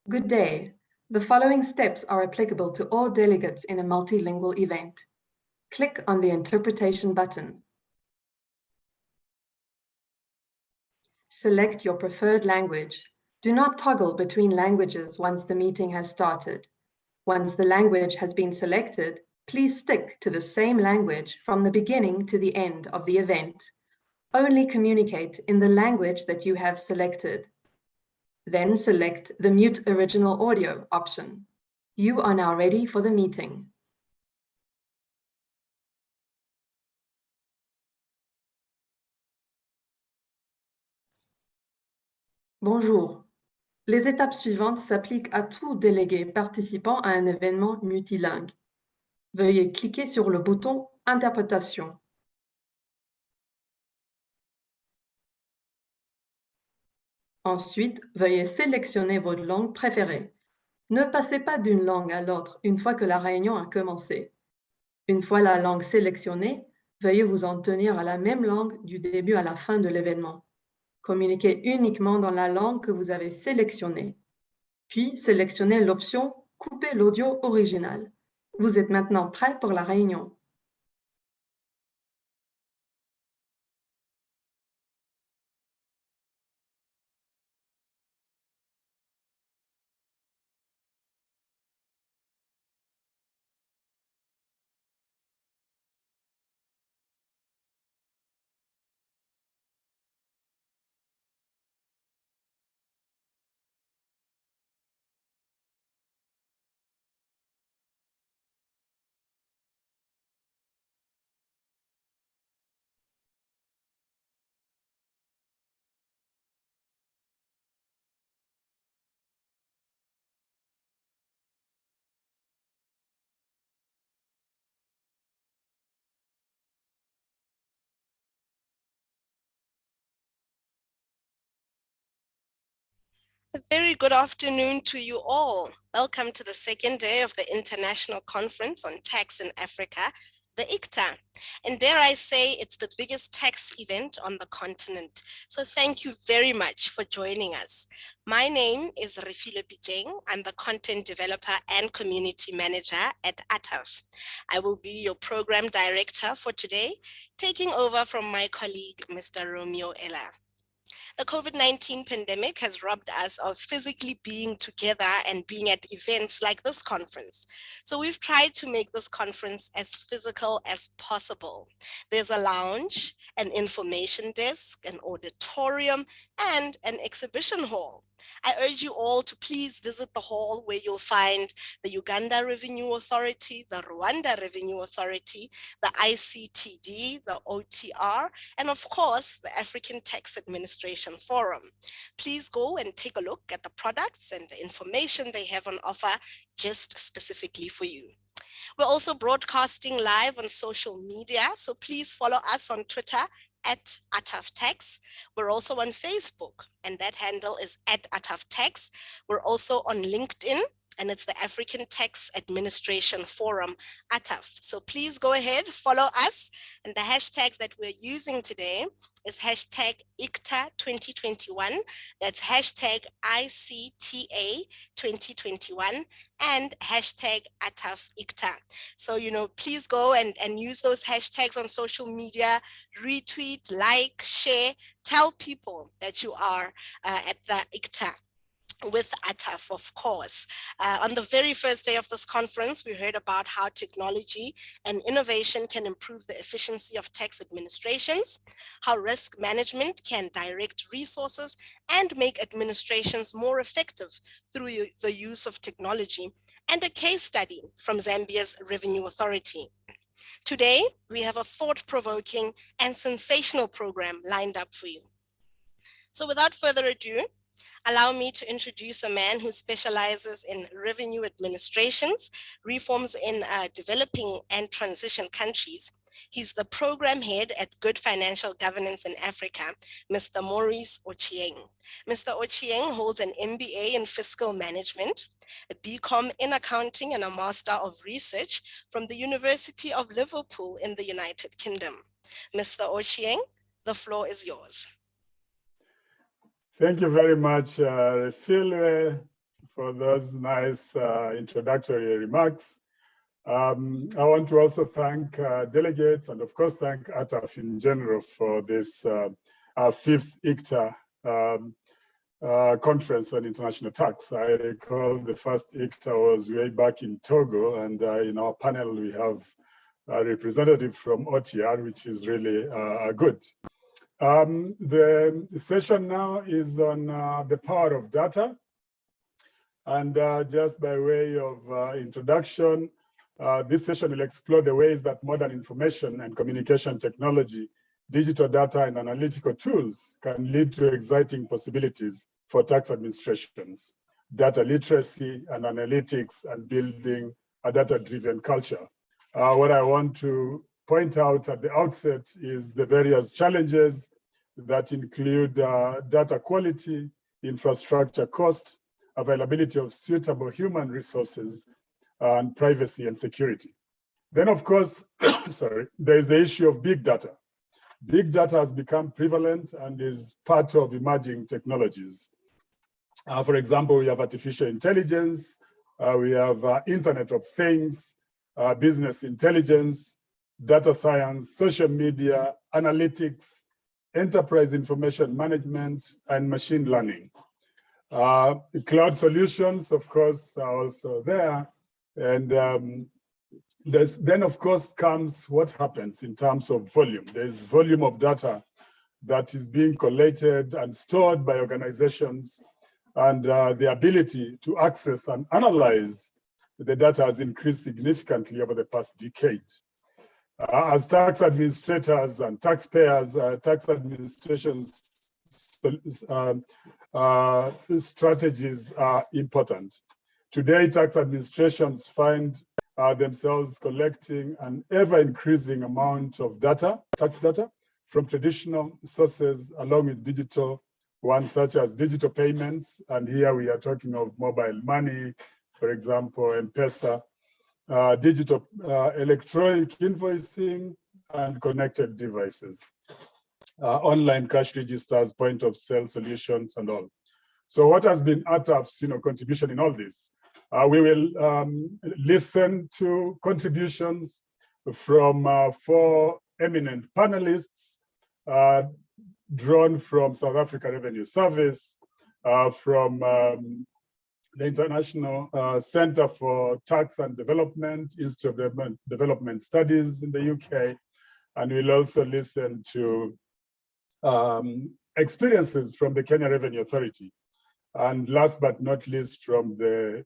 Good day. The following steps are applicable to all delegates in a multilingual event. Click on the interpretation button. Select your preferred language. Do not toggle between languages once the meeting has started. Once the language has been selected, please stick to the same language from the beginning to the end of the event. Only communicate in the language that you have selected. Then select the Mute Original Audio option. You are now ready for the meeting. Bonjour. Les étapes suivantes s'appliquent à tout délégué participant à un événement multilingue. Veuillez cliquer sur le bouton Interprétation. Ensuite, veuillez sélectionner votre langue préférée. Ne passez pas d'une langue à l'autre une fois que la réunion a commencé. Une fois la langue sélectionnée, veuillez vous en tenir à la même langue du début à la fin de l'événement. Communiquez uniquement dans la langue que vous avez sélectionnée. Puis, sélectionnez l'option « Couper l'audio original ». Vous êtes maintenant prêt pour la réunion. A very good afternoon to you all. Welcome to the second day of the International Conference on Tax in Africa, the ICTA. And dare I say, it's the biggest tax event on the continent. So thank you very much for joining us. My name is Refile Bijeng. I'm the content developer and community manager at ATAF. I will be your program director for today, taking over from my colleague, Mr. Romeo Ella. The COVID-19 pandemic has robbed us of physically being together and being at events like this conference. So we've tried to make this conference as physical as possible. There's a lounge, an information desk, an auditorium, and an exhibition hall. I urge you all to please visit the hall where you'll find the Uganda Revenue Authority, the Rwanda Revenue Authority, the ICTD, the OTR, and of course, the African Tax Administration Forum. Please go and take a look at the products and the information they have on offer just specifically for you. We're also broadcasting live on social media, so please follow us on Twitter at ATAF Tax. We're also on Facebook, and that handle is at ATAF Tax. We're also on LinkedIn, and it's the African Tax Administration Forum, ATAF. So please go ahead, follow us. And the hashtags that we're using today is hashtag ICTA 2021. That's hashtag ICTA 2021 and hashtag ATAF ICTA. So, please go and use those hashtags on social media, retweet, like, share, tell people that you are at the ICTA with ATAF, of course. On the very first day of this conference, we heard about how technology and innovation can improve the efficiency of tax administrations, how risk management can direct resources and make administrations more effective through the use of technology, and a case study from Zambia's Revenue Authority. Today, we have a thought-provoking and sensational program lined up for you. So without further ado, allow me to introduce a man who specializes in revenue administrations, reforms in developing and transition countries. He's the program head at Good Financial Governance in Africa, Mr. Maurice Ochieng. Mr. Ochieng holds an MBA in Fiscal Management, a BCom in Accounting, and a Master of Research from the University of Liverpool in the United Kingdom. Mr. Ochieng, the floor is yours. Thank you very much, Phil, for those nice introductory remarks. I want to also thank delegates and of course thank ATAF in general for this our 5th ICTA conference on international tax. I recall the first ICTA was way back in Togo, and in our panel we have a representative from OTR, which is really good. The session now is on the power of data. And just by way of introduction, this session will explore the ways that modern information and communication technology, digital data and analytical tools can lead to exciting possibilities for tax administrations, data literacy and analytics, and building a data-driven culture. What I want to point out at the outset is the various challenges that include data quality, infrastructure cost, availability of suitable human resources, and privacy and security. Then, of course, sorry, there is the issue of big data. Big data has become prevalent and is part of emerging technologies. For example, we have artificial intelligence, we have Internet of Things, business intelligence, data science, social media, analytics, enterprise information management, and machine learning. Cloud solutions, of course, are also there. And then, of course, comes what happens in terms of volume. There's volume of data that is being collated and stored by organizations, and the ability to access and analyze the data has increased significantly over the past decade. As tax administrators and taxpayers, tax administration's strategies are important. Today, tax administrations find themselves collecting an ever-increasing amount of data, tax data, from traditional sources along with digital ones such as digital payments. And here we are talking of mobile money, for example, M-Pesa, digital electronic invoicing, and connected devices, online cash registers, point of sale solutions, and all. So what has been ATAF's contribution in all this? We will listen to contributions from 4 eminent panelists drawn from South Africa Revenue Service, from the International Center for Tax and Development, Institute of Development Studies in the UK, and we'll also listen to experiences from the Kenya Revenue Authority, and last but not least from the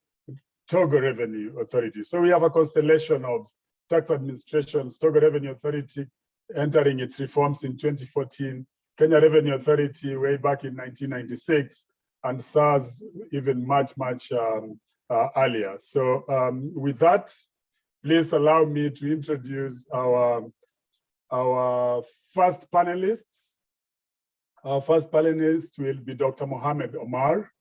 Togo Revenue Authority. So we have a constellation of tax administrations, Togo Revenue Authority entering its reforms in 2014, Kenya Revenue Authority way back in 1996, and SARS even much earlier. So with that, please allow me to introduce our first panelists. Our first panelist will be Dr. Mohamed Omar.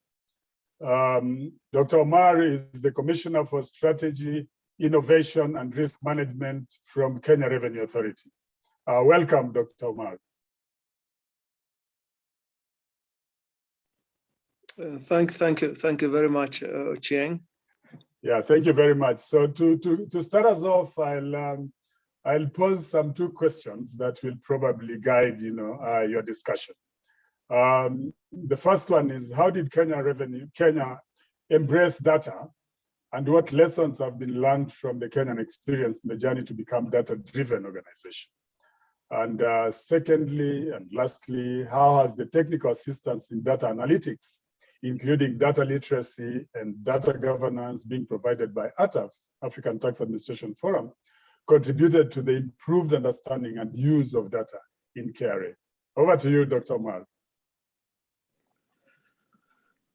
Dr. Omar is the Commissioner for Strategy, Innovation and Risk Management from Kenya Revenue Authority. Welcome, Dr. Omar. Thank you very much, Chiang. Yeah, thank you very much. So to start us off, I'll pose 2 questions that will probably guide your discussion. The first one is, how did Kenya embrace data, and what lessons have been learned from the Kenyan experience in the journey to become data-driven organization? And secondly, and lastly, how has the technical assistance in data analytics, including data literacy and data governance being provided by ATAF, African Tax Administration Forum, contributed to the improved understanding and use of data in KRA? Over to you, Dr. Omar.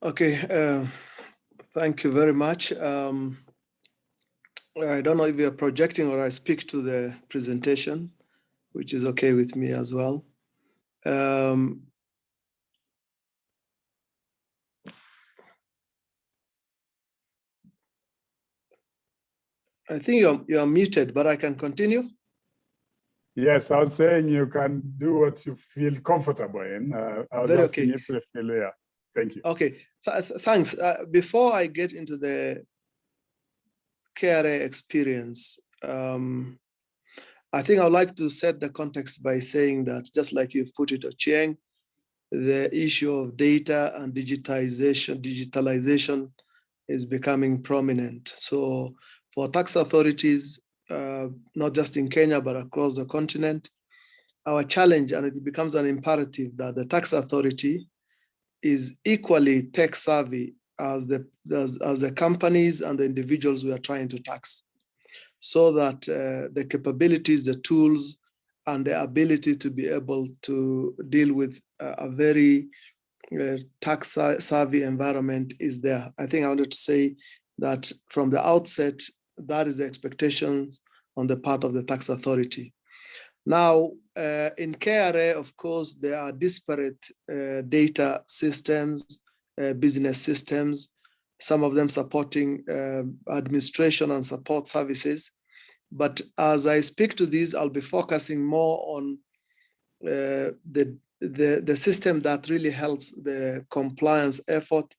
Okay, thank you very much. I don't know if you're projecting or I speak to the presentation, which is okay with me as well. I think you're muted, but I can continue. Yes, I was saying you can do what you feel comfortable in. I was asking if you're familiar. Thank you. Okay, thanks. Before I get into the KRA experience, I think I would like to set the context by saying that, just like you've put it, Ochieng, the issue of data and digitalization is becoming prominent. So for tax authorities, not just in Kenya, but across the continent, our challenge, and it becomes an imperative, that the tax authority is equally tech savvy as the companies and the individuals we are trying to tax, so that the capabilities, the tools, and the ability to be able to deal with a very tax savvy environment is there. I think I wanted to say that from the outset, that is the expectations on the part of the tax authority. Now, in KRA, of course, there are disparate data systems, business systems, some of them supporting administration and support services. But as I speak to these, I'll be focusing more on the system that really helps the compliance effort,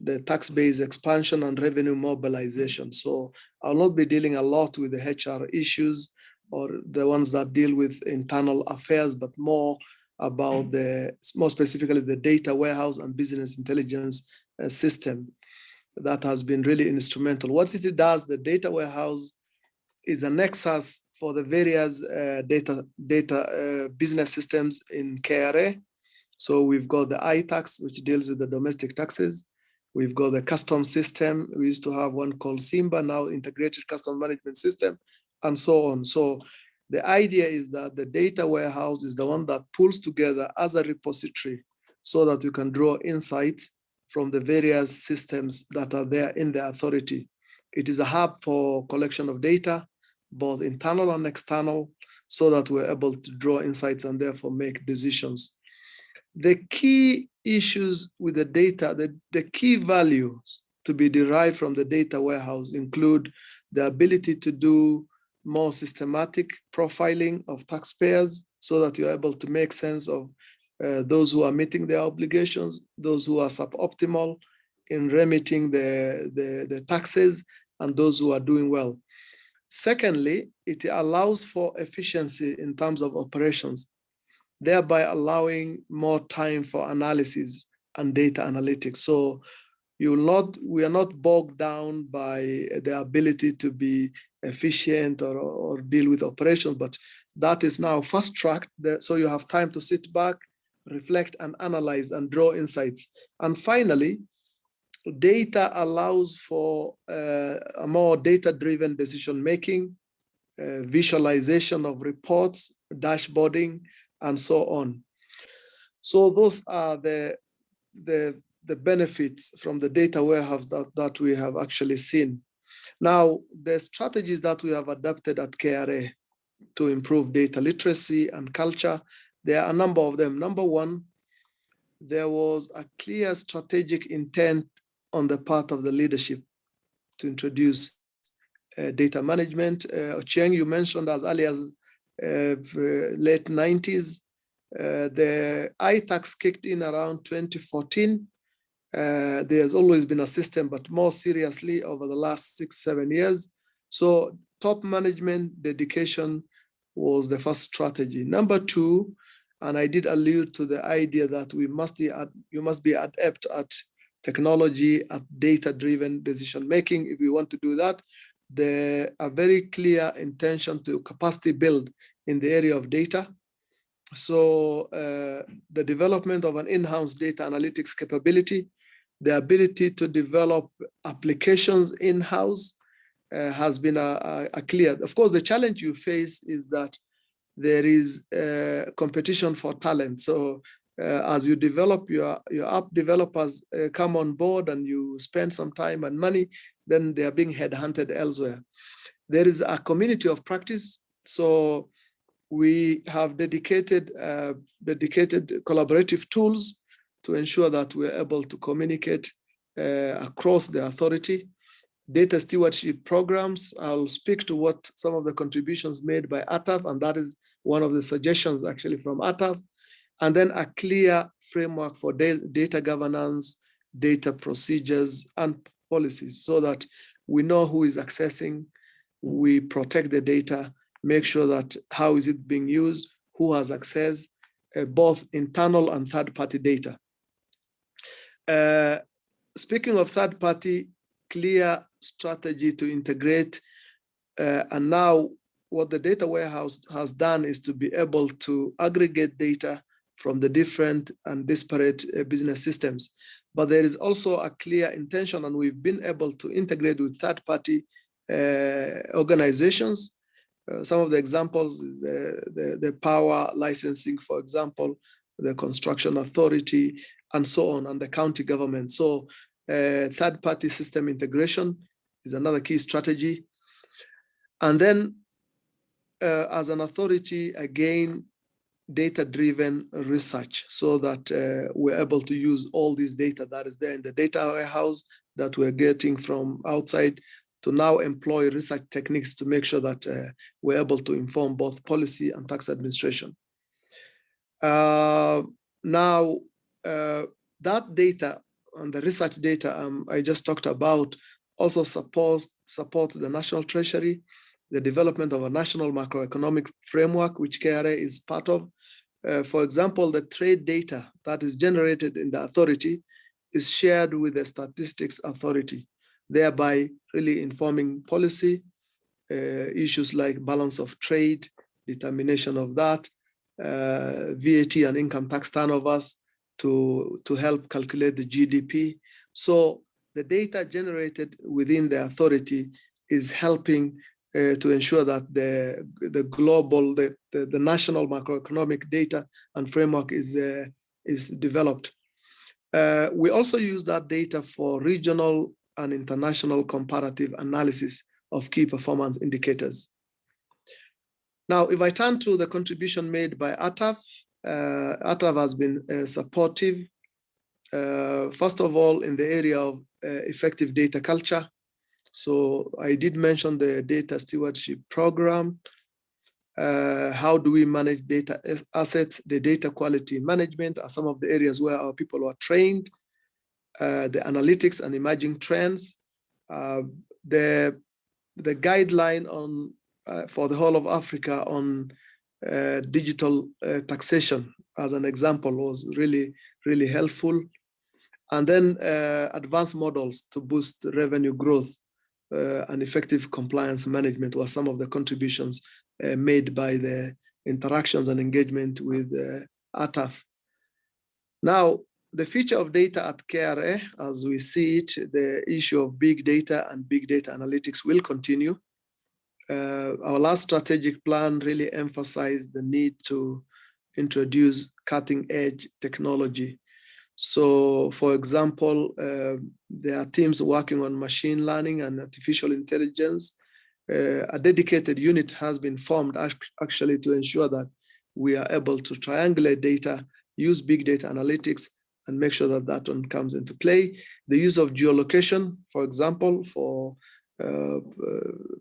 the tax base expansion and revenue mobilization. So I'll not be dealing a lot with the HR issues or the ones that deal with internal affairs, but more about more specifically the data warehouse and business intelligence system that has been really instrumental. What it does, the data warehouse is a nexus for the various data business systems in KRA. So we've got the iTax, which deals with the domestic taxes. We've got the custom system. We used to have one called Simba, now Integrated Custom Management System, and so on. So the idea is that the data warehouse is the one that pulls together as a repository so that you can draw insights from the various systems that are there in the authority. It is a hub for collection of data, both internal and external, so that we're able to draw insights and therefore make decisions. The key issues with the data, the key values to be derived from the data warehouse include the ability to do more systematic profiling of taxpayers so that you're able to make sense of those who are meeting their obligations, those who are suboptimal in remitting the taxes, and those who are doing well. Secondly, it allows for efficiency in terms of operations, thereby allowing more time for analysis and data analytics. So we are not bogged down by the ability to be efficient or deal with operations, but that is now fast-tracked, so you have time to sit back, reflect and analyze and draw insights. And finally, data allows for a more data-driven decision-making, visualization of reports, dashboarding, and so on. So those are the benefits from the data warehouse that we have actually seen. Now, the strategies that we have adopted at KRA to improve data literacy and culture, there are a number of them. Number one, there was a clear strategic intent on the part of the leadership to introduce data management. Ochieng, you mentioned as early as late 90s. The iTax kicked in around 2014. There's always been a system, but more seriously over the last 6-7 years. So top management dedication was the first strategy. Number two, and I did allude to the idea that you must be adept at technology, at data-driven decision-making. If we want to do that, there are very clear intention to capacity build in the area of data. So the development of an in-house data analytics capability, the ability to develop applications in-house has been a clear. Of course, the challenge you face is that there is competition for talent. So as you develop, your app developers come on board and you spend some time and money, then they are being headhunted elsewhere. There is a community of practice. So we have dedicated collaborative tools to ensure that we're able to communicate across the authority. Data stewardship programs, I'll speak to what some of the contributions made by ATAF, and that is one of the suggestions actually from ATAF. and then a clear framework for data governance, data procedures, and policies so that we know who is accessing, we protect the data, make sure that how is it being used, who has access, both internal and third-party data. Speaking of third-party, clear strategy to integrate, and now what the data warehouse has done is to be able to aggregate data from the different and disparate business systems. But there is also a clear intention, and we've been able to integrate with third-party organizations. Some of the examples is the power licensing, for example, the construction authority, and so on, and the county government. So third-party system integration is another key strategy. And then as an authority, again, data-driven research so that we're able to use all this data that is there in the data warehouse that we're getting from outside to now employ research techniques to make sure that we're able to inform both policy and tax administration. Now, that data and the research data I just talked about also supports the National Treasury, the development of a national macroeconomic framework, which KRA is part of. For example, the trade data that is generated in the authority is shared with the statistics authority, thereby really informing policy issues like balance of trade, determination of that, VAT and income tax turnovers to help calculate the GDP. So the data generated within the authority is helping to ensure that the global, the national macroeconomic data and framework is developed. We also use that data for regional and international comparative analysis of key performance indicators. Now, if I turn to the contribution made by ATAF, ATAF has been supportive, first of all, in the area of effective data culture. So I did mention the data stewardship program. How do we manage data assets? The data quality management are some of the areas where our people are trained. The analytics and emerging trends. The guideline on for the whole of Africa on digital taxation, as an example, was really helpful. And then advanced models to boost revenue growth and effective compliance management were some of the contributions made by the interactions and engagement with ATAF. Now, the future of data at KRA, as we see it, the issue of big data and big data analytics will continue. Our last strategic plan really emphasized the need to introduce cutting-edge technology. So, for example, there are teams working on machine learning and artificial intelligence. A dedicated unit has been formed actually to ensure that we are able to triangulate data, use big data analytics, and make sure that that one comes into play. The use of geolocation, for example, for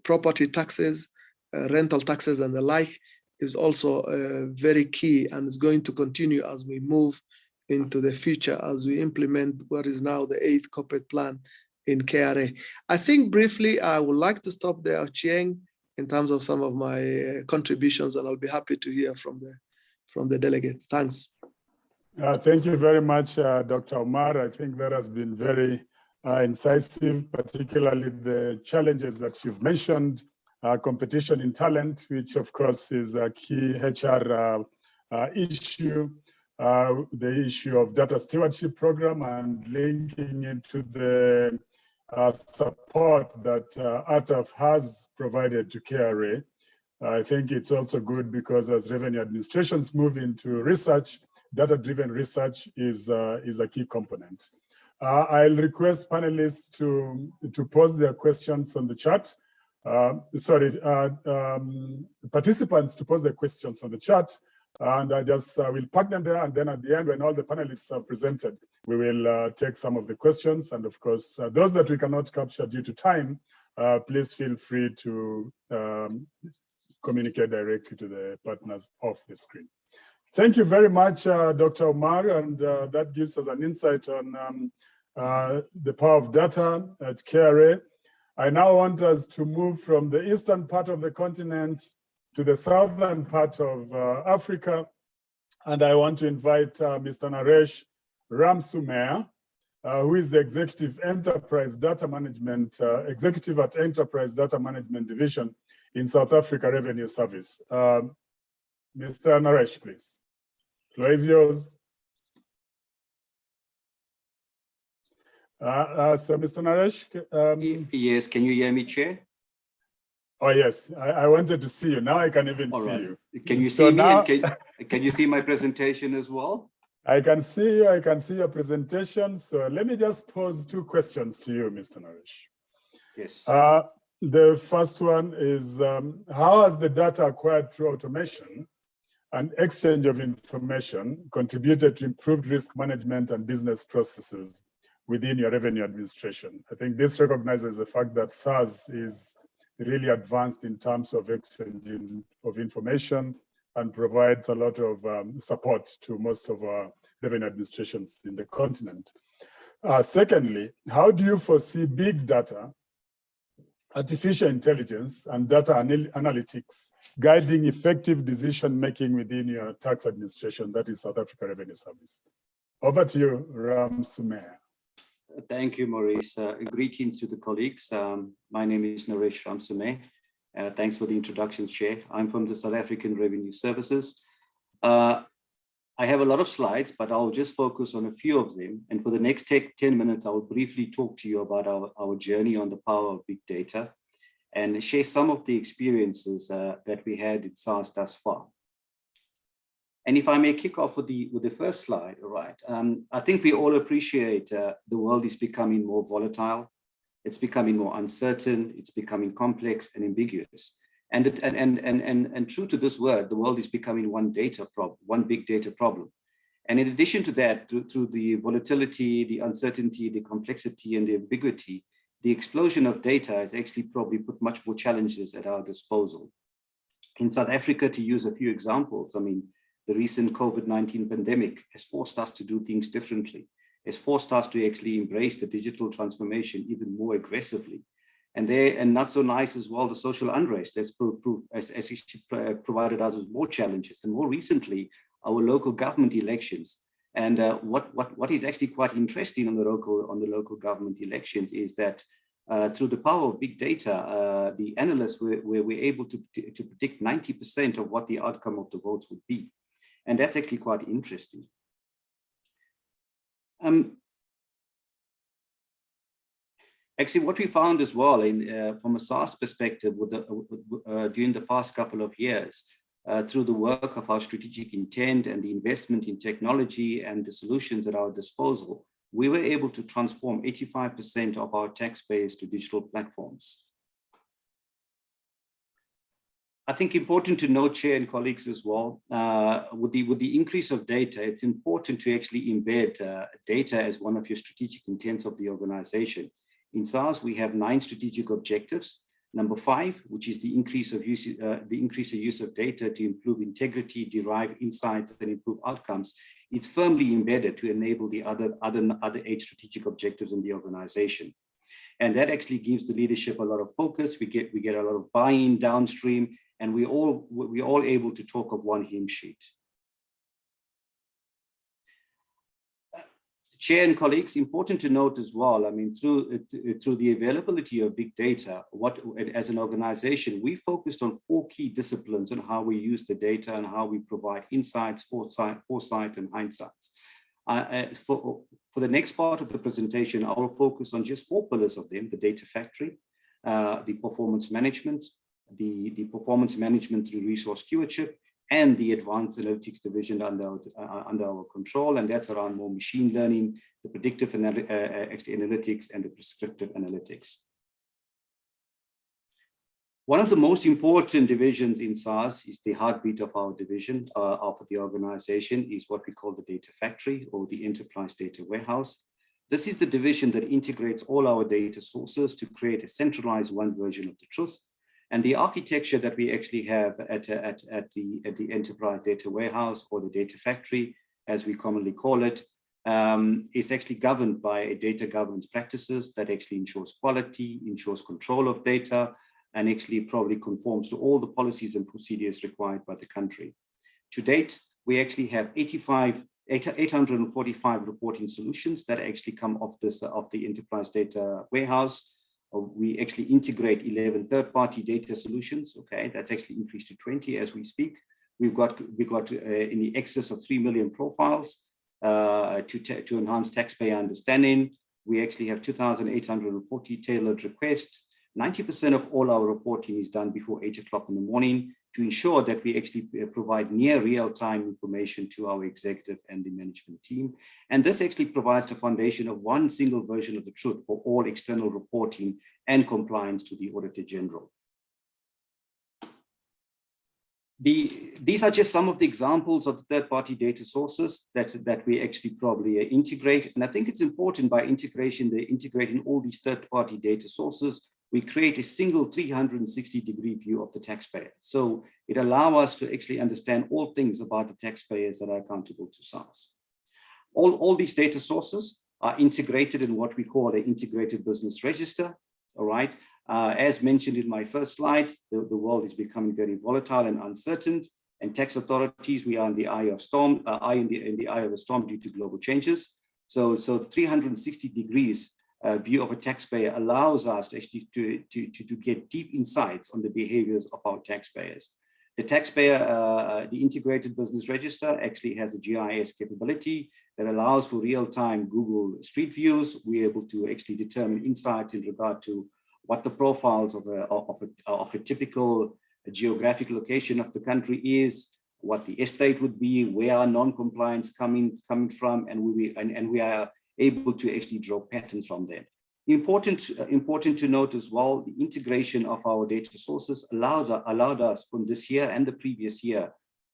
property taxes, rental taxes, and the like, is also very key and is going to continue as we move into the future, as we implement what is now the 8th corporate plan in KRA. I think briefly, I would like to stop there, Chieng, in terms of some of my contributions, and I'll be happy to hear from the delegates. Thanks. Thank you very much, Dr. Omar. I think that has been very incisive, particularly the challenges that you've mentioned, competition in talent, which of course is a key HR issue, the issue of data stewardship program, and linking into the support that ATAF has provided to KRA. I think it's also good because as revenue administrations move into research, data-driven research is a key component. I'll request panelists to pose their questions on the chat. Participants to pose their questions on the chat, and I just will pack them there, and then at the end, when all the panelists are presented, we will take some of the questions. And of course, those that we cannot capture due to time, please feel free to communicate directly to the partners off the screen. Thank you very much, Dr. Omar, and that gives us an insight on the power of data at KRA. I now want us to move from the eastern part of the continent to the southern part of Africa, and I want to invite Mr. Naresh Ramsumer, who is the Executive Enterprise Data Management, Executive at Enterprise Data Management Division in South Africa Revenue Service. Mr. Naresh, please. Floor is yours. So, Mr. Naresh. Yes, can you hear me, Chair? Oh, yes, I wanted to see you. Now I can even see you. Can you So see me? now, And can you see my presentation as well? I can see you. I can see your presentation. So let me just pose two questions to you, Mr. Naresh. Yes. The first one is, how has the data acquired through automation and exchange of information contributed to improved risk management and business processes within your revenue administration? I think this recognizes the fact that SARS is really advanced in terms of exchange of information and provides a lot of support to most of our revenue administrations in the continent. Secondly, how do you foresee big data, artificial intelligence, and data analytics guiding effective decision-making within your tax administration, that is South Africa Revenue Service? Over to you, Ramsumer. Thank you, Maurice. Greetings to the colleagues. My name is Naresh Ramsumer. Thanks for the introduction, Chair. I'm from the South African Revenue Services. I have a lot of slides, but I'll just focus on a few of them. And for the next 10 minutes, I will briefly talk to you about our journey on the power of big data and share some of the experiences that we had in SARS thus far. And if I may kick off with the first slide, all right. I think we all appreciate the world is becoming more volatile. It's becoming more uncertain. It's becoming complex and ambiguous. And true to this word, the world is becoming one big data problem. And in addition to that, through the volatility, the uncertainty, the complexity, and the ambiguity, the explosion of data has actually probably put much more challenges at our disposal. In South Africa, to use a few examples, I mean, the recent COVID-19 pandemic has forced us to do things differently. It's forced us to actually embrace the digital transformation even more aggressively. And not so nice as well, the social unrest has provided us with more challenges. And more recently, our local government elections. And what is actually quite interesting on the local government elections is that through the power of big data, the analysts were able to predict 90% of what the outcome of the votes would be. And that's actually quite interesting. Actually, what we found as well from a SARS perspective during the past couple of years, through the work of our strategic intent and the investment in technology and the solutions at our disposal, we were able to transform 85% of our taxpayers to digital platforms. I think important to note, Chair and colleagues as well, with the increase of data, it's important to actually embed data as one of your strategic intents of the organization. In SARS, we have 9 strategic objectives. Number 5, which is the increase of use of data to improve integrity, derive insights, and improve outcomes. It's firmly embedded to enable the other 8 strategic objectives in the organization. And that actually gives the leadership a lot of focus. We get a lot of buy-in downstream, and we're all able to talk of one hymn sheet. Chair and colleagues, important to note as well, I mean, through the availability of big data, as an organization, we focused on 4 key disciplines on how we use the data and how we provide insights, foresight, and hindsights. For the next part of the presentation, I will focus on just 4 pillars of them: the data factory, the performance management, the performance management through resource stewardship, and the advanced analytics division under our control. And that's around more machine learning, the predictive analytics, and the prescriptive analytics. One of the most important divisions in SARS is the heartbeat of our division, of the organization, is what we call the data factory or the enterprise data warehouse. This is the division that integrates all our data sources to create a centralized one version of the truth. And the architecture that we actually have at the enterprise data warehouse, or the data factory, as we commonly call it, is actually governed by a data governance practices that actually ensures quality, ensures control of data, and actually probably conforms to all the policies and procedures required by the country. To date, we actually have 845 reporting solutions that actually come off the enterprise data warehouse. We actually integrate 11 third-party data solutions. Okay, that's actually increased to 20 as we speak. We've got in the excess of 3 million profiles to enhance taxpayer understanding. We actually have 2,840 tailored requests. 90% of all our reporting is done before 8 o'clock in the morning to ensure that we actually provide near real-time information to our executive and the management team. And this actually provides the foundation of one single version of the truth for all external reporting and compliance to the Auditor General. These are just some of the examples of the third-party data sources that we actually probably integrate. And I think it's important by integrating all these third-party data sources, we create a single 360-degree view of the taxpayer. So it allows us to actually understand all things about the taxpayers that are accountable to SARS. All these data sources are integrated in what we call an integrated business register, all right? As mentioned in my first slide, the world is becoming very volatile and uncertain, and tax authorities, we are in the eye of storm, in the eye of the storm due to global changes. So 360 degrees view of a taxpayer allows us to actually to get deep insights on the behaviors of our taxpayers. The taxpayer, the integrated business register actually has a GIS capability that allows for real-time Google Street Views. We're able to actually determine insights in regard to what the profiles of a typical geographic location of the country is, what the estate would be, where are non-compliance coming from, and we are able to actually draw patterns from that. Important to note as well, the integration of our data sources allowed us from this year and the previous year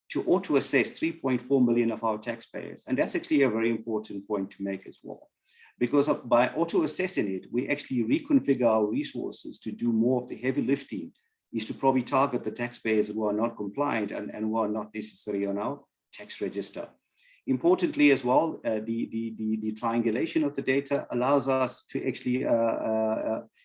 to auto-assess 3.4 million of our taxpayers. And that's actually a very important point to make as well. Because by auto-assessing it, we actually reconfigure our resources to do more of the heavy lifting, is to probably target the taxpayers who are not compliant and who are not necessarily on our tax register. Importantly as well, the triangulation of the data allows us to actually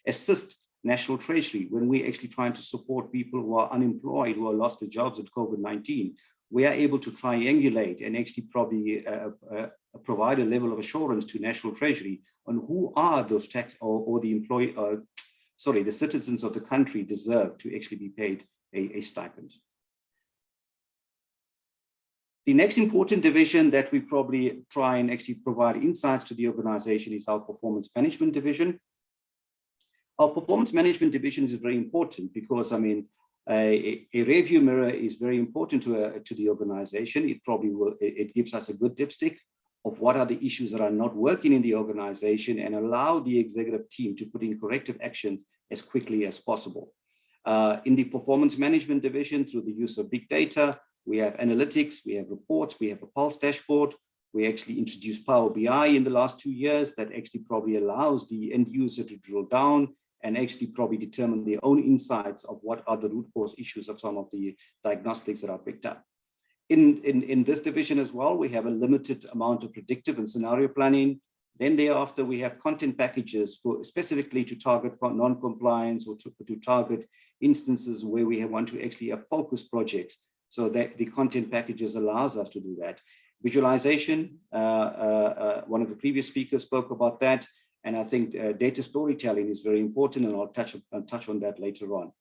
assist National Treasury when we're actually trying to support people who are unemployed, who have lost their jobs at COVID-19. We are able to triangulate and actually probably provide a level of assurance to National Treasury on who are those tax or the employee, the citizens of the country deserve to actually be paid a stipend. The next important division that we probably try and actually provide insights to the organization is our performance management division. Our performance management division is very important because, I mean, a review mirror is very important to the organization. It gives us a good dipstick of what are the issues that are not working in the organization and allow the executive team to put in corrective actions as quickly as possible. In the performance management division, through the use of big data, we have analytics, we have reports, we have a Pulse dashboard. We actually introduced Power BI in the last 2 years that actually probably allows the end user to drill down and actually probably determine their own insights of what are the root cause issues of some of the diagnostics that are picked up. In this division as well, we have a limited amount of predictive and scenario planning. Then thereafter, we have content packages for specifically to target non-compliance or to target instances where we want to actually have focus projects. So that the content packages allows us to do that. Visualization, one of the previous speakers spoke about that. And I think data storytelling is very important, and I'll touch on that later on.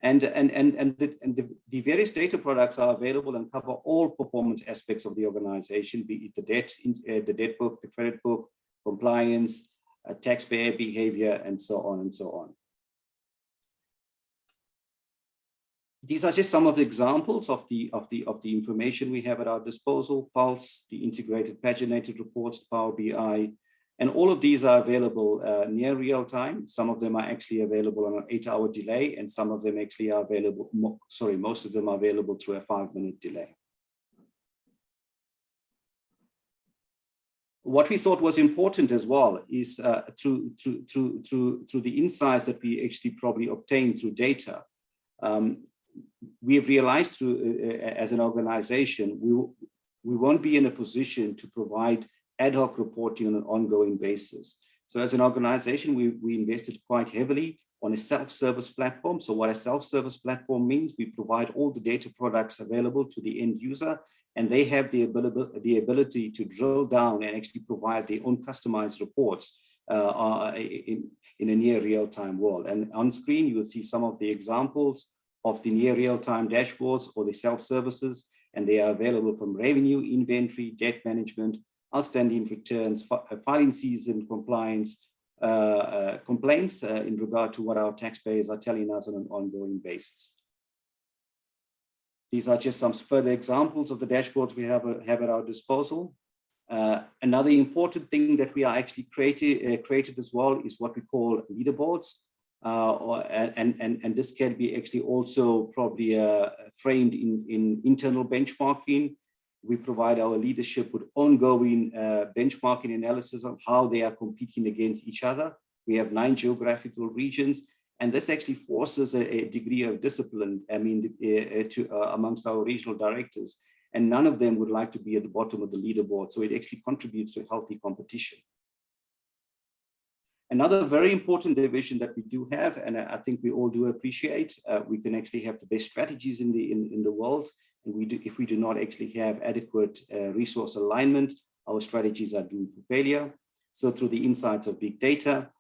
And the various data products are available and cover all performance aspects of the organization, be it the debt book, the credit book, compliance, taxpayer behavior, and so on and so on. These are just some of the examples of the information we have at our disposal: Pulse, the integrated paginated reports, Power BI, and all of these are available near real time. Some of them are actually available on an 8-hour delay, and some of them actually are available. Most of them are available through a 5-minute delay. What we thought was important as well is through the insights that we actually probably obtained through data. We have realized as an organization, we won't be in a position to provide ad hoc reporting on an ongoing basis. So as an organization, we invested quite heavily on a self-service platform. So what a self-service platform means, we provide all the data products available to the end user, and they have the ability to drill down and actually provide their own customized reports in a near real-time world. And on screen, you will see some of the examples of the near real-time dashboards or the self-services, and they are available from revenue, inventory, debt management, outstanding returns, filing season compliance, complaints in regard to what our taxpayers are telling us on an ongoing basis. These are just some further examples of the dashboards we have at our disposal. Another important thing that we are actually created as well is what we call leaderboards. And this can be actually also probably framed in internal benchmarking. We provide our leadership with ongoing benchmarking analysis of how they are competing against each other. We have 9 geographical regions, and this actually forces a degree of discipline, amongst our regional directors, and none of them would like to be at the bottom of the leaderboard. So it actually contributes to healthy competition. Another very important division that we do have, and I think we all do appreciate, we can actually have the best strategies in the world. And if we do not actually have adequate resource alignment, our strategies are doomed for failure. So through the insights of big data,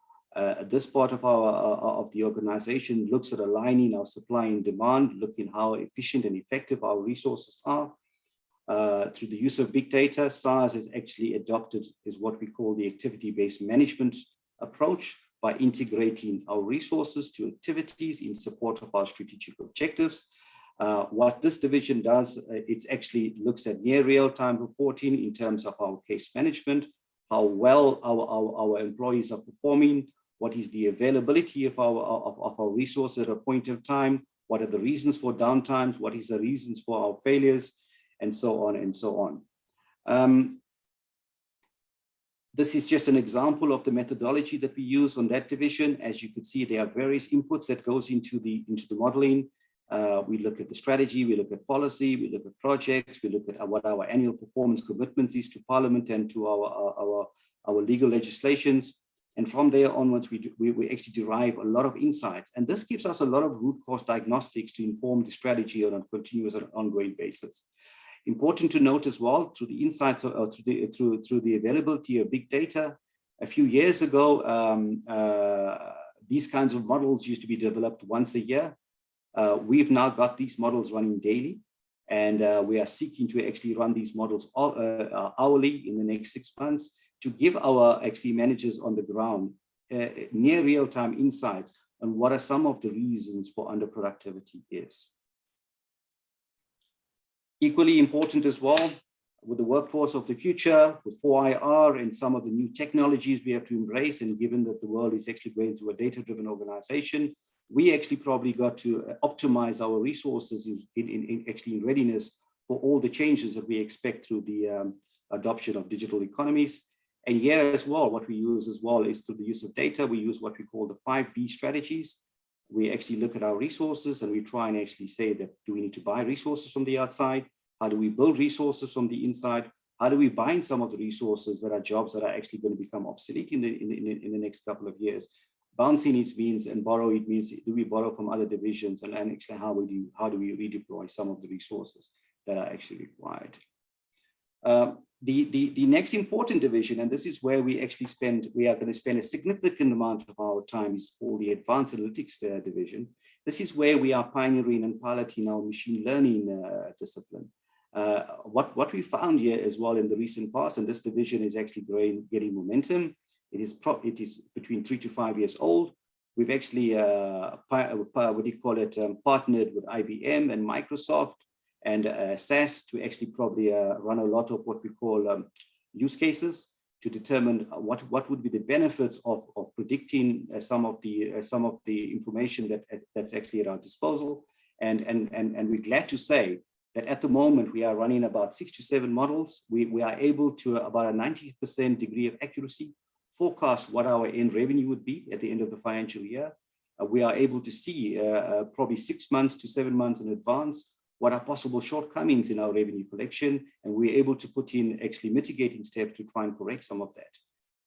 this part of the organization looks at aligning our supply and demand, looking how efficient and effective our resources are. Through the use of big data, SARS has actually adopted is what we call the activity-based management approach by integrating our resources to activities in support of our strategic objectives. What this division does, it actually looks at near real-time reporting in terms of our case management, how well our employees are performing, what is the availability of our resources at a point of time, what are the reasons for downtimes, what is the reasons for our failures, and so on and so on. This is just an example of the methodology that we use on that division. As you can see, there are various inputs that goes into the modeling. We look at the strategy, we look at policy, we look at projects, we look at what our annual performance commitments is to Parliament and to our legal legislations. And from there onwards, we actually derive a lot of insights. And this gives us a lot of root cause diagnostics to inform the strategy on a continuous and ongoing basis. Important to note as well, through the insights through the availability of big data, a few years ago, these kinds of models used to be developed once a year. We've now got these models running daily, and we are seeking to actually run these models hourly in the next 6 months to give our actually managers on the ground near real-time insights on what are some of the reasons for underproductivity is. Equally important as well, with the workforce of the future, with 4IR and some of the new technologies we have to embrace, and given that the world is actually going through a data-driven organization, we actually probably got to optimize our resources in readiness for all the changes that we expect through the adoption of digital economies. And here as well, what we use as well is through the use of data. We use what we call the 5B strategies. We actually look at our resources and we try and actually say that, do we need to buy resources from the outside? How do we build resources from the inside? How do we bind some of the resources that are jobs that are actually going to become obsolete in the next couple of years? Bouncing it means, and borrow it means, do we borrow from other divisions, and actually how do we redeploy some of the resources that are actually required? The next important division, and this is where we are going to spend a significant amount of our time, is called the advanced analytics division. This is where we are pioneering and piloting our machine learning discipline. What we found here as well in the recent past, and this division is actually getting momentum. It is between 3 to 5 years old. We've actually, partnered with IBM and Microsoft and SAS to actually probably run a lot of what we call use cases to determine what would be the benefits of predicting some of the information that's actually at our disposal. And we're glad to say that at the moment we are running about 6 to 7 models. We are able to about a 90% degree of accuracy forecast what our end revenue would be at the end of the financial year. we are able to see probably 6 months to 7 months in advance what are possible shortcomings in our revenue collection, and we're able to put in actually mitigating steps to try and correct some of that.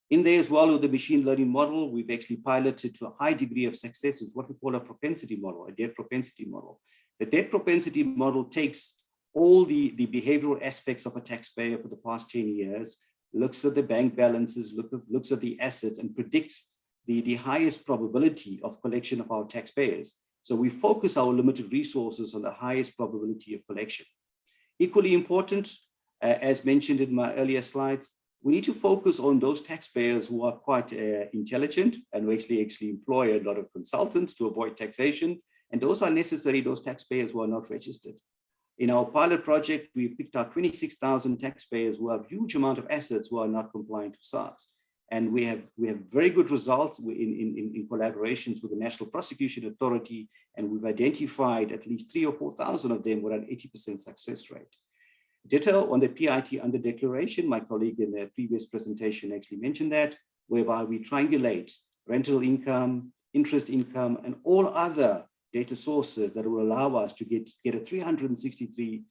In there as well with the machine learning model, we've actually piloted to a high degree of success is what we call a propensity model, a debt propensity model. The debt propensity model takes all the behavioral aspects of a taxpayer for the past 10 years, looks at the bank balances, looks at the assets, and predicts the highest probability of collection of our taxpayers. So we focus our limited resources on the highest probability of collection. Equally important, as mentioned in my earlier slides, we need to focus on those taxpayers who are quite intelligent, and we actually employ a lot of consultants to avoid taxation. And those are necessary, those taxpayers who are not registered. In our pilot project, we picked out 26,000 taxpayers who have a huge amount of assets who are not compliant to SARS. And we have very good results in collaborations with the National Prosecution Authority, and we've identified at least 3,000 or 4,000 of them with an 80% success rate. Ditto on the PIT under declaration, my colleague in the previous presentation actually mentioned that, whereby we triangulate rental income, interest income, and all other data sources that will allow us to get a 363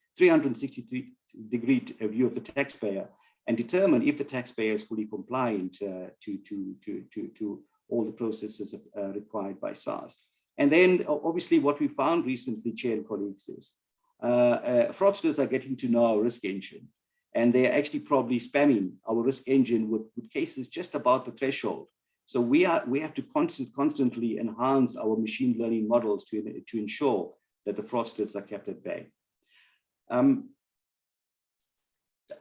degree view of the taxpayer and determine if the taxpayer is fully compliant to all the processes required by SARS. And then obviously what we found recently, Chair and colleagues, is fraudsters are getting to know our risk engine, and they're actually probably spamming our risk engine with cases just about the threshold. So we have to constantly enhance our machine learning models to ensure that the fraudsters are kept at bay.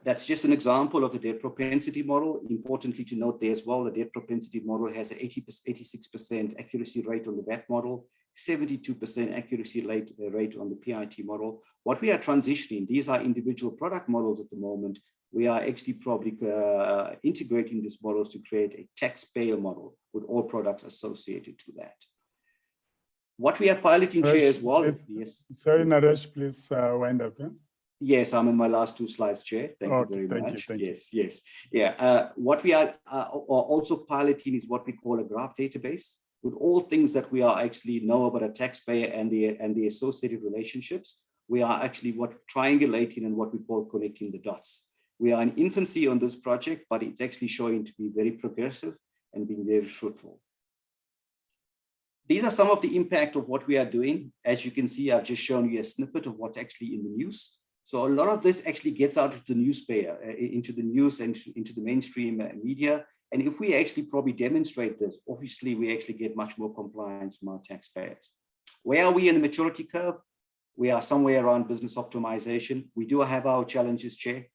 That's just an example of the debt propensity model. Importantly to note there as well, the debt propensity model has an 86% accuracy rate on the VAT model, 72% accuracy rate on the PIT model. What we are transitioning, these are individual product models at the moment. We are actually probably integrating these models to create a taxpayer model with all products associated to that. What we are piloting, Chair, as well. Yes. Sorry, Naresh, please wind up. Yeah? Yes, I'm in my last 2 slides, Chair. Thank you very much. Yes. Yeah. What we are also piloting is what we call a graph database with all things that we are actually know about a taxpayer and the associated relationships. We are actually triangulating and what we call connecting the dots. We are in infancy on this project, but it's actually showing to be very progressive and being very fruitful. These are some of the impact of what we are doing. As you can see, I've just shown you a snippet of what's actually in the news. So a lot of this actually gets out of the newspaper, into the news and into the mainstream media. And if we actually probably demonstrate this, obviously we actually get much more compliance from our taxpayers. Where are we in the maturity curve? We are somewhere around business optimization. We do have our challenges, Chair.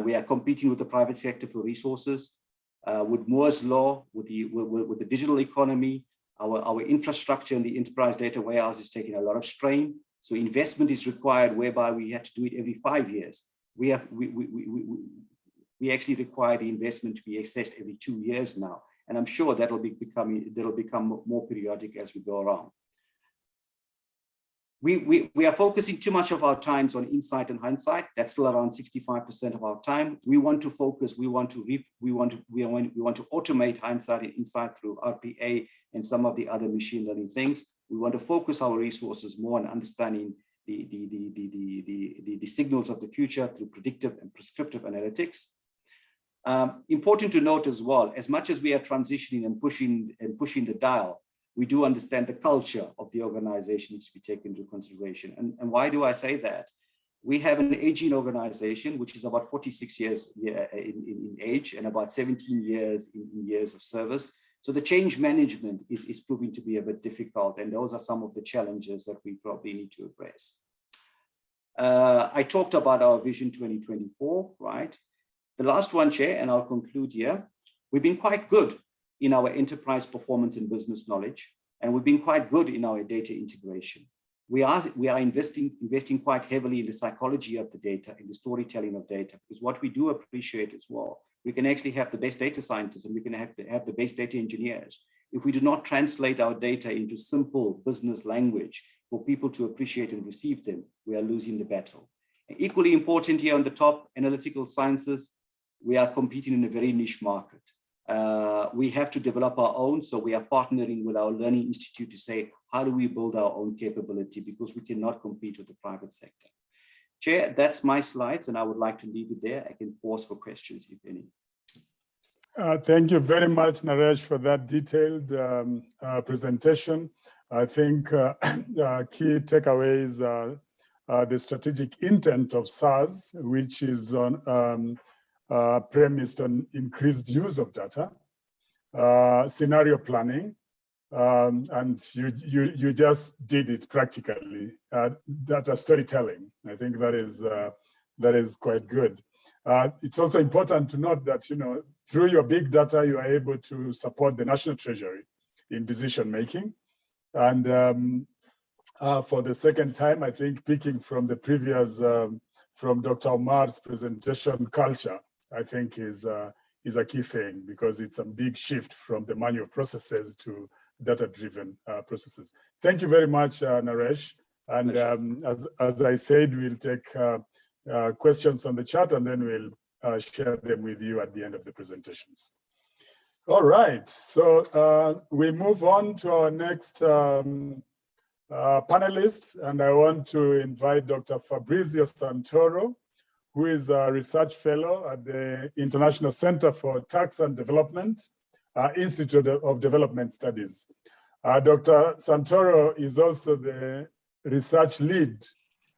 We are competing with the private sector for resources, with Moore's Law, with the digital economy. Our infrastructure and the enterprise data warehouse is taking a lot of strain. So investment is required, whereby we have to do it every 5 years. We actually require the investment to be assessed every 2 years now, and I'm sure that'll become more periodic as we go around. We are focusing too much of our times on insight and hindsight. That's still around 65% of our time. We want to focus. We want to automate hindsight and insight through RPA and some of the other machine learning things. We want to focus our resources more on understanding the signals of the future through predictive and prescriptive analytics. Important to note as well, as much as we are transitioning and pushing the dial, we do understand the culture of the organization needs to be taken into consideration. And why do I say that? We have an aging organization, which is about 46 years in age and about 17 years in years of service. So the change management is proving to be a bit difficult, and those are some of the challenges that we probably need to address. I talked about our Vision 2024, right? The last one, Chair, and I'll conclude here. We've been quite good in our enterprise performance and business knowledge, and we've been quite good in our data integration. We are investing quite heavily in the psychology of the data, in the storytelling of data, because what we do appreciate as well, we can actually have the best data scientists and we can have the best data engineers. If we do not translate our data into simple business language for people to appreciate and receive them, we are losing the battle. And equally important here on the top, analytical sciences, we are competing in a very niche market. We have to develop our own, so we are partnering with our Learning Institute to say, how do we build our own capability, because we cannot compete with the private sector. Chair, that's my slides, and I would like to leave it there. I can pause for questions, if any. Thank you very much, Naresh, for that detailed presentation. I think key takeaways are the strategic intent of SARS, which is on premised on increased use of data, scenario planning, and you just did it practically. Data storytelling. I think that is quite good. It's also important to note that through your big data, you are able to support the National Treasury in decision making. And for the second time, I think picking from the previous from Dr. Omar's presentation, culture, I think is a key thing, because it's a big shift from the manual processes to data-driven processes. Thank you very much, Naresh. And as I said, we'll take questions on the chat, and then we'll share them with you at the end of the presentations. All right, so we move on to our next panelist, and I want to invite Dr. Fabrizio Santoro, who is a research fellow at the International Center for Tax and Development, Institute of Development Studies. Dr. Santoro is also the research lead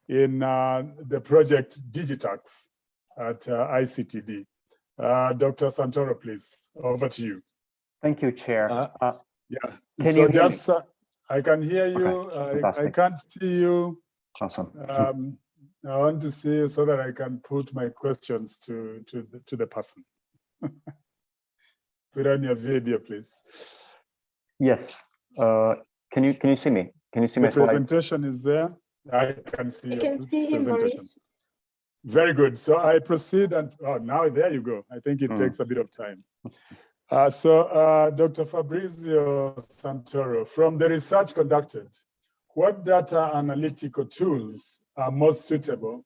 in the project Digitax at ICTD. Dr. Santoro, please, over to you. Thank you, Chair. Yeah, can so you just, I can hear you, okay, I can't see you. Awesome. I want to see you so that I can put my questions to the person. Put on your video, please. Yes. Can you see me? Can you see my The slides? presentation is there. I can see your can see him, presentation. Maurice. Very good. So I proceed, and now there you go. I think it takes a bit of time. Dr. Fabrizio Santoro, from the research conducted, what data analytical tools are most suitable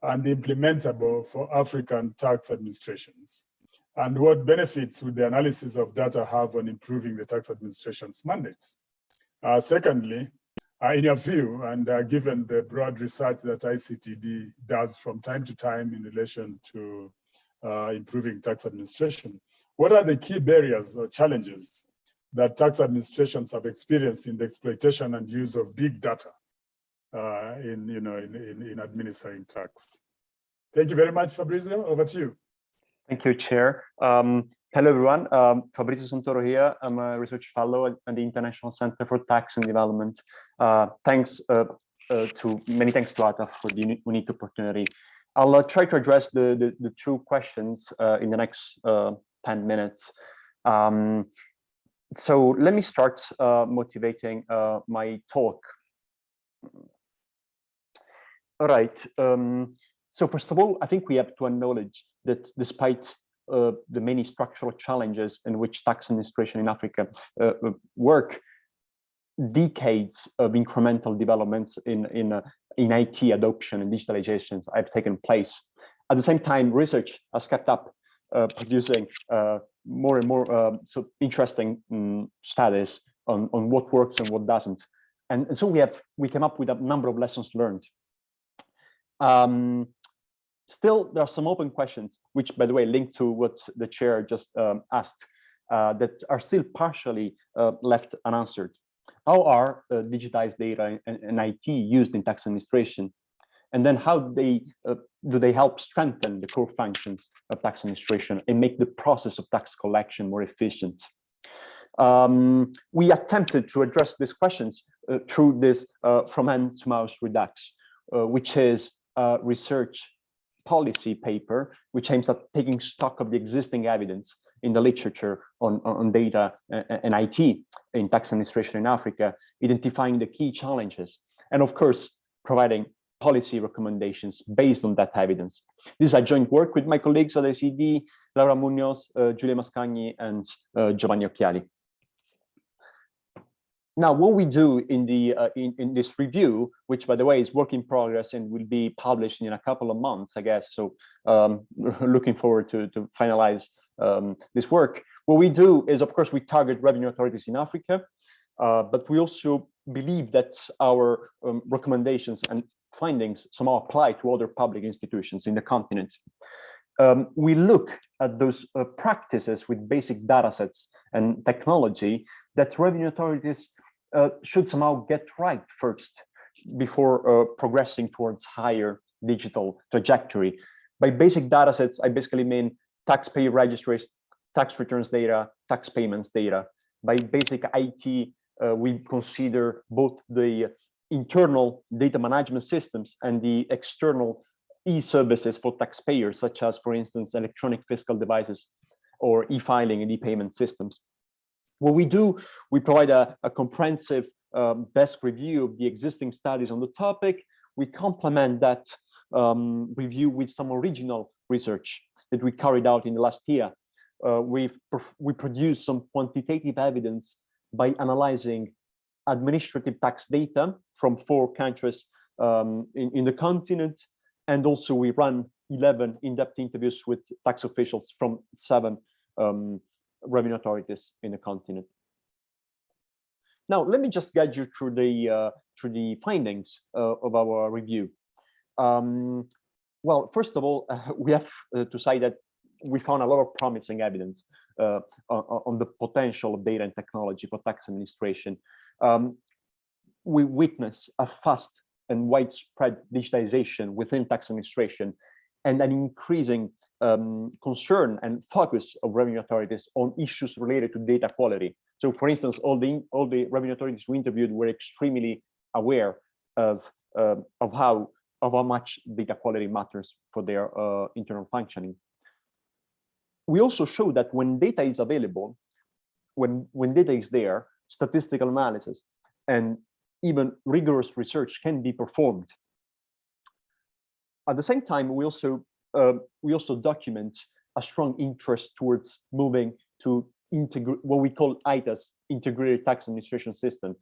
and implementable for African tax administrations? And what benefits would the analysis of data have on improving the tax administration's mandate? Secondly, in your view, and given the broad research that ICTD does from time to time in relation to improving tax administration, what are the key barriers or challenges that tax administrations have experienced in the exploitation and use of big data in administering tax? Thank you very much, Fabrizio. Over to you. Thank you, Chair. Hello, everyone. Fabrizio Santoro here. I'm a research fellow at the International Center for Tax and Development. Many thanks to ATAF for the unique opportunity. I'll try to address the two questions in the next 10 minutes. So let me start motivating my talk. All right. So first of all, I think we have to acknowledge that despite the many structural challenges in which tax administration in Africa work, decades of incremental developments in IT adoption and digitalizations have taken place. At the same time, research has kept up producing more and more so interesting studies on what works and what doesn't. And so we came up with a number of lessons learned. Still, there are some open questions, which, by the way, link to what the chair just asked, that are still partially left unanswered. How are digitized data and IT used in tax administration? And then how do they help strengthen the core functions of tax administration and make the process of tax collection more efficient? We attempted to address these questions through this from hand to mouth redux, which is a research policy paper, which aims at taking stock of the existing evidence in the literature on data and IT in tax administration in Africa, identifying the key challenges, and of course, providing policy recommendations based on that evidence. This is a joint work with my colleagues at ICD, Laura Munoz, Giulia Mascagni, and Giovanni Occhiali. Now, what we do in this review, which by the way is work in progress and will be published in a couple of months, I guess. So looking forward to finalize this work. What we do is, of course, we target revenue authorities in Africa, but we also believe that our recommendations and findings somehow apply to other public institutions in the continent. We look at those practices with basic data sets and technology that revenue authorities should somehow get right first before progressing towards higher digital trajectory. By basic data sets, I basically mean taxpayer registries, tax returns data, tax payments data. By basic IT, we consider both the internal data management systems and the external e-services for taxpayers, such as, for instance, electronic fiscal devices or e-filing and e-payment systems. What we do, we provide a comprehensive desk review of the existing studies on the topic. We complement that review with some original research that we carried out in the last year. We produced some quantitative evidence by analyzing administrative tax data from 4 countries in the continent. And also we ran 11 in-depth interviews with tax officials from 7 revenue authorities in the continent. Now, let me just guide you through the findings of our review. Well, first of all, we have to say that we found a lot of promising evidence on the potential of data and technology for tax administration. We witness a fast and widespread digitization within tax administration and an increasing concern and focus of revenue authorities on issues related to data quality. So, for instance, all the revenue authorities we interviewed were extremely aware of how much data quality matters for their internal functioning. We also show that when data is available, when data is there, statistical analysis and even rigorous research can be performed. At the same time, we also document a strong interest towards moving to what we call ITAS, Integrated Tax Administration System.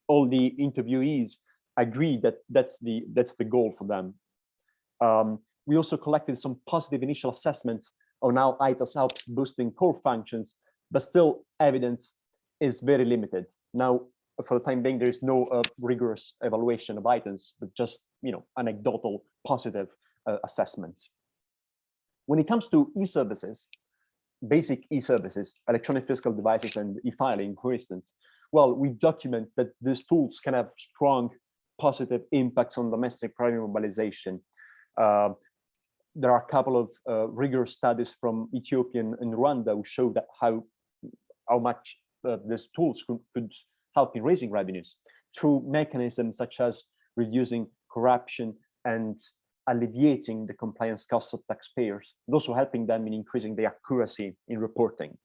All the interviewees agree that that's the goal for them. We also collected some positive initial assessments on how ITAS helps boosting core functions, but still evidence is very limited. Now, for the time being, there is no rigorous evaluation of items, but just anecdotal positive assessments. When it comes to e-services, basic e-services, electronic fiscal devices and e-filing, for instance, well, we document that these tools can have strong positive impacts on domestic revenue mobilization. There are a couple of rigorous studies from Ethiopia and Rwanda who show that how much these tools could help in raising revenues through mechanisms such as reducing corruption and alleviating the compliance costs of taxpayers, and also helping them in increasing the accuracy in reporting.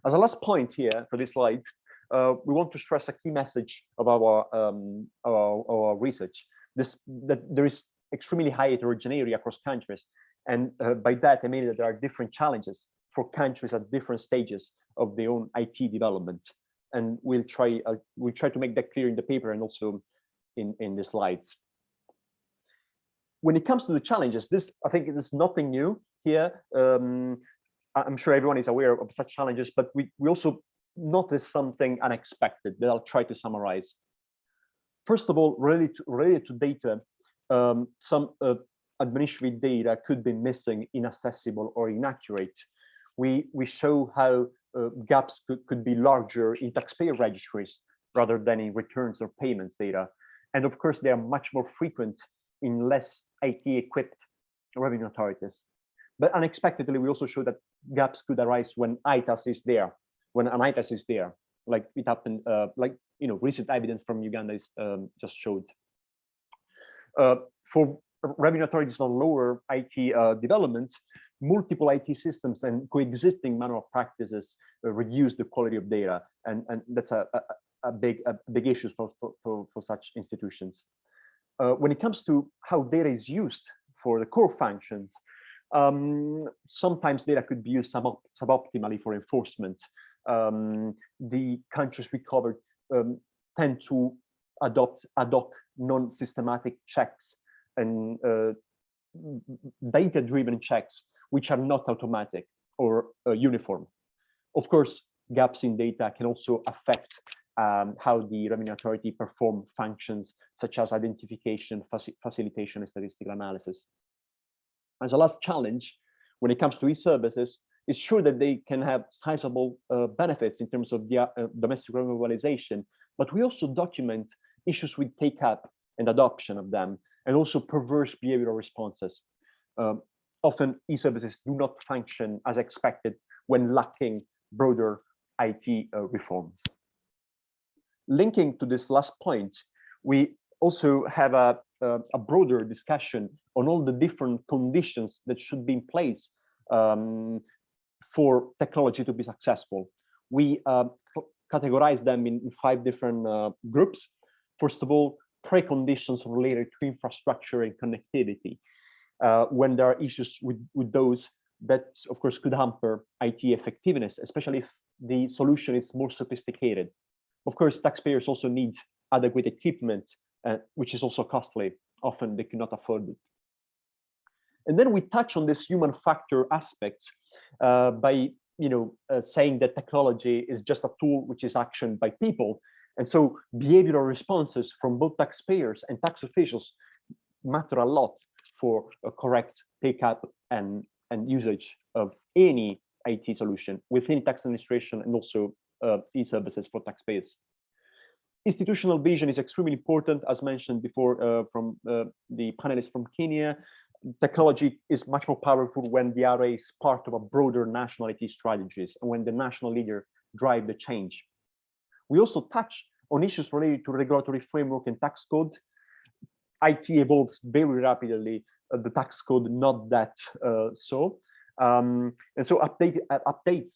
As a last point here for this slide, we want to stress a key message of our research: that there is extremely high heterogeneity across countries, and by that I mean that there are different challenges for countries at different stages of their own IT development. And we'll try to make that clear in the paper and also in the slides. When it comes to the challenges, I think it is nothing new here. I'm sure everyone is aware of such challenges, but we also noticed something unexpected that I'll try to summarize. First of all, related to data, some administrative data could be missing, inaccessible, or inaccurate. We show how gaps could be larger in taxpayer registries rather than in returns or payments data. And of course, they are much more frequent in less IT-equipped revenue authorities. But unexpectedly, we also show that gaps could arise when ITAS is there, like it happened, recent evidence from Uganda is just showed. For revenue authorities on lower IT development, multiple IT systems and coexisting manual practices reduce the quality of data, and that's a big issue for such institutions. When it comes to how data is used for the core functions, sometimes data could be used suboptimally for enforcement. The countries we covered tend to adopt ad hoc, non-systematic checks and data-driven checks, which are not automatic. or uniform. Of course, gaps in data can also affect how the revenue authority perform functions such as identification, facilitation, and statistical analysis. As a last challenge, when it comes to e-services, it's sure that they can have sizable benefits in terms of the domestic revenue mobilization, but we also document issues with take-up and adoption of them, and also perverse behavioral responses. Often e-services do not function as expected when lacking broader IT reforms. Linking to this last point, we also have a broader discussion on all the different conditions that should be in place for technology to be successful. We categorize them in 5 different groups. First of all, preconditions related to infrastructure and connectivity. When there are issues with those, that of course could hamper IT effectiveness, especially if the solution is more sophisticated. Of course, taxpayers also need adequate equipment, which is also costly. Often they cannot afford it. And then we touch on this human factor aspects by saying that technology is just a tool which is actioned by people. And so behavioral responses from both taxpayers and tax officials matter a lot for a correct take-up and usage of any IT solution within tax administration and also e-services for taxpayers. Institutional vision is extremely important, as mentioned before from the panelists from Kenya. Technology is much more powerful when the RA is part of a broader national IT strategies and when the national leader drive the change. We also touch on issues related to regulatory framework and tax code. IT evolves very rapidly, the tax code not that so. And so updates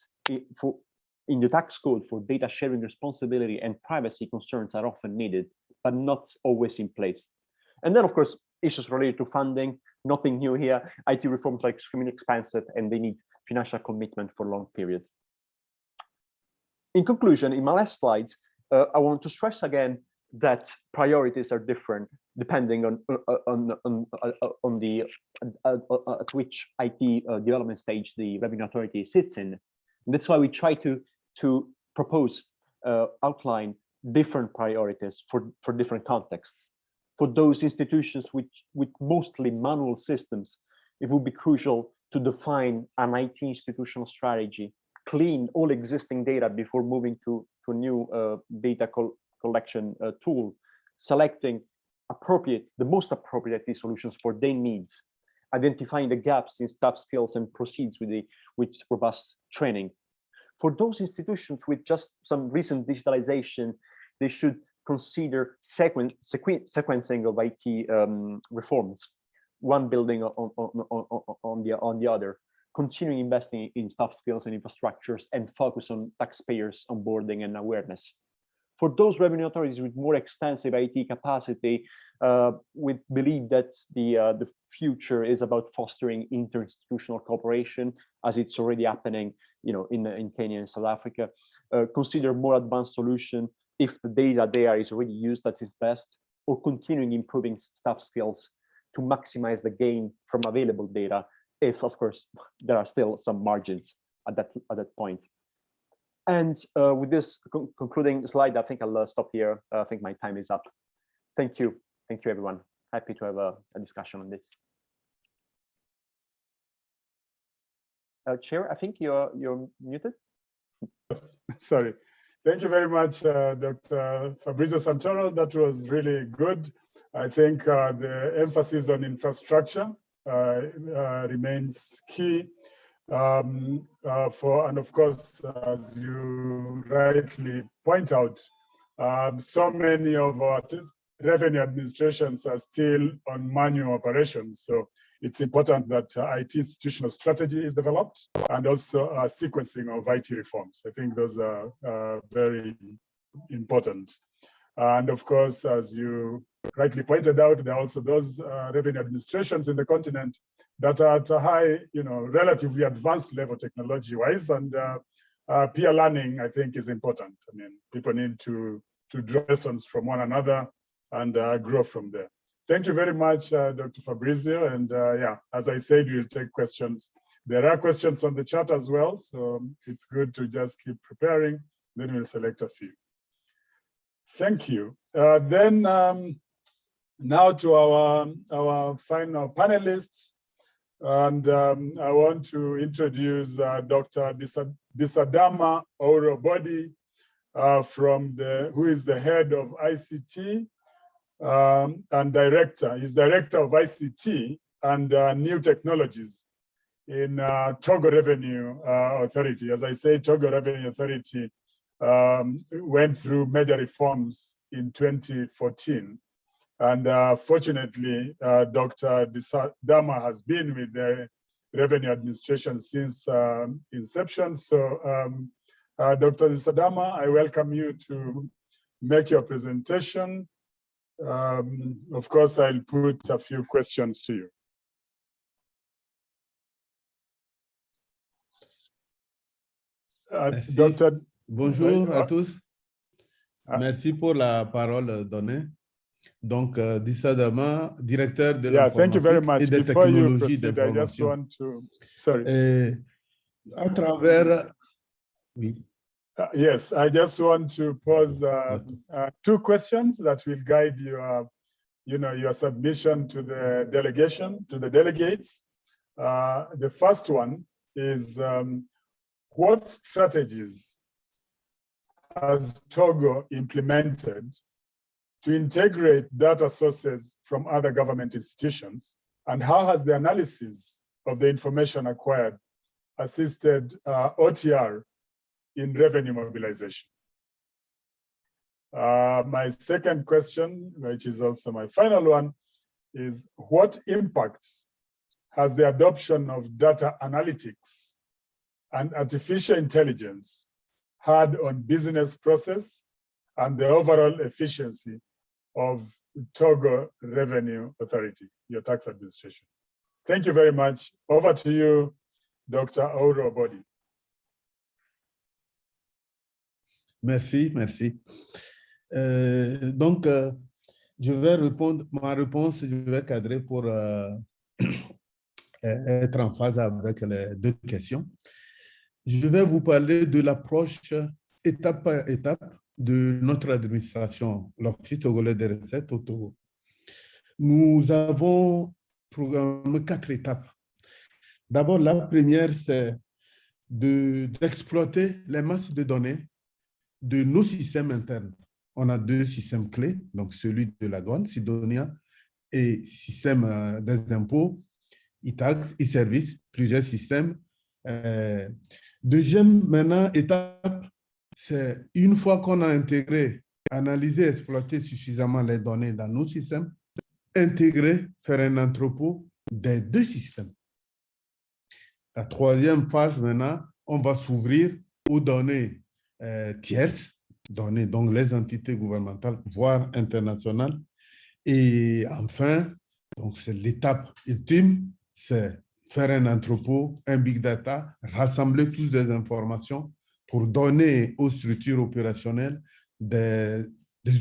in the tax code for data sharing responsibility and privacy concerns are often needed, but not always in place. And then, of course, issues related to funding, nothing new here. IT reforms are extremely expensive and they need financial commitment for a long period. In conclusion, in my last slides, I want to stress again that priorities are different depending on the at which IT development stage the revenue authority sits in. And that's why we try to propose, outline different priorities for different contexts. For those institutions with mostly manual systems, it would be crucial to define an IT institutional strategy, clean all existing data before moving to a new data collection tool, selecting the most appropriate IT solutions for their needs, identifying the gaps in staff skills and proceeds with robust training. For those institutions with just some recent digitalization, they should consider sequencing of IT reforms, one building on the other, continuing investing in staff skills and infrastructures, and focus on taxpayers onboarding and awareness. For those revenue authorities with more extensive IT capacity, we believe that the future is about fostering interinstitutional cooperation, as it's already happening, in Kenya and South Africa. Consider more advanced solution if the data there is already used at its best, or continuing improving staff skills to maximize the gain from available data, if of course there are still some margins at that point. And with this concluding slide, I think I'll stop here. I think my time is up. Thank you everyone. Happy to have a discussion on this. Chair, I think you're muted. Sorry. Thank you very much, Dr. Fabrizio Santoro. That was really good. I think the emphasis on infrastructure remains key. And of course, as you rightly point out, so many of our revenue administrations are still on manual operations. So it's important that IT institutional strategy is developed, and also sequencing of IT reforms. I think those are very important. And of course, as you rightly pointed out, there are also those revenue administrations in the continent that are at a high, relatively advanced level technology-wise, and peer learning, I think, is important. I mean, people need to draw lessons from one another and grow from there. Thank you very much, Dr. Fabrizio. And yeah, as I said, we'll take questions There are questions on the chat as well, so it's good to just keep preparing, then we'll select a few. Thank you. Now to our final panelists, and I want to introduce Dr. Disadama Orobodi, who is the head of ICT and director. He's director of ICT and new technologies in Togo Revenue Authority. As I say, Togo Revenue Authority went through major reforms in 2014. And fortunately, Dr. Disadama has been with the Revenue Administration since inception. So Dr. Disadama, I welcome you to make your presentation. Of course, I'll put a few questions to you. Doctor. Bonjour à tous. Merci pour la parole donnée. Donc, Disadama, directeur de l'informatique et des technologies d'information. À travers... Oui. Yes, I just want to pose two questions that will guide your, your submission to the delegation, to the delegates. The first one is, what strategies has Togo implemented to integrate data sources from other government institutions, and how has the analysis of the information acquired assisted OTR in revenue mobilization? My second question, which is also my final one, is what impact has the adoption of data analytics and artificial intelligence had on business process and the overall efficiency of Togo Revenue Authority, your tax administration? Thank you very much. Over to you, Dr. Orobodi. Merci, merci. Donc, je vais répondre, ma réponse, je vais cadrer pour être en phase avec les deux questions. Je vais vous parler de l'approche étape par étape de notre administration, l'Office togolais des recettes au Togo. Nous avons programmé 4 étapes. D'abord, la première, c'est d'exploiter les masses de données de nos systèmes internes. On a 2 systèmes clés, donc celui de la douane, Sidonia, et système des impôts, e-tax, e-service, plusieurs systèmes. Deuxième maintenant étape, c'est une fois qu'on a intégré, analysé, exploité suffisamment les données dans nos systèmes, intégrer, faire un entrepôt des 2 systèmes. La troisième phase maintenant, on va s'ouvrir aux données tierces, données donc les entités gouvernementales, voire internationales. Et enfin, donc c'est l'étape ultime, c'est faire un entrepôt, un big data, rassembler toutes les informations pour donner aux structures opérationnelles des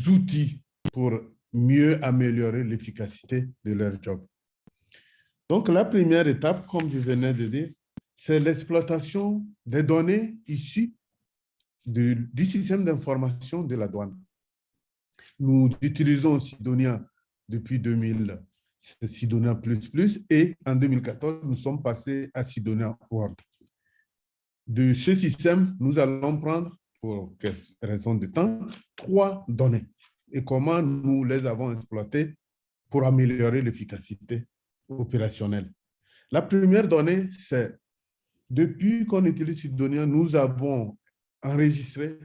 outils pour mieux améliorer l'efficacité de leur job. Donc, la première étape, comme je venais de dire, c'est l'exploitation des données issues du système d'information de la douane. Nous utilisons Sidonia depuis 2000, Sidonia plus, et en 2014, nous sommes passés à Sidonia World. De ce système, nous allons prendre, pour raison de temps, 3 données et comment nous les avons exploitées pour améliorer l'efficacité opérationnelle. La première donnée, c'est depuis qu'on utilise Sidonia, nous avons enregistré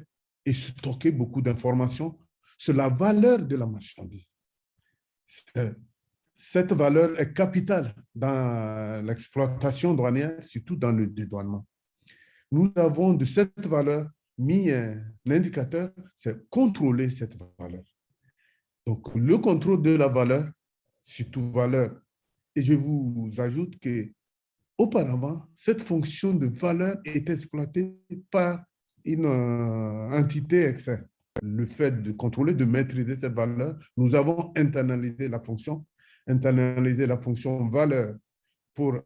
et stocké beaucoup d'informations sur la valeur de la marchandise. Cette valeur est capitale dans l'exploitation douanière, surtout dans le dédouanement. Nous avons de cette valeur mis un indicateur, c'est contrôler cette valeur. Donc, le contrôle de la valeur, surtout valeur. Et je vous ajoute qu'auparavant, cette fonction de valeur est exploitée par une entité externe. Le fait de contrôler, de maîtriser cette valeur, nous avons internalisé la fonction valeur pour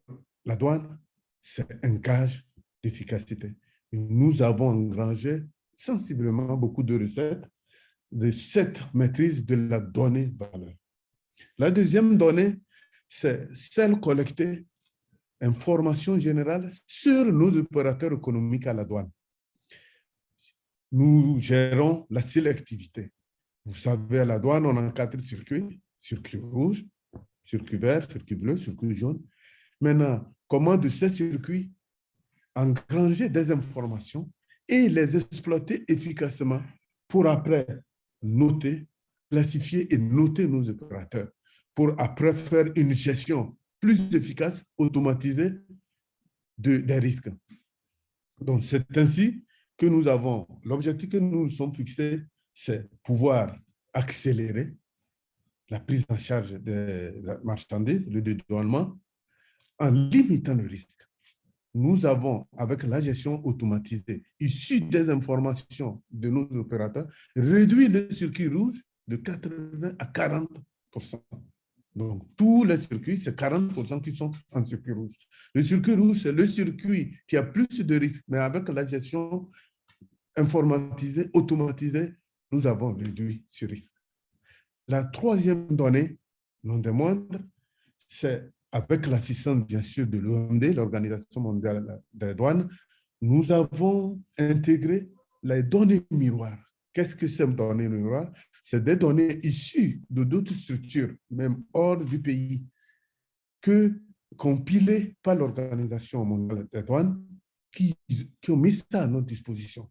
la douane c'est un gage d'efficacité. Nous avons engrangé sensiblement beaucoup de recettes de cette maîtrise de la donnée valeur. La deuxième donnée, c'est celle collectée, information générale sur nos opérateurs économiques à la douane. Nous gérons la sélectivité. Vous savez, à la douane, on a 4 circuits: circuit rouge, circuit vert, circuit bleu, circuit jaune. Maintenant, comment de ces circuits engranger des informations et les exploiter efficacement pour après noter, classifier et noter nos opérateurs, pour après faire une gestion plus efficace, automatisée des risques. Donc, c'est ainsi que nous avons, l'objectif que nous nous sommes fixés, c'est pouvoir accélérer la prise en charge des marchandises, le dédouanement, en limitant le risque. Nous avons, avec la gestion automatisée, issue des informations de nos opérateurs, réduit le circuit rouge de 80 à 40%. Donc, tous les circuits, c'est 40% qui sont en circuit rouge. Le circuit rouge, c'est le circuit qui a plus de risques, mais avec la gestion informatisée, automatisée, nous avons réduit ce risque. La troisième donnée, non des moindres, c'est avec l'assistance, bien sûr, de l'OMD, l'Organisation mondiale des douanes, nous avons intégré les données miroirs. Qu'est-ce que c'est une donnée miroir? C'est des données issues de d'autres structures, même hors du pays, compilées par l'Organisation mondiale des douanes, qui ont mis ça à notre disposition.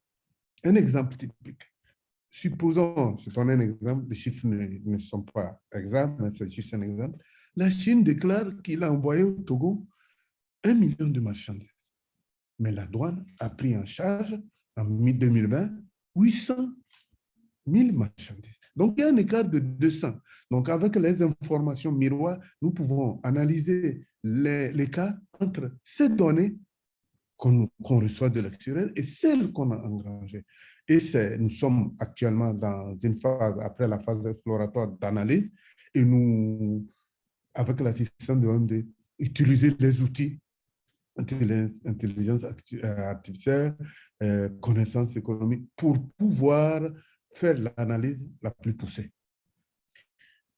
Un exemple typique. Supposons, je donne un exemple, les chiffres ne sont pas exacts, mais c'est juste un exemple. La Chine déclare qu'il a envoyé au Togo 1 million de marchandises. Mais la douane a pris en charge, en 2020, 800 000 marchandises. Donc, il y a un écart de 200. Donc, avec les informations miroirs, nous pouvons analyser l'écart entre ces données qu'on reçoit de l'extérieur et celles qu'on a engrangées. Et nous sommes actuellement dans une phase, après la phase exploratoire d'analyse, et nous, avec l'assistance de l'OMD, utiliser les outils, intelligence artificielle, connaissance économique, pour pouvoir faire l'analyse la plus poussée.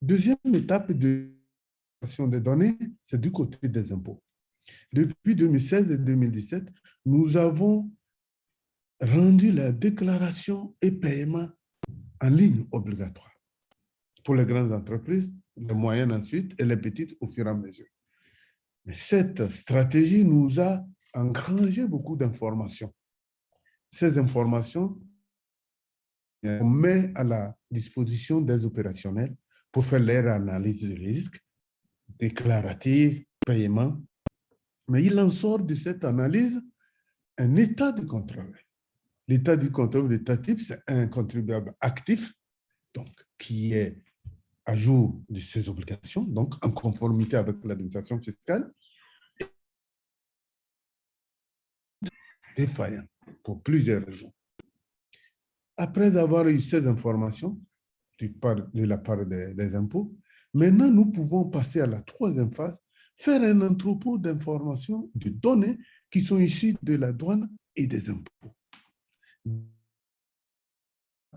Deuxième étape de des données, c'est du côté des impôts. Depuis 2016 et 2017, nous avons rendu la déclaration et paiement en ligne obligatoire pour les grandes entreprises, les moyennes ensuite et les petites au fur et à mesure. Mais cette stratégie nous a engrangé beaucoup d'informations. Ces informations, on met à la disposition des opérationnels pour faire leur analyse de risque, déclarative, paiement. Mais il en sort de cette analyse un état de contrôle. L'état du contrôle d'état type, c'est un contribuable actif, donc qui est à jour de ses obligations, donc en conformité avec l'administration fiscale, défaillant pour plusieurs raisons. Après avoir eu ces informations de la part des impôts, maintenant nous pouvons passer à la troisième phase, faire un entrepôt d'informations, de données qui sont issues de la douane et des impôts.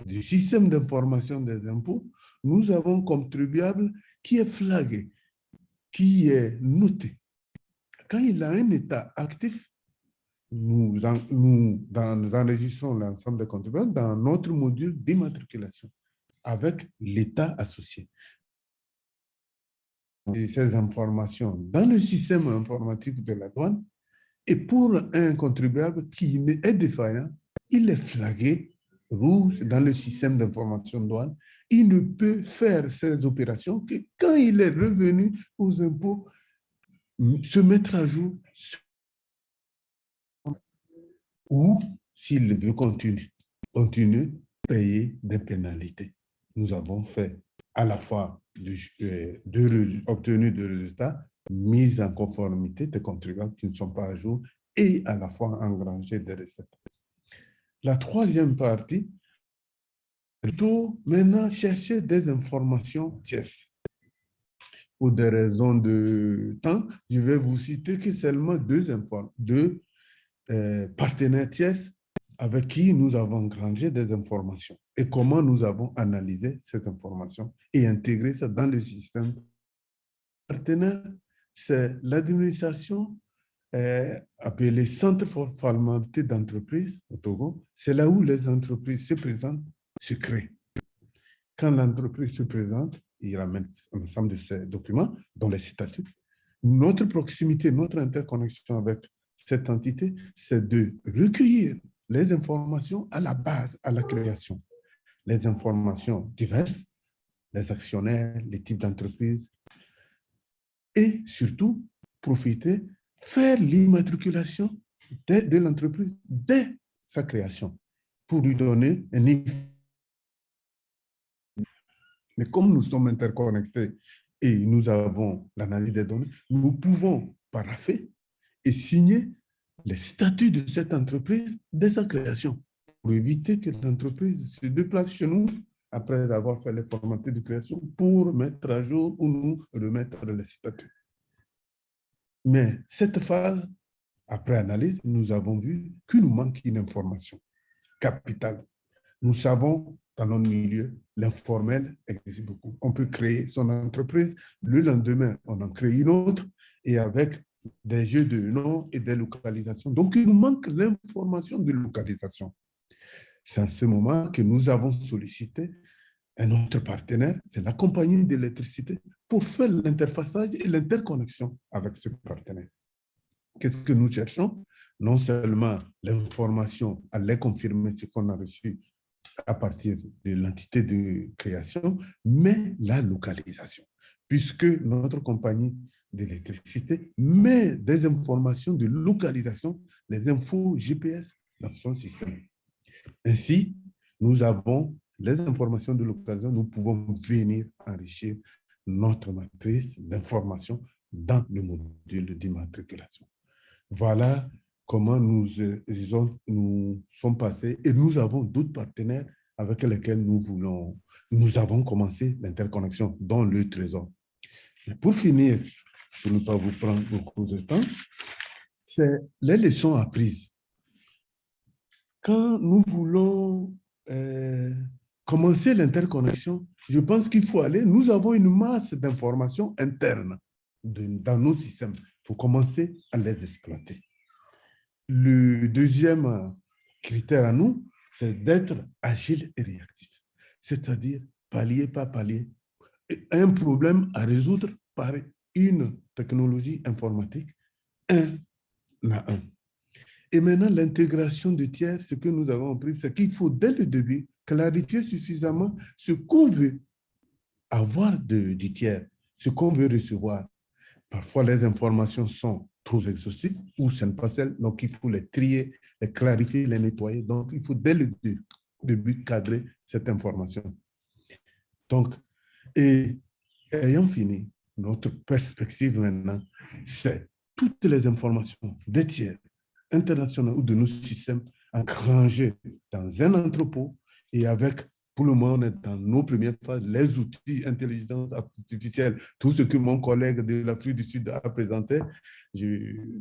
Du système d'information des impôts, nous avons contribuable qui est flagué, qui est noté. Quand il a un état actif, nous enregistrons l'ensemble des contribuables dans notre module d'immatriculation avec l'état associé. Et ces informations dans le système informatique de la douane, et pour un contribuable qui est défaillant, il est flagué rouge dans le système d'information douane. Il ne peut faire ces opérations que quand il est revenu aux impôts, se mettre à jour, ou s'il veut continuer, payer des pénalités. Nous avons fait à la fois obtenu des résultats, mise en conformité des contribuables qui ne sont pas à jour et à la fois engranger des recettes. La troisième partie, plutôt maintenant chercher des informations tierces. pour des raisons de temps, je vais vous citer que seulement deux partenaires tiers avec qui nous avons engrangé des informations et comment nous avons analysé ces informations et intégré ça dans le système. Partenaire, c'est l'administration appelée Centre for formalité d'entreprise au Togo. C'est là où les entreprises se présentent, se créent. Quand l'entreprise se présente, il ramène un ensemble de ces documents, dont les statuts. Notre proximité, notre interconnexion avec cette entité, c'est de recueillir les informations à la base, à la création. Les informations diverses, les actionnaires, les types d'entreprises, et surtout, profiter, faire l'immatriculation de l'entreprise dès sa création pour lui donner un effet. Mais comme nous sommes interconnectés et nous avons l'analyse des données, nous pouvons paraffer et signer les statuts de cette entreprise dès sa création pour éviter que l'entreprise se déplace chez nous après avoir fait les formalités de création pour mettre à jour ou nous remettre les statuts. Mais cette phase, après analyse, nous avons vu qu'il nous manque une information capitale. Nous savons, dans notre milieu, l'informel existe beaucoup. On peut créer son entreprise, le lendemain, on en crée une autre, et avec des jeux de noms et des localisations. Donc, il nous manque l'information de localisation. C'est à ce moment que nous avons sollicité un autre partenaire, c'est la compagnie d'électricité, pour faire l'interfaçage et l'interconnexion avec ce partenaire. Qu'est-ce que nous cherchons? Non seulement l'information, aller confirmer ce qu'on a reçu à partir de l'entité de création, mais la localisation, puisque notre compagnie d'électricité met des informations de localisation, les infos GPS dans son système. Ainsi, nous avons les informations de localisation, nous pouvons venir enrichir notre matrice d'informations dans le module d'immatriculation. Voilà comment nous sommes passés et nous avons d'autres partenaires avec lesquels nous avons commencé l'interconnexion dans le Trésor. Et pour finir, pour ne pas vous prendre beaucoup de temps, c'est les leçons apprises. Quand nous voulons commencer l'interconnexion, je pense qu'il faut aller, nous avons une masse d'informations internes dans nos systèmes. Il faut commencer à les exploiter. Le deuxième critère à nous, c'est d'être agile et réactif, c'est-à-dire palier par palier, un problème à résoudre par une technologie informatique, un à un. Et maintenant, l'intégration de tiers, ce que nous avons appris, c'est qu'il faut dès le début clarifier suffisamment ce qu'on veut avoir du tiers, ce qu'on veut recevoir. Parfois, les informations sont trop exhaustives ou ce n'est pas celles, donc il faut les trier, les clarifier, les nettoyer. Donc, il faut dès le début cadrer cette information. Donc, et ayant fini, notre perspective maintenant, c'est toutes les informations des tiers internationaux ou de nos systèmes engrangés dans un entrepôt et avec, pour le moment, on est dans nos premières phases, les outils intelligence artificielle, tout ce que mon collègue de l'Afrique du Sud a présenté.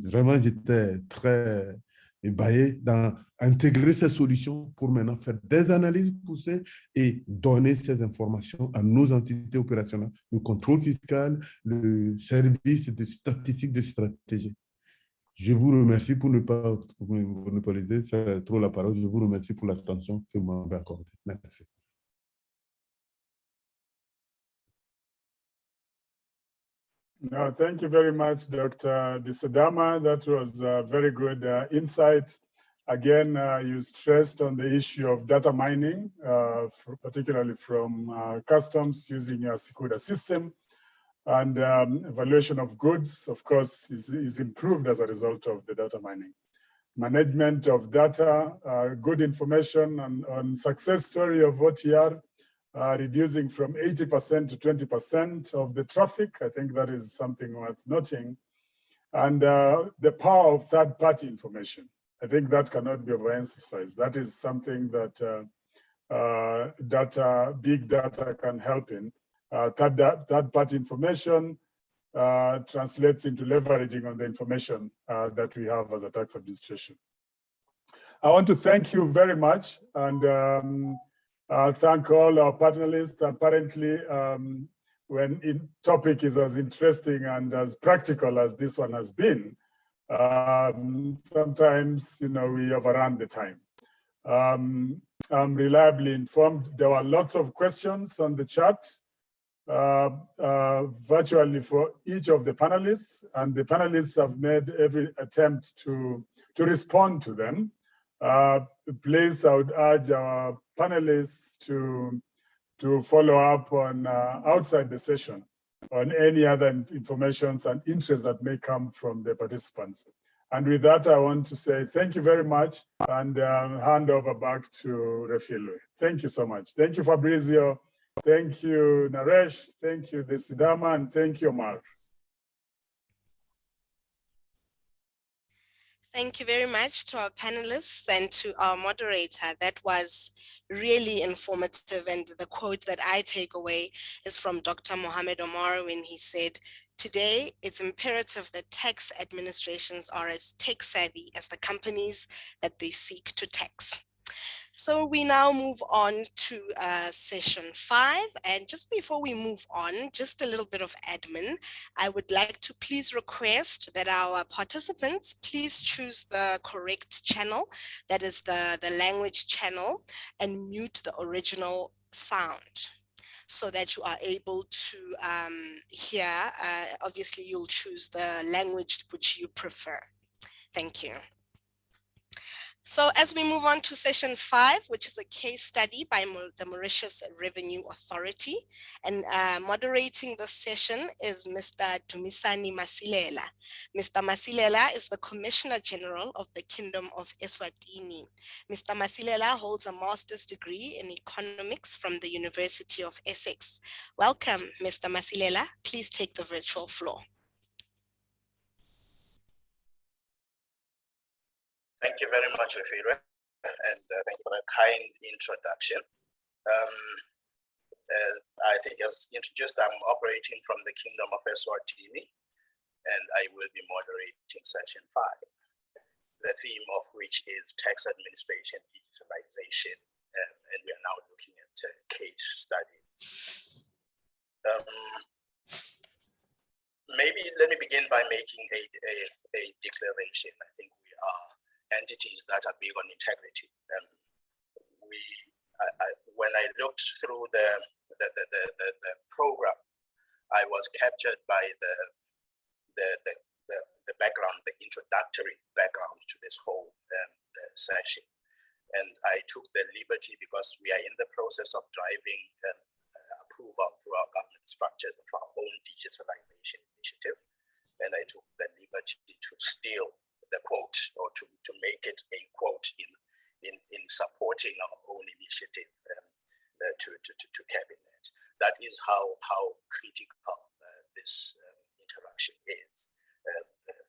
Vraiment, j'étais très ébahi dans intégrer ces solutions pour maintenant faire des analyses poussées et donner ces informations à nos entités opérationnelles, le contrôle fiscal, le service de statistique de stratégie. Je vous remercie pour ne pas monopoliser trop la parole. Je vous remercie pour l'attention que vous m'avez accordée. Merci. No, thank you very much, Dr. Disadama. That was a very good insight. Again, you stressed on the issue of data mining, particularly from customs using a SICUDA system. And evaluation of goods, of course, is improved as a result of the data mining. Management of data, good information on success story of OTR, reducing from 80% to 20% of the traffic. I think that is something worth noting. And the power of third-party information. I think that cannot be overemphasized. That is something that big data can help in. Third-party information, translates into leveraging on the information that we have as a tax administration. I want to thank you very much, and thank all our panelists. Apparently, when the topic is as interesting and as practical as this one has been, sometimes, we overrun the time. I'm reliably informed there were lots of questions on the chat, virtually for each of the panelists, and the panelists have made every attempt to respond to them. Please, I would urge our panelists to follow up on outside the session on any other information and interests that may come from the participants. And with that, I want to say thank you very much and hand over back to Refilwe. Thank you so much. Thank you, Fabrizio. Thank you, Naresh. Thank you, Desidama, and thank you, Mark. Thank you very much to our panelists and to our moderator. That was really informative. And the quote that I take away is from Dr. Mohamed Omar when he said, "Today, it's imperative that tax administrations are as tech savvy as the companies that they seek to tax." So we now move on to session 5. And just before we move on, just a little bit of admin. I would like to please request that our participants please choose the correct channel, that is the language channel, and mute the original sound so that you are able to hear. Obviously, you'll choose the language which you prefer. Thank you. So as we move on to session 5, which is a case study by the Mauritius Revenue Authority, and moderating the session is Mr. Dumisani Masilela. Mr. Masilela is the Commissioner General of the Kingdom of Eswatini. Mr. Masilela holds a master's degree in economics from the University of Essex. Welcome, Mr. Masilela. Please take the virtual floor. Thank you very much, Refilwe, and thank you for that kind introduction. I think as introduced, I'm operating from the Kingdom of Eswatini, and I will be moderating session 5, the theme of which is tax administration digitalization, and we are now looking at a case study. Maybe let me begin by making a declaration. I think we are entities that are big on integrity. When I looked through the program, I was captured by the background, the introductory background to this whole session. And I took the liberty, because we are in the process of driving approval through our government structures of our own digitalization initiative. And I took the liberty to steal the quote, or to make it a quote in supporting our own initiative to cabinet. That is how critical this interaction is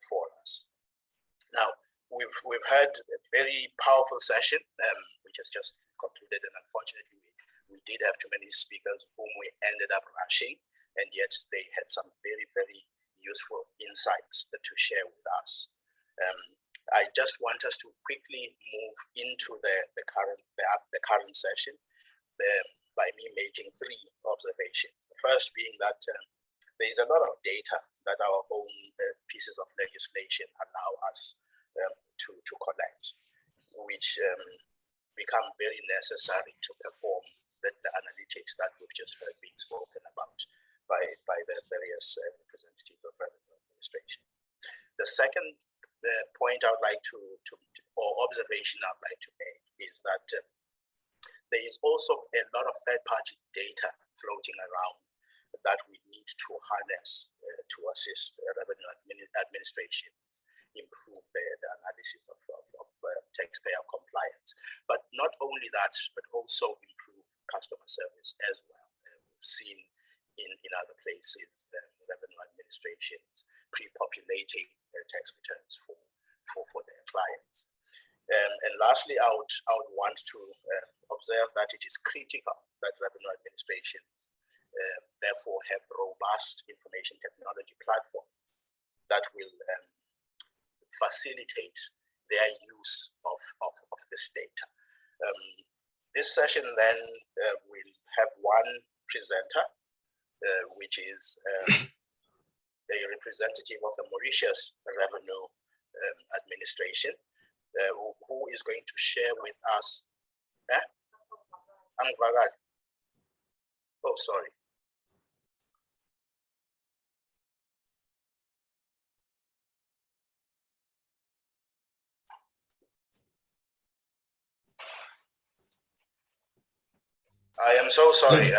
for us. Now, we've had a very powerful session, which has just concluded, and unfortunately we did have too many speakers whom we ended up rushing, and yet they had some very, very useful insights to share with us. I just want us to quickly move into the current session by me making 3 observations. The first being that there is a lot of data that our own pieces of legislation allow us to collect, which become very necessary to perform the analytics that we've just heard being spoken about by the various representatives of revenue administration. The second point I would like or observation I would like to make is that there is also a lot of third-party data floating around that we need to harness to assist revenue administrations improve the analysis of taxpayer compliance. But not only that, but also improve customer service as well. We've seen in other places revenue administrations pre-populating tax returns for their clients. And lastly, I would want to observe that it is critical that revenue administrations therefore have robust information technology platform that will facilitate their use of this data. This session then will have one presenter, which is a representative of the Mauritius Revenue Administration, who is going to share with us. Oh, sorry. I am so sorry.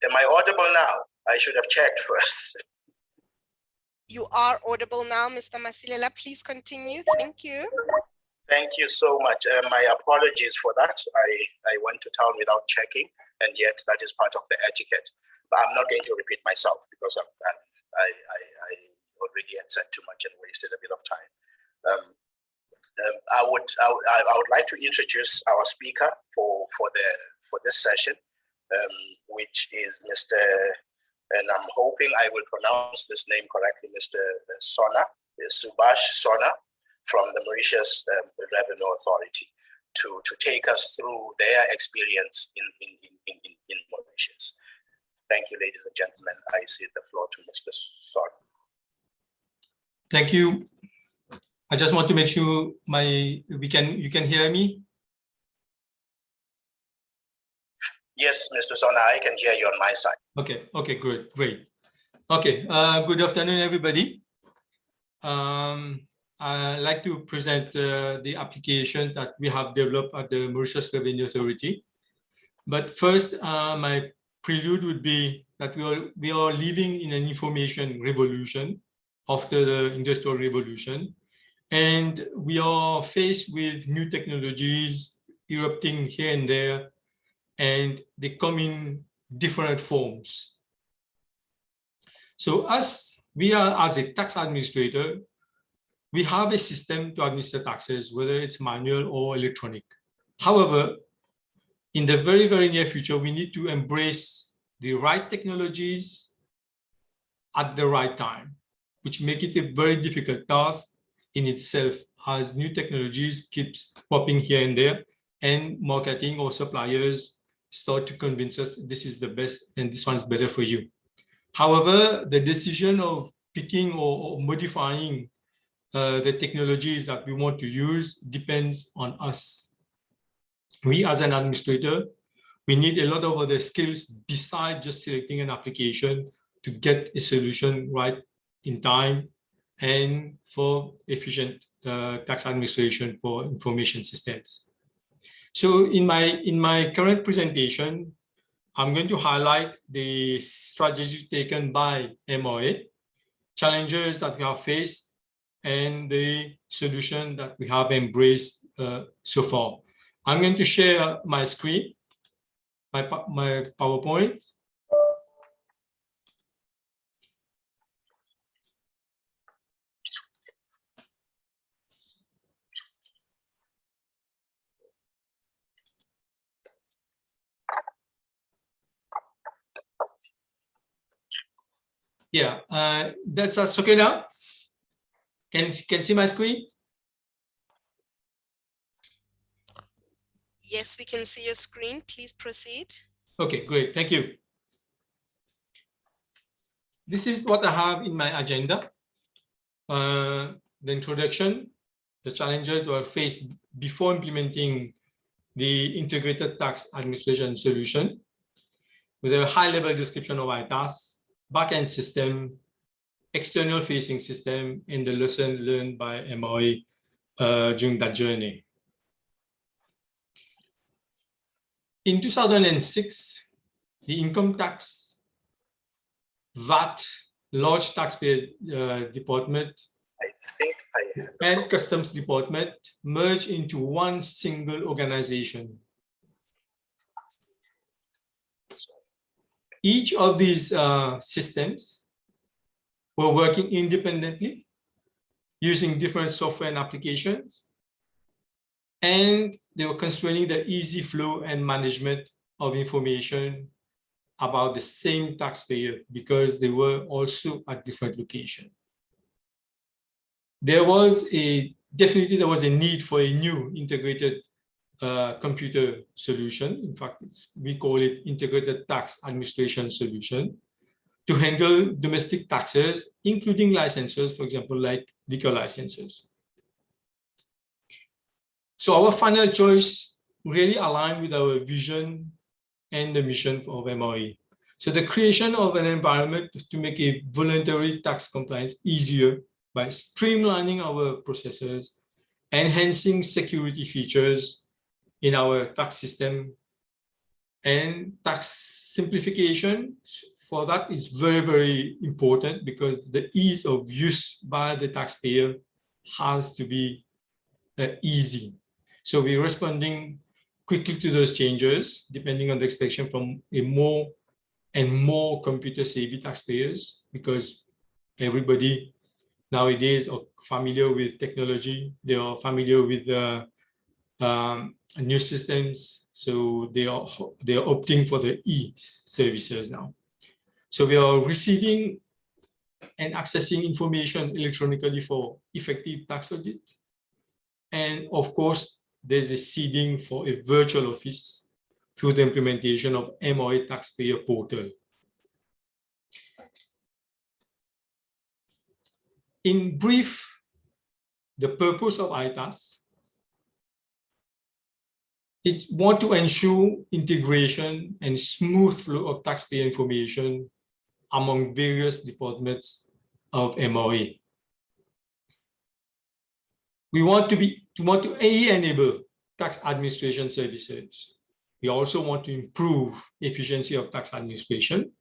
Am I audible now? I should have checked first. You are audible now, Mr. Masilela. Please continue. Thank you. Thank you so much. My apologies for that. I went to town without checking, and yet that is part of the etiquette. But I'm not going to repeat myself because I already had said too much and wasted a bit of time. I would like to introduce our speaker for this session, which is Mr. and I'm hoping I will pronounce this name correctly, Mr. Subhash Sona from the Mauritius Revenue Authority to take us through their experience in Mauritius. Thank you, ladies and gentlemen. I cede the floor to Mr. Sona. Thank you. I just want to make sure you can hear me. Yes, Mr. Sona, I can hear you on my side. Okay, great. Okay, good afternoon, everybody. I'd like to present the applications that we have developed at the Mauritius Revenue Authority. But first, my prelude would be that we are living in an information revolution after the Industrial Revolution. And we are faced with new technologies erupting here and there, and they come in different forms. So as a tax administrator, we have a system to administer taxes, whether it's manual or electronic. However, in the very, very near future, we need to embrace the right technologies at the right time, which make it a very difficult task in itself, as new technologies keeps popping here and there, and marketing or suppliers start to convince us this is the best and this one's better for you. However, the decision of picking or modifying the technologies that we want to use depends on us. We as an administrator, we need a lot of other skills besides just selecting an application to get a solution right in time and for efficient tax administration for information systems. So in my current presentation, I'm going to highlight the strategy taken by MOA, challenges that we have faced, and the solution that we have embraced so far. I'm going to share my screen, my PowerPoint. Yeah, that's okay now. Can see my screen? Yes, we can see your screen. Please proceed. Okay, great. Thank you. This is what I have in my agenda. The introduction, the challenges were faced before implementing the integrated tax administration solution, with a high-level description of our tasks, back-end system, external facing system, and the lesson learned by MOA during that journey. In 2006, the income tax, VAT, large taxpayer department, and customs department merged into one single organization. Each of these systems were working independently, using different software and applications, and they were constraining the easy flow and management of information about the same taxpayer because they were also at different locations. Definitely there was a need for a new integrated computer solution. In fact, we call it integrated tax administration solution to handle domestic taxes, including licenses, for example, like liquor licenses. So our final choice really aligned with our vision and the mission of MOE. So the creation of an environment to make a voluntary tax compliance easier by streamlining our processes, enhancing security features in our tax system, and tax simplification for that is very, very important because the ease of use by the taxpayer has to be easy. So we're responding quickly to those changes, depending on the expectation from a more and more computer-savvy taxpayers, because everybody nowadays are familiar with technology. They are familiar with new systems, so they are opting for the e-services now. So we are receiving and accessing information electronically for effective tax audit, and of course, there's a seeding for a virtual office through the implementation of MOE Taxpayer Portal. In brief, the purpose of ITAS is want to ensure integration and smooth flow of taxpayer information among various departments of MOE. We want to enable tax administration services. We also want to improve efficiency of tax administration,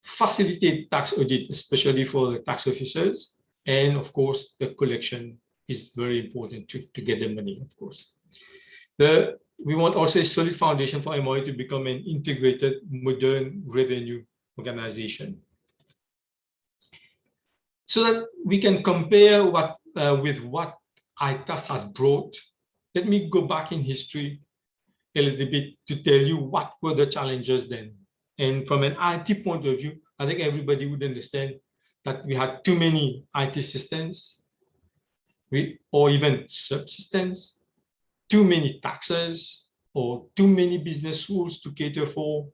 facilitate tax audit, especially for the tax officers, and of course, the collection is very important to get the money, of course. We want also a solid foundation for MOE to become an integrated, modern revenue organization. So that we can compare with what ITAS has brought. Let me go back in history a little bit to tell you what were the challenges then. And from an IT point of view, I think everybody would understand that we had too many IT systems, or even subsystems, too many taxes, or too many business rules to cater for.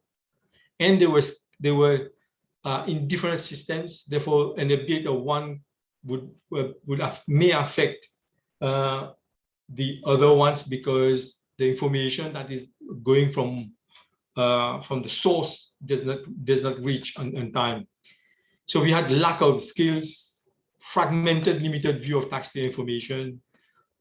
And they were in different systems. Therefore, an update of one may affect the other ones because the information that is going from the source does not reach on time. So we had lack of skills, fragmented, limited view of taxpayer information,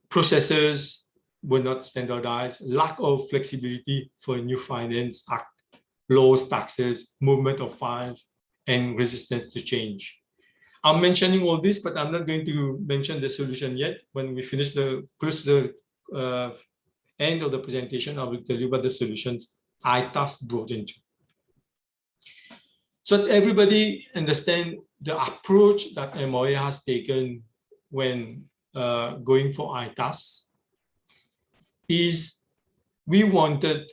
processes were not standardized, lack of flexibility for new finance act, laws, taxes, movement of files, and resistance to change. I'm mentioning all this, but I'm not going to mention the solution yet. When we finish close to the end of the presentation, I will tell you what the solutions ITAS brought into. So that everybody understand the approach that MOE has taken when going for ITAS is we wanted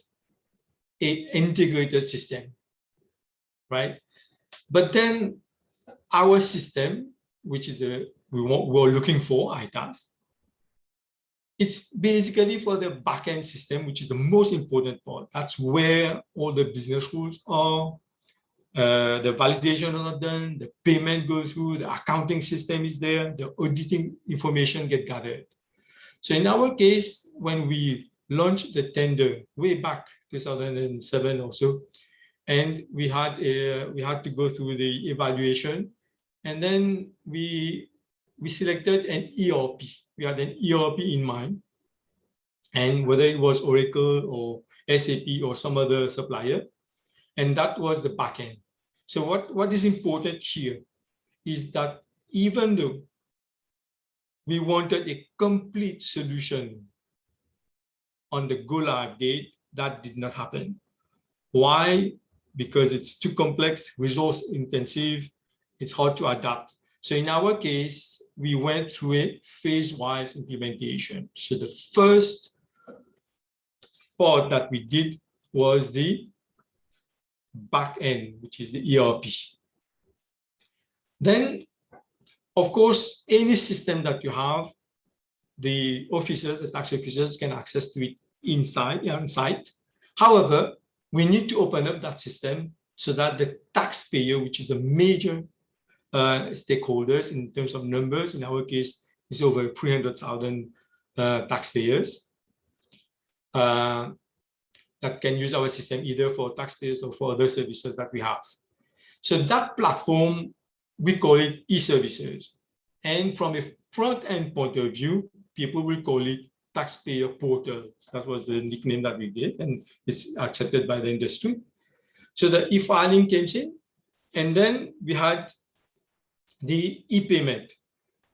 an integrated system, right? But then our system, which is we're looking for ITAS, it's basically for the backend system, which is the most important part. That's where all the business rules are, the validation are not done, the payment goes through, the accounting system is there, the auditing information get gathered. So in our case, when we launched the tender way back 2007 or so, and we had to go through the evaluation, and then we selected an ERP. We had an ERP in mind, and whether it was Oracle or SAP or some other supplier, and that was the backend. So what is important here is that even though we wanted a complete solution on the go-live date, that did not happen. Why? Because it's too complex, resource intensive, it's hard to adapt. So in our case, we went through a phase-wise implementation. So the first part that we did was the back end, which is the ERP. Then, of course, any system that you have, the officers, the tax officers can access to it on site. However, we need to open up that system so that the taxpayer, which is the major stakeholders in terms of numbers, in our case, is over 300,000 taxpayers that can use our system either for taxpayers or for other services that we have. So that platform, we call it e-services. And from a front-end point of view, people will call it Taxpayer Portal. That was the nickname that we gave, and it's accepted by the industry. So the e-filing came in, and then we had the e-payment.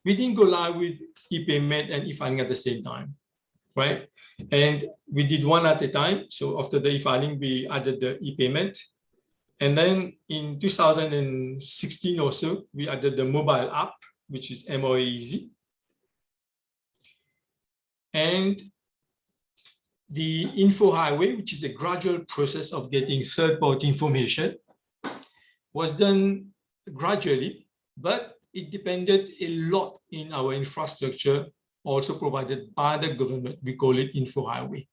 We didn't go live with e-payment and e-filing at the same time, right? And we did one at a time. So after the e-filing, we added the e-payment. And then in 2016 or so, we added the mobile app, which is MOA Easy. And the info highway, which is a gradual process of getting third-party information, was done gradually, but it depended a lot in our infrastructure, also provided by the government. We call it info highway.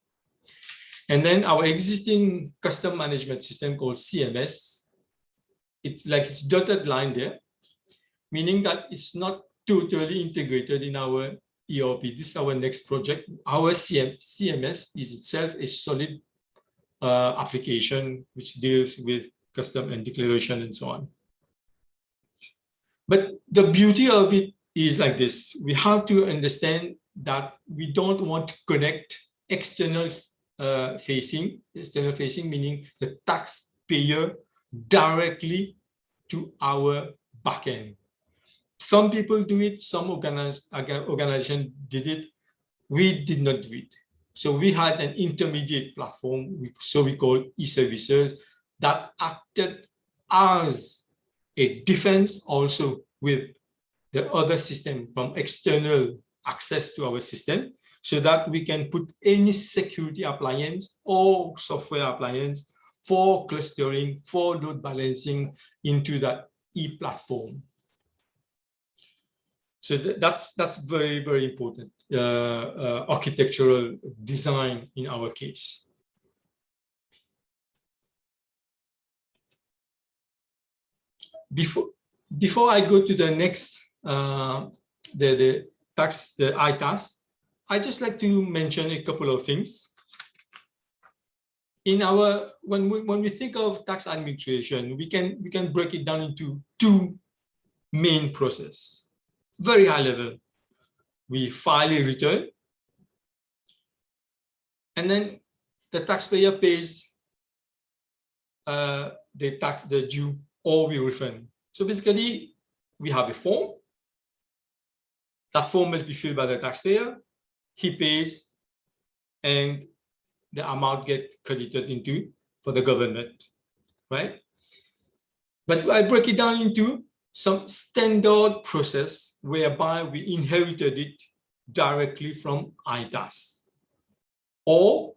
And then our existing custom management system called CMS, it's like it's dotted line there, meaning that it's not totally integrated in our ERP. This is our next project. Our CMS is itself a solid application which deals with custom and declaration and so on. But the beauty of it is like this. We have to understand that we don't want to connect external facing meaning the taxpayer directly to our backend. Some people do it, some organizations did it. We did not do it. So we had an intermediate platform, so we call e-services, that acted as a defense also with the other system from external access to our system, so that we can put any security appliance or software appliance for clustering, for load balancing into that e-platform. So that's very, very important architectural design in our case. Before I go to the next, the ITAS, I just like to mention a couple of things. In our when we think of tax administration, we can break it down into two main processes. Very high level. We file a return, and then the taxpayer pays the tax, the due, or we refund. So basically, we have a form. That form must be filled by the taxpayer. He pays, and the amount gets credited into for the government, right? But I break it down into some standard process whereby we inherited it directly from ITAS. Or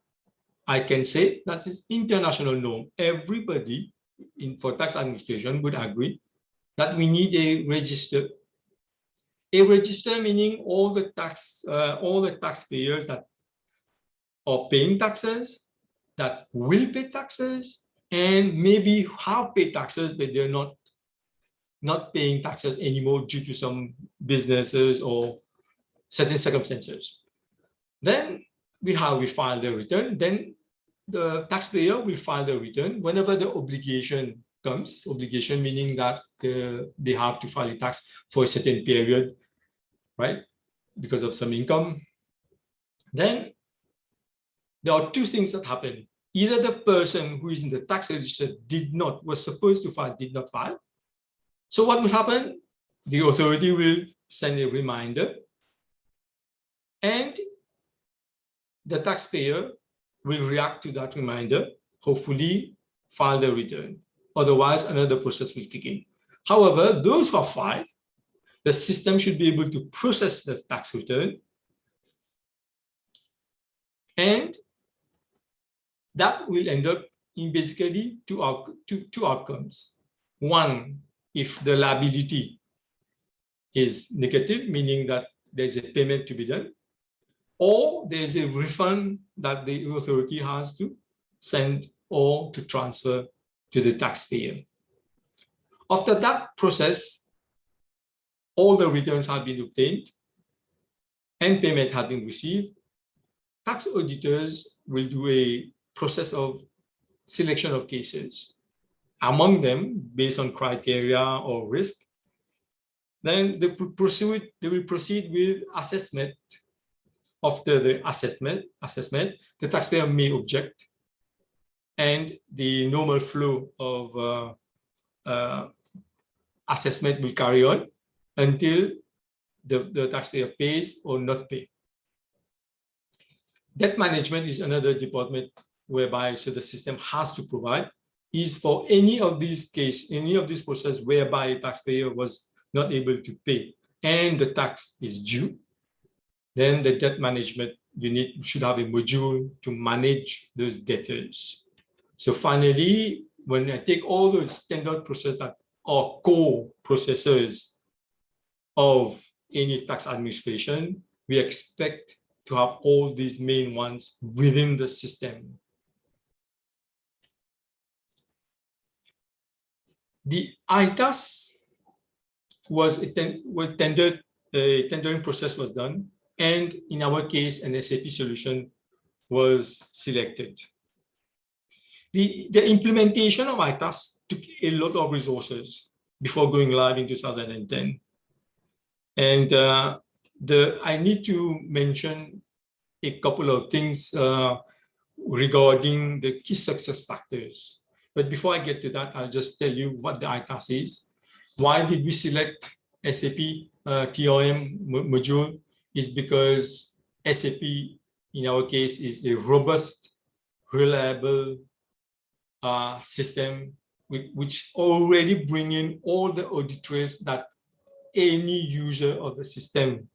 I can say that is international norm. Everybody for tax administration would agree that we need a register. A register meaning all the taxpayers that are paying taxes, that will pay taxes, and maybe have paid taxes, but they're not paying taxes anymore due to some businesses or certain circumstances. Then we file the return. Then the taxpayer will file the return whenever the obligation comes. Obligation meaning that they have to file a tax for a certain period, right? Because of some income. Then there are two things that happen. Either the person who is in the tax register was supposed to file, did not file. So what will happen? The authority will send a reminder, and the taxpayer will react to that reminder, hopefully file the return. Otherwise, another process will kick in. However, those who have filed, the system should be able to process the tax return, and that will end up in basically two outcomes. One, if the liability is negative, meaning that there's a payment to be done, or there's a refund that the authority has to send or to transfer to the taxpayer. After that process, all the returns have been obtained and payment have been received. Tax auditors will do a process of selection of cases. Among them, based on criteria or risk, then they will proceed with assessment. After the assessment, the taxpayer may object, and the normal flow of assessment will carry on until the taxpayer pays or not pay. Debt management is another department whereby the system has to provide is for any of these cases, any of these processes whereby a taxpayer was not able to pay and the tax is due, then the debt management unit should have a module to manage those debtors. So finally, when I take all those standard processes that are core processes of any tax administration, we expect to have all these main ones within the system. The ITAS was tendered, a tendering process was done, and in our case, an SAP solution was selected. The implementation of ITAS took a lot of resources before going live in 2010. And I need to mention a couple of things regarding the key success factors. But before I get to that, I'll just tell you what the ITAS is. Why did we select SAP TOM module? Is because SAP, in our case, is a robust, reliable system which already bring in all the auditors that any user of the system,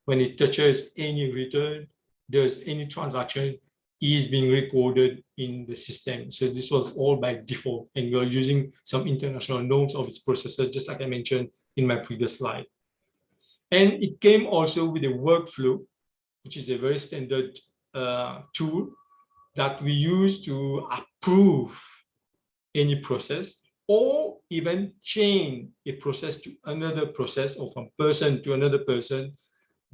when it touches any return, does any transaction, is being recorded in the system. So this was all by default, and we are using some international norms of its processors, just like I mentioned in my previous slide. And it came also with a workflow, which is a very standard tool that we use to approve any process or even chain a process to another process or from person to another person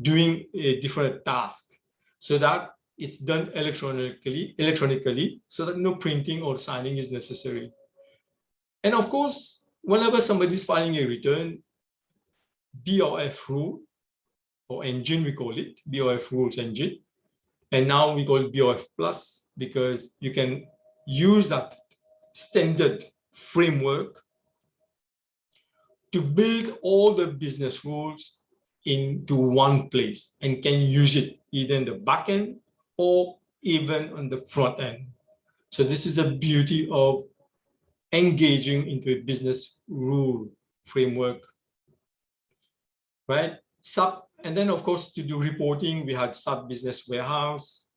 doing a different task, so that it's done electronically so that no printing or signing is necessary. And of course, whenever somebody's filing a return, BRF rule or engine, we call it BRF rules engine. And now we call it BRF plus because you can use that standard framework to build all the business rules into one place and can use it either in the back end or even on the front end. So this is the beauty of engaging into a business rule framework, right? SAP, and then of course to do reporting, we had SAP Business Warehouse.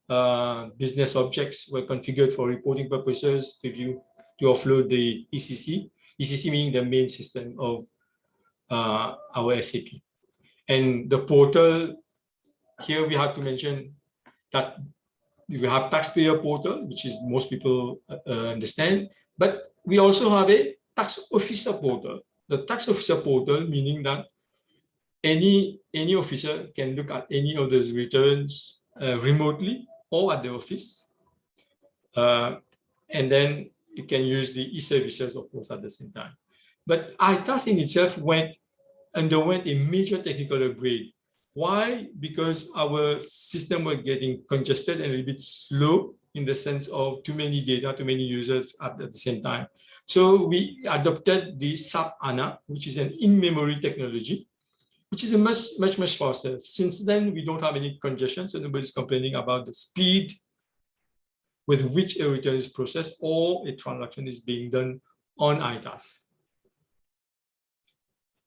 Business objects were configured for reporting purposes to offload the ECC. ECC meaning the main system of our SAP. And the portal, here we have to mention that we have Taxpayer Portal, which is most people understand, but we also have a Tax Officer Portal. The Tax Officer Portal meaning that any officer can look at any of those returns remotely or at the office. And then you can use the e-services, of course, at the same time. But ITAS in itself underwent a major technical upgrade. Why? Because our system was getting congested and a little bit slow in the sense of too many data, too many users at the same time. So we adopted the SAP HANA, which is an in-memory technology, which is a much faster. Since then, we don't have any congestion, so nobody's complaining about the speed with which a return is processed or a transaction is being done on ITAS.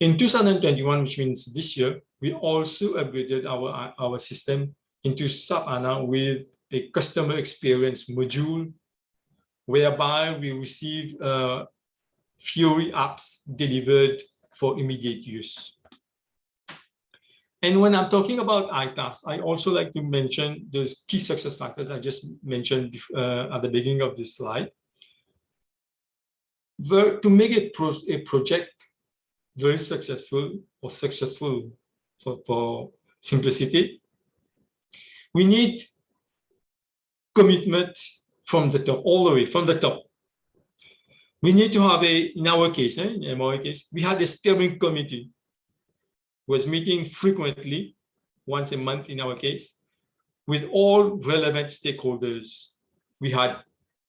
In 2021, which means this year, we also upgraded our system into SAP HANA with a customer experience module whereby we receive Fiori apps delivered for immediate use. And when I'm talking about ITAS, I also like to mention those key success factors I just mentioned at the beginning of this slide. To make a project very successful or successful for simplicity, we need commitment from the top, all the way from the top. We need to have in our case, in MOA case, we had a steering committee, was meeting frequently, once a month in our case, with all relevant stakeholders. We had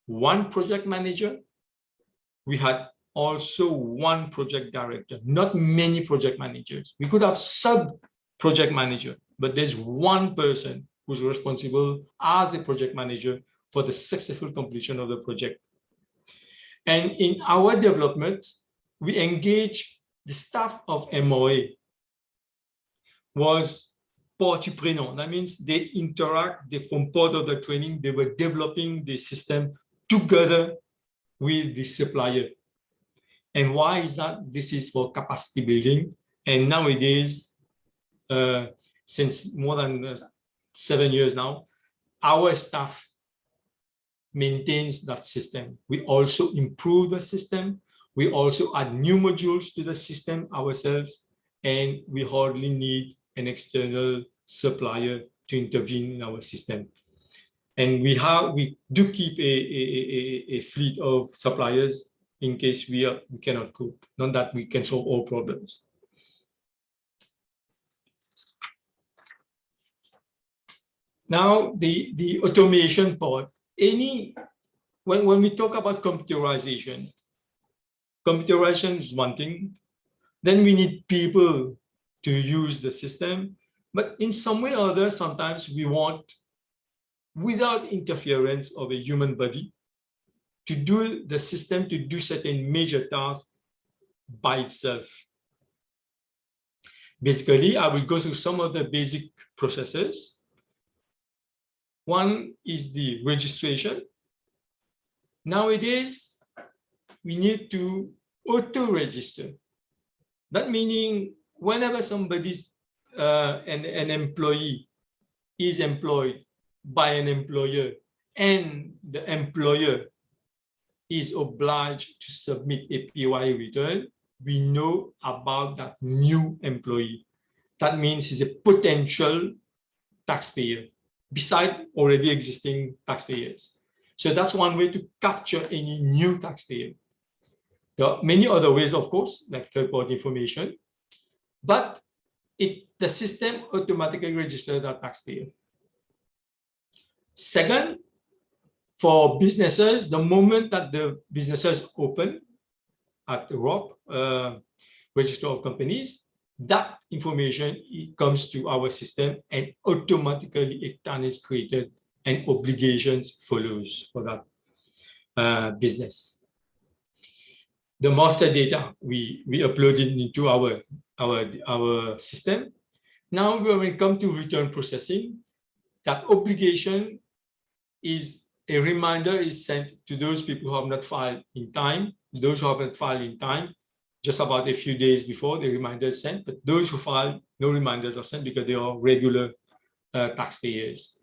one project manager. We had also one project director, not many project managers. We could have sub-project manager, but there's one person who's responsible as a project manager for the successful completion of the project. And in our development, we engage the staff of MOA was partie prenante. That means they interact, they form part of the training, they were developing the system together with the supplier. And why is that? This is for capacity building. And nowadays, since more than 7 years now, our staff maintains that system. We also improve the system. We also add new modules to the system ourselves, and we hardly need an external supplier to intervene in our system. And we do keep a fleet of suppliers in case we cannot cope, not that we can solve all problems. Now, the automation part. When we talk about computerization is one thing. Then we need people to use the system. But in some way or other, sometimes we want, without interference of a human body, to do the system to do certain major tasks by itself. Basically, I will go through some of the basic processes. One is the registration. Nowadays, we need to auto-register. That meaning whenever somebody's an employee is employed by an employer and the employer is obliged to submit a PYE return, we know about that new employee. That means he's a potential taxpayer beside already existing taxpayers. So that's one way to capture any new taxpayer. There are many other ways, of course, like third-party information, but the system automatically registers that taxpayer. Second, for businesses, the moment that the businesses open at the ROC, Register of Companies, that information comes to our system and automatically a TAN is created and obligations follows for that business. The master data we uploaded into our system. Now when we come to return processing, that obligation is a reminder is sent to those people who have not filed in time. Those who haven't filed in time, just about a few days before, the reminder is sent. But those who filed, no reminders are sent because they are regular taxpayers.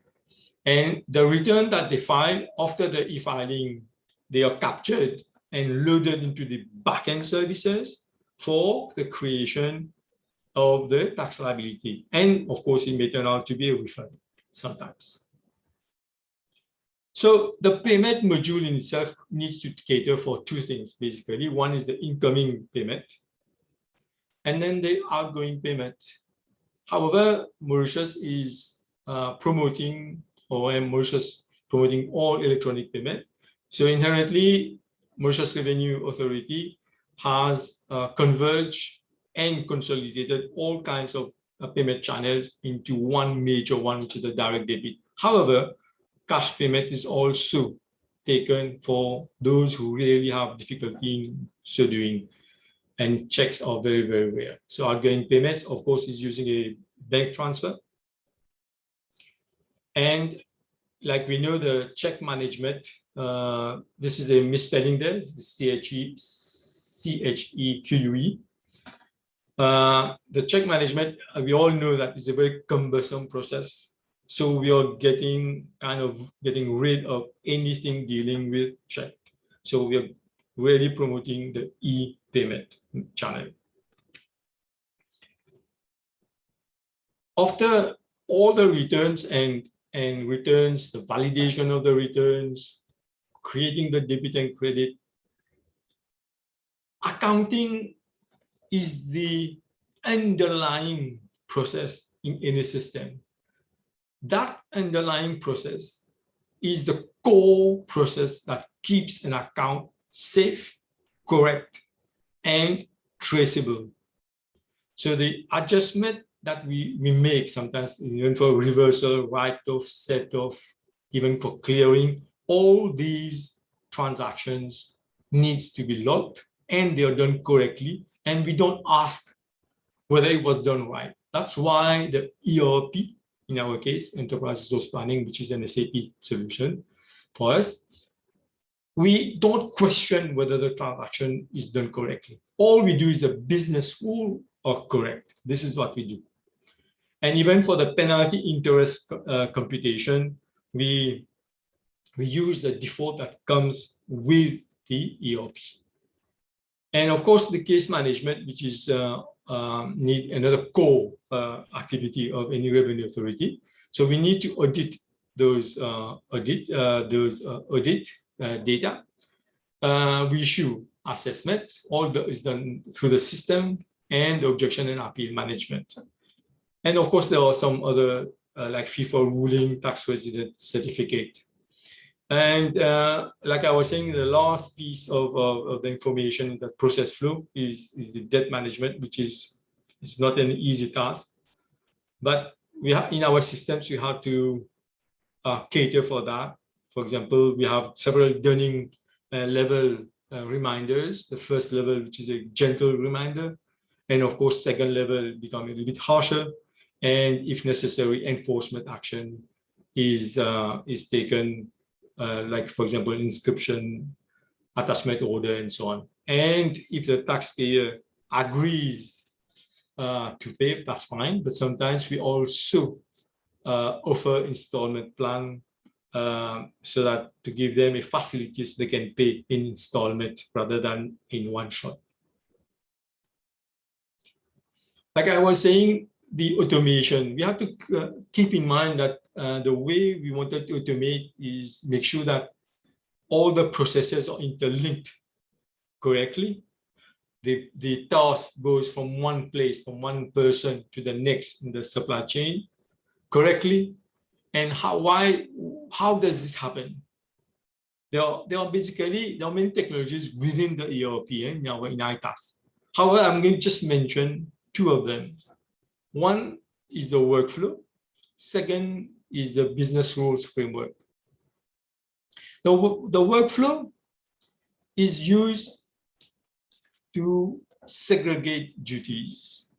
And the return that they file after the e-filing, they are captured and loaded into the backend services for the creation of the tax liability. And of course, it may turn out to be a refund sometimes. So the payment module in itself needs to cater for two things, basically. One is the incoming payment, and then the outgoing payment. However, Mauritius is promoting all electronic payment. So inherently, Mauritius Revenue Authority has converged and consolidated all kinds of payment channels into one major one, which is the direct debit. However, cash payment is also taken for those who really have difficulty in so doing, and checks are very, very rare. So outgoing payments, of course, is using a bank transfer. And like we know, the check management This is a misspelling there, CHEQUE. The check management, we all know that is a very cumbersome process. So we are getting rid of anything dealing with check. So we are really promoting the e-payment channel. After all the returns and returns, the validation of the returns, creating the debit and credit, accounting is the underlying process in any system. That underlying process is the core process that keeps an account safe, correct, and traceable. So the adjustment that we make sometimes, even for reversal, write-off, set-off, even for clearing, all these transactions needs to be logged and they are done correctly. And we don't ask whether it was done right. That's why the ERP, in our case, Enterprise Resource Planning, which is an SAP solution for us, we don't question whether the transaction is done correctly. All we do is the business rule are correct. This is what we do. And even for the penalty interest computation, we use the default that comes with the ERP. And of course, the case management, which is need another core activity of any revenue authority. So we need to audit those audit data. We issue assessment. All that is done through the system and the objection and appeal management. And of course, there are some other like FIFA ruling, tax resident certificate. And like I was saying, the last piece of the information, the process flow is the debt management, which is not an easy task. But we have in our systems, we have to cater for that. For example, we have several Dunning level reminders. The first level, which is a gentle reminder. And of course, second level become a little bit harsher. And if necessary, enforcement action is taken, like for example, inscription, attachment order, and so on. And if the taxpayer agrees to pay, that's fine. But sometimes we also offer installment plan so that to give them a facility so they can pay in installment rather than in one shot. Like I was saying, the automation, we have to keep in mind that the way we wanted to automate is make sure that all the processes are interlinked correctly. The task goes from one place, from one person to the next in the supply chain correctly. And how does this happen? There are many technologies within the ERP in ITAS. However, I'm going to just mention two of them. One is the workflow. Second is the business rules framework. The workflow is used to segregate duties.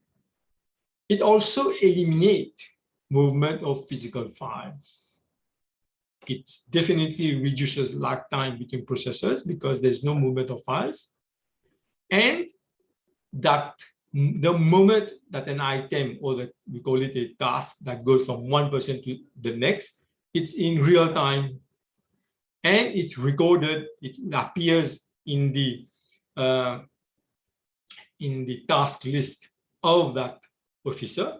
It also eliminates movement of physical files. It definitely reduces lag time between processors because there's no movement of files. And that the moment that an item, or we call it a task, that goes from one person to the next, it's in real time and it's recorded. It appears in the task list of that officer,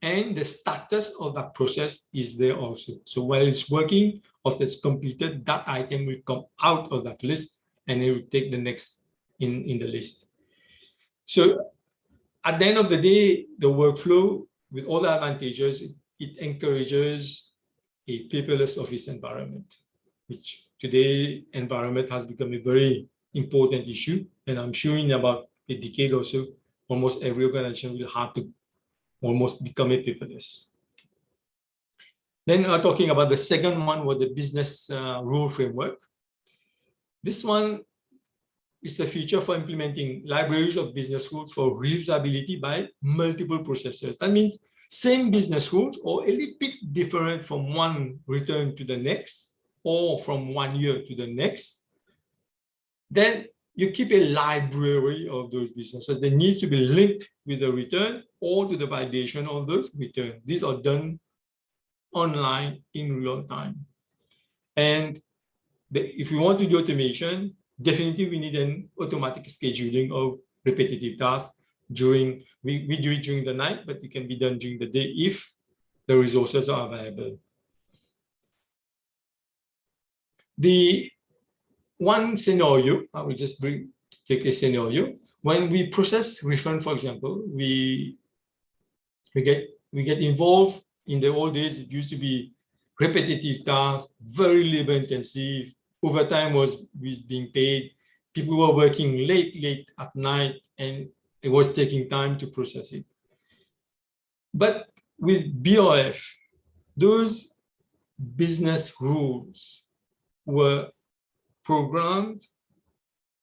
and the status of that process is there also. So while it's working, after it's completed, that item will come out of that list and it will take the next in the list. So at the end of the day, the workflow, with all the advantages, it encourages a paperless office environment, which today environment has become a very important issue. And I'm sure in about a decade or so, almost every organization will have to almost become a paperless. Then talking about the second one, was the business rule framework. This one is a feature for implementing libraries of business rules for reusability by multiple processors. That means same business rules or a little bit different from one return to the next, or from 1 year to the next, then you keep a library of those businesses. They need to be linked with the return or to the validation of those returns. These are done online in real time. And if you want to do automation, definitely we need an automatic scheduling of repetitive tasks during, we do it during the night, but it can be done during the day if the resources are available. The one scenario, I will just take a scenario. When we process refund, for example, we get involved. In the old days, it used to be repetitive tasks, very labor intensive. Overtime was being paid. People were working late at night, and it was taking time to process it. But with BOF, those business rules were programmed,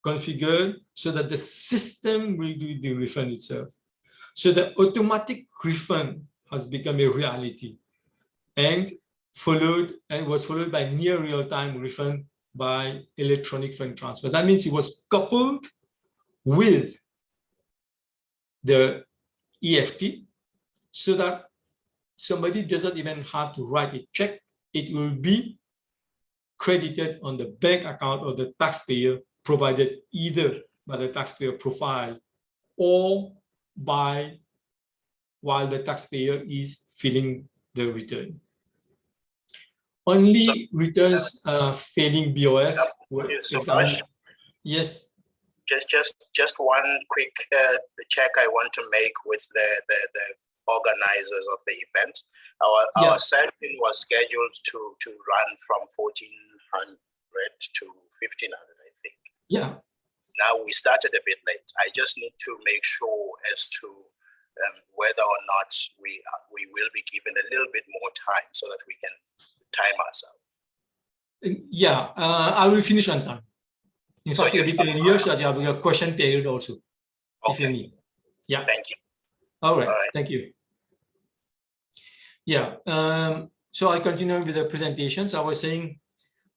configured, so that the system will do the refund itself. So the automatic refund has become a reality and was followed by near real-time refund by electronic fund transfer. That means it was coupled with the EFT so that somebody doesn't even have to write a check. It will be credited on the bank account of the taxpayer, provided either by the taxpayer profile or while the taxpayer is filling the return. Only returns failing BOF were examined. Yes. Just one quick check I want to make with the organizers of the event. Our session was scheduled to run from 1400 to 1500, I think. Yeah. Now we started a bit late. I just need to make sure as to whether or not we will be given a little bit more time so that we can time ourselves. Yeah, I will finish on time. In fact, a bit earlier, so you have a question period also, if you need. Yeah. Thank you. All right. Thank you. Yeah. So I'll continue with the presentations. I was saying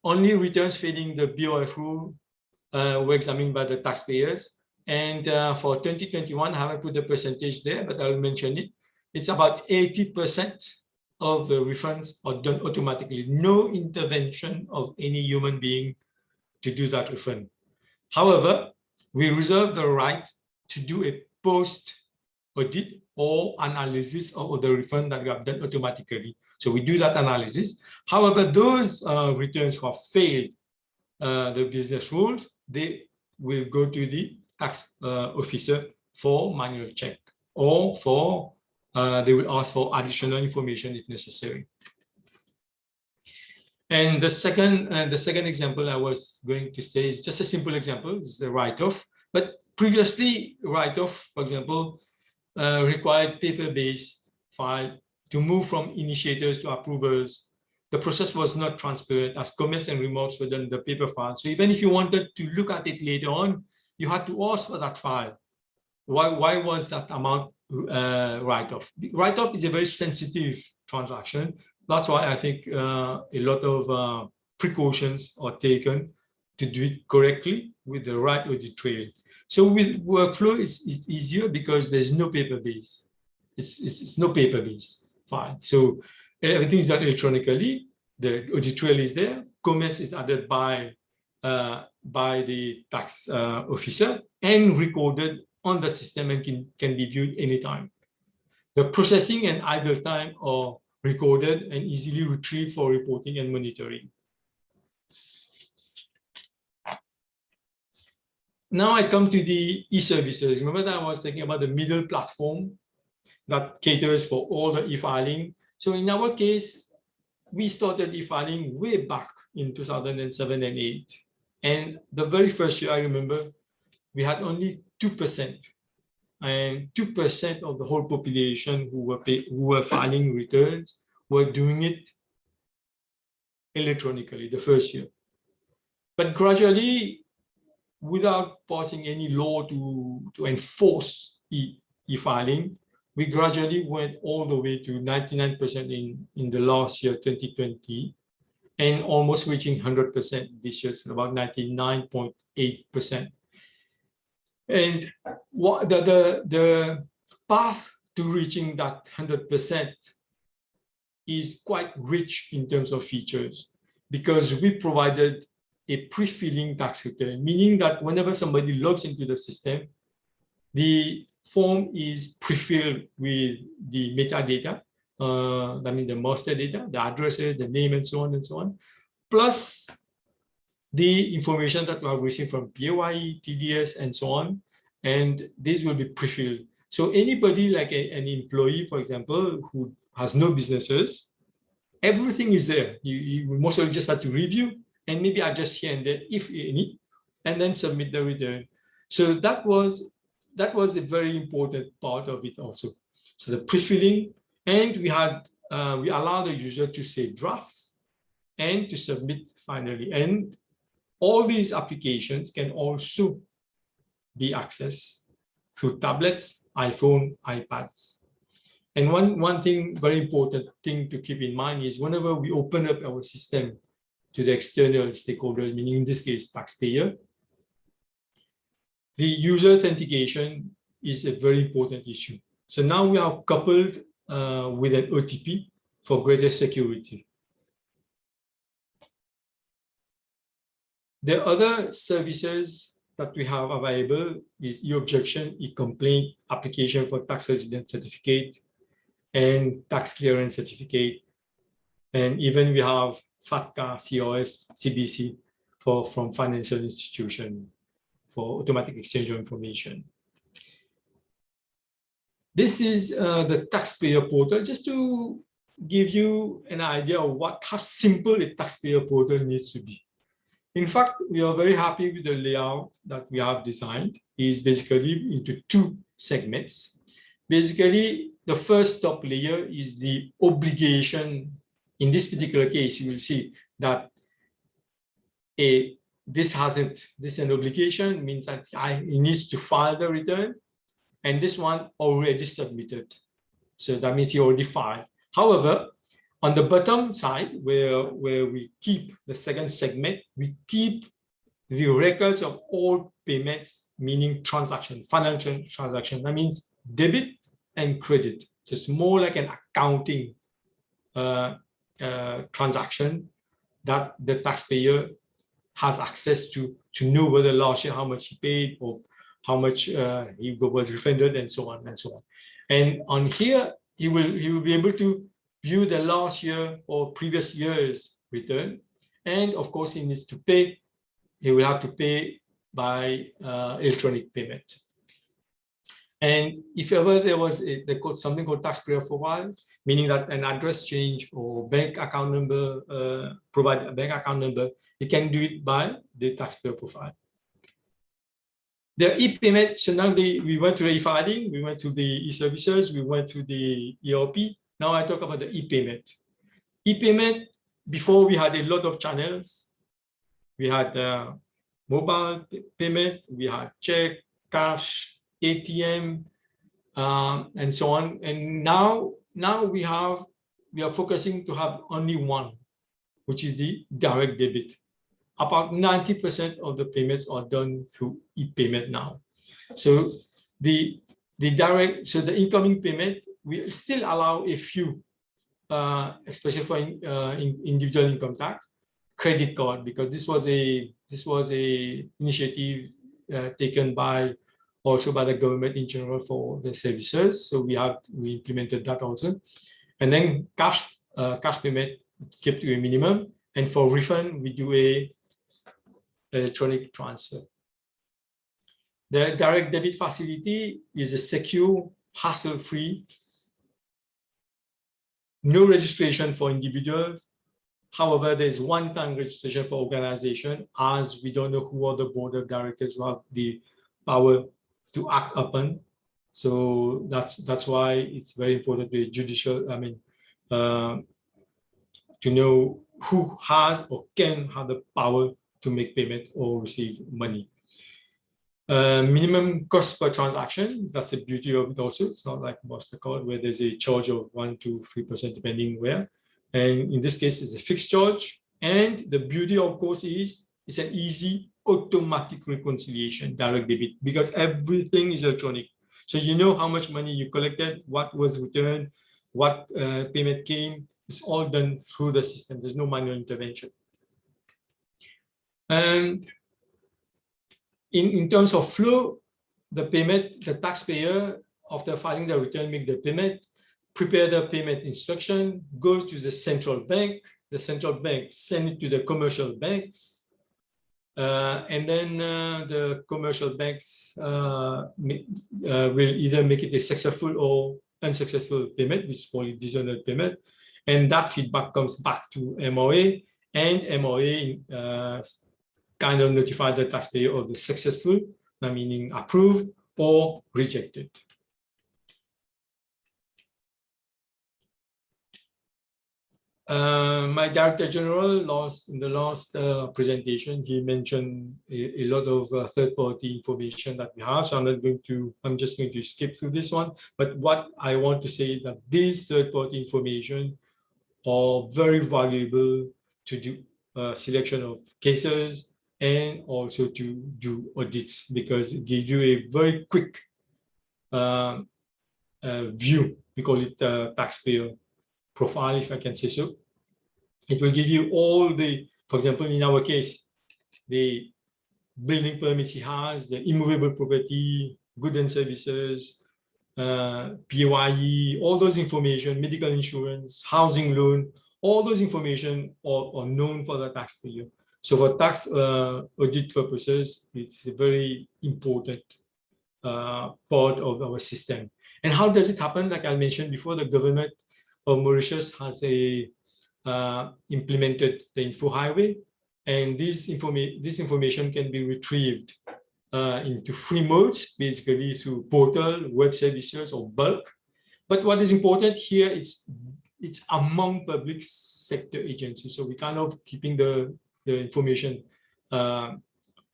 only returns failing the BOF rule were examined by the taxpayers. And for 2021, I haven't put the percentage there, but I'll mention it. It's about 80% of the refunds are done automatically. No intervention of any human being to do that refund. However, we reserve the right to do a post-audit or analysis of the refund that we have done automatically. So we do that analysis. However, those returns who have failed the business rules, they will go to the tax officer for manual check, or for they will ask for additional information if necessary. And the second example I was going to say is just a simple example. It's the write-off. But previously, write-off, for example, required paper-based file to move from initiators to approvers. The process was not transparent, as comments and remarks were done in the paper file. So even if you wanted to look at it later on, you had to ask for that file. Why was that amount write-off? Write-off is a very sensitive transaction. That's why I think a lot of precautions are taken to do it correctly with the right audit trail. So with workflow, it's easier because there's no paper base. It's no paper base file. So everything is done electronically. The audit trail is there. Comments is added by the tax officer and recorded on the system and can be viewed anytime. The processing and idle time are recorded and easily retrieved for reporting and monitoring. Now I come to the e-services. Remember that I was talking about the middle platform that caters for all the e-filing. So in our case, we started e-filing way back in 2007 and 8. And the very first year, I remember, we had only 2%. And 2% of the whole population who were filing returns were doing it electronically the first year. But gradually, without passing any law to enforce e-filing, we gradually went all the way to 99% in the last year, 2020. and almost reaching 100% this year. It's about 99.8%. And what the path to reaching that 100% is quite rich in terms of features, because we provided a pre-filling tax return, meaning that whenever somebody logs into the system, the form is pre-filled with the metadata, I mean the master data, the addresses, the name, and so on, plus the information that we have received from PAYE, TDS, and so on, and these will be pre-filled. So anybody like an employee, for example, who has no businesses, everything is there. You most of just have to review and maybe adjust here and there if any, and then submit the return. So that was a very important part of it also. So the pre-filling, and we allowed the user to save drafts and to submit finally. And all these applications can also be accessed through tablets, iPhone, iPads. And one thing, very important thing to keep in mind is whenever we open up our system to the external stakeholders, meaning in this case, taxpayer, the user authentication is a very important issue. So now we are coupled with an OTP for greater security. The other services that we have available is e-objection, e-complaint, application for tax resident certificate, and tax clearance certificate. And even we have FATCA, COS, CBC from financial institution for automatic exchange of information. This is the taxpayer portal, just to give you an idea of how simple a taxpayer portal needs to be. In fact, we are very happy with the layout that we have designed. It's basically into two segments. Basically, the first top layer is the obligation. In this particular case, you will see that this is an obligation, means that he needs to file the return, and this one already submitted. So that means he already filed. However, on the bottom side, where we keep the second segment, we keep the records of all payments, meaning transaction, financial transaction. That means debit and credit. So it's more like an accounting transaction that the taxpayer has access to know whether last year how much he paid or how much he was refunded, and so on and so on. And on here, he will be able to view the last year or previous year's return. And of course, he needs to pay. He will have to pay by electronic payment. And if ever there was something called taxpayer profile, meaning that an address change or bank account number, provide a bank account number, you can do it by the taxpayer profile. The e-payment, so now we went to the e-filing, we went to the e-services, we went to the ERP. Now I talk about the e-payment. E-payment, before we had a lot of channels. We had mobile payment, we had check, cash, ATM, and so on. And now we are focusing to have only one, which is the direct debit. About 90% of the payments are done through e-payment now. So the incoming payment, we still allow a few, especially for individual income tax, credit card, because this was a initiative taken also by the government in general for the services. So we implemented that also. And then cash payment kept to a minimum. And for refund, we do a electronic transfer. The direct debit facility is a secure, hassle-free, no registration for individuals. However, there's one-time registration for organization, as we don't know who are the board of directors who have the power to act upon. So that's why it's very important to to know who has or can have the power to make payment or receive money. Minimum cost per transaction, that's the beauty of it also. It's not like MasterCard where there's a charge of 1 to 3% depending where. And in this case, it's a fixed charge And the beauty, of course, is it's an easy automatic reconciliation, direct debit, because everything is electronic. So you know how much money you collected, what was returned, what payment came. It's all done through the system. There's no manual intervention. And in terms of flow, the taxpayer, after filing the return, make the payment, prepare the payment instruction, goes to the central bank. The central bank send it to the commercial banks. And then the commercial banks will either make it a successful or unsuccessful payment, which is called a dishonored payment. And that feedback comes back to MOA, and MOA kind of notify the taxpayer of the successful, meaning approved or rejected. My Director General in the last presentation, he mentioned a lot of third-party information that we have. So I'm just going to skip through this one. But what I want to say is that these third-party information are very valuable to do selection of cases and also to do audits, because it gives you a very quick view. We call it taxpayer profile, if I can say so. It will give you all the, for example, in our case, the building permits he has, the immovable property, goods and services, PAYE, all those information, medical insurance, housing loan, all those information are known for the taxpayer. So for tax audit purposes, it's a very important part of our system. And how does it happen? Like I mentioned before, the government of Mauritius has implemented the info highway, and this information can be retrieved into three modes, basically through portal, web services, or bulk. But what is important here, it's among public sector agencies. So we kind of keeping the information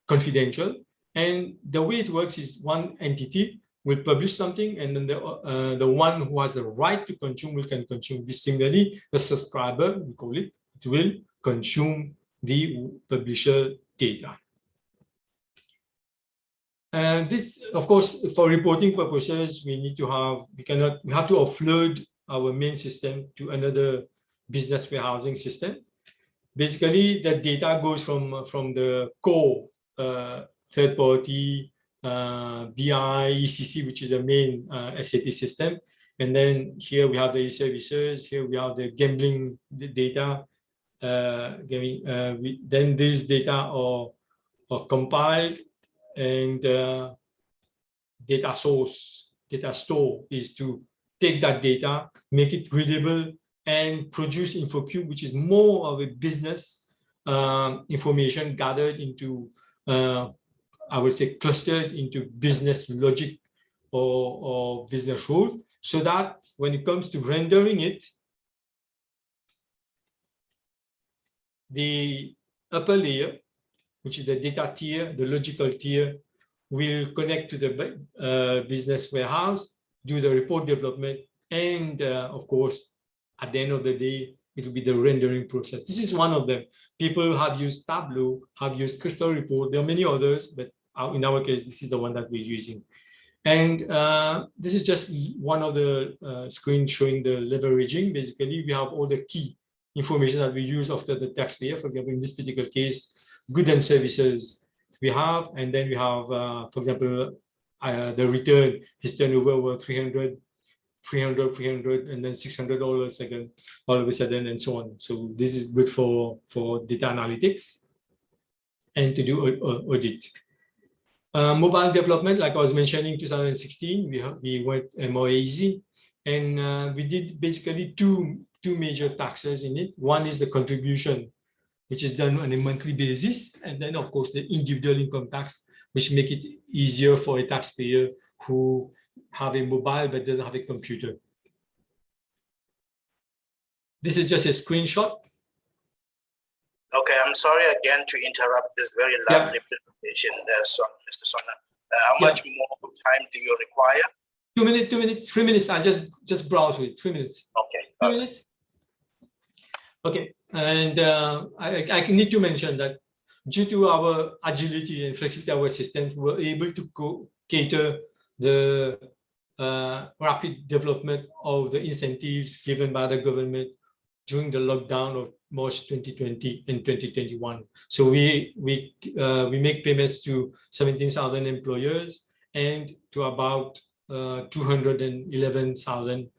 confidential. And the way it works is one entity will publish something, and then the one who has the right to consume can consume. Similarly, the subscriber, we call it, will consume the publisher data. And this, of course, for reporting purposes, we have to offload our main system to another business warehousing system. Basically, the data goes from the core third-party BI, ECC, which is the main SAP system. And then here we have the services, here we have the gambling data. Then these data are compiled, and data store is to take that data, make it readable, and produce InfoCube, which is more of a business information gathered into I would say clustered into business logic or business rules, so that when it comes to rendering it, the upper layer, which is the data tier, the logical tier, will connect to the business warehouse, do the report development, and of course, at the end of the day, it will be the rendering process. This is one of them. People have used Tableau, have used Crystal Report. There are many others, but in our case, this is the one that we're using. And this is just one of the screens showing the leveraging. Basically, we have all the key information that we use after the taxpayer. For example, in this particular case, goods and services we have, and then we have, for example, the return, his turnover over 300, and then $600 again, all of a sudden, and so on. So this is good for data analytics and to do audit. Mobile development, like I was mentioning, 2016, we went more easy, and we did basically two major taxes in it. One is the contribution, which is done on a monthly basis, and then of course the individual income tax, which make it easier for a taxpayer who have a mobile but doesn't have a computer. This is just a screenshot. Okay, I'm sorry again to interrupt this very lovely presentation, Mr. Sona. How much more time do you require? 2 minutes, 2 minutes, 3 minutes. I just browse with 3 minutes. Okay. 3 minutes. Okay, and I need to mention that due to our agility and flexibility of our systems, we're able to cater the rapid development of the incentives given by the government during the lockdown of March 2020 and 2021. So we make payments to 17,000 employers and to about 211,000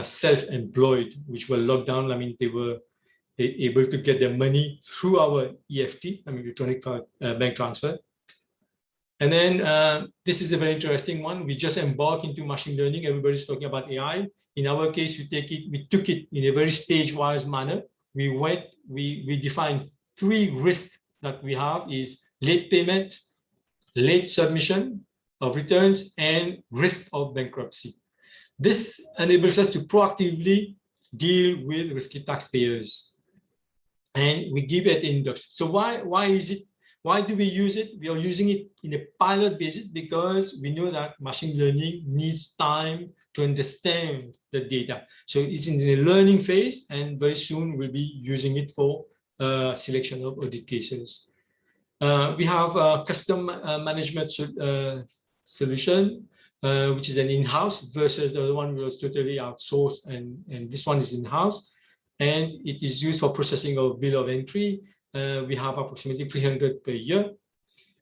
self-employed, which were locked down. I mean, they were able to get their money through our EFT, I mean, electronic bank transfer. And then this is a very interesting one. We just embarked into machine learning. Everybody's talking about AI. In our case, we took it in a very stage-wise manner. We defined 3 risks that we have is late payment, late submission of returns, and risk of bankruptcy. This enables us to proactively deal with risky taxpayers. And we give it index. So why is it? Why do we use it? We are using it in a pilot basis because we know that machine learning needs time to understand the data. So it's in the learning phase, and very soon we'll be using it for selection of audit cases. We have a custom management solution, which is an in-house versus the other one was totally outsourced, and this one is in-house. And it is used for processing of bill of entry. We have approximately 300 per year.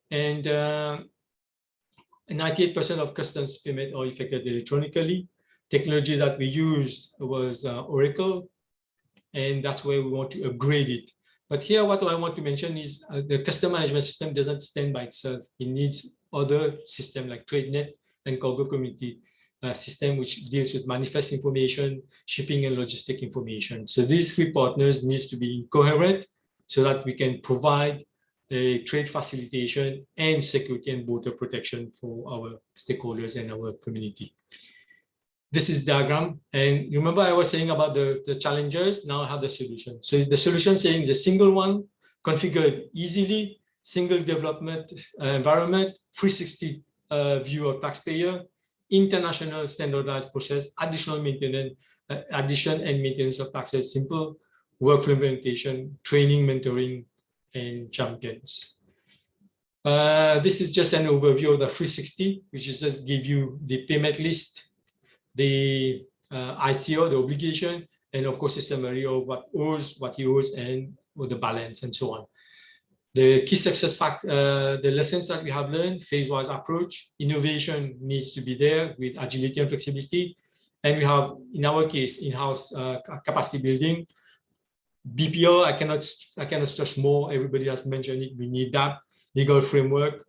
And 98% of customs payment are effected electronically. Technology that we used was Oracle, and that's where we want to upgrade it. But here, what I want to mention is the custom management system doesn't stand by itself. It needs other systems like TradeNet and cargo community system, which deals with manifest information, shipping and logistic information. So these 3 partners needs to be coherent so that we can provide a trade facilitation and security and border protection for our stakeholders and our community. This is diagram. And remember I was saying about the challenges, now I have the solution. So the solution saying the single one, configured easily, single development environment, 360 view of taxpayer, international standardized process, additional maintenance, addition and maintenance of taxes, simple workflow implementation, training, mentoring, and champions. This is just an overview of the 360, which is just give you the payment list, the ICO, the obligation, and of course a summary of what he owes, and with the balance and so on. The key success factor, the lessons that we have learned, phase-wise approach, innovation needs to be there with agility and flexibility. And we have, in our case, in-house capacity building. BPO, I cannot stress more. Everybody has mentioned it. We need that legal framework,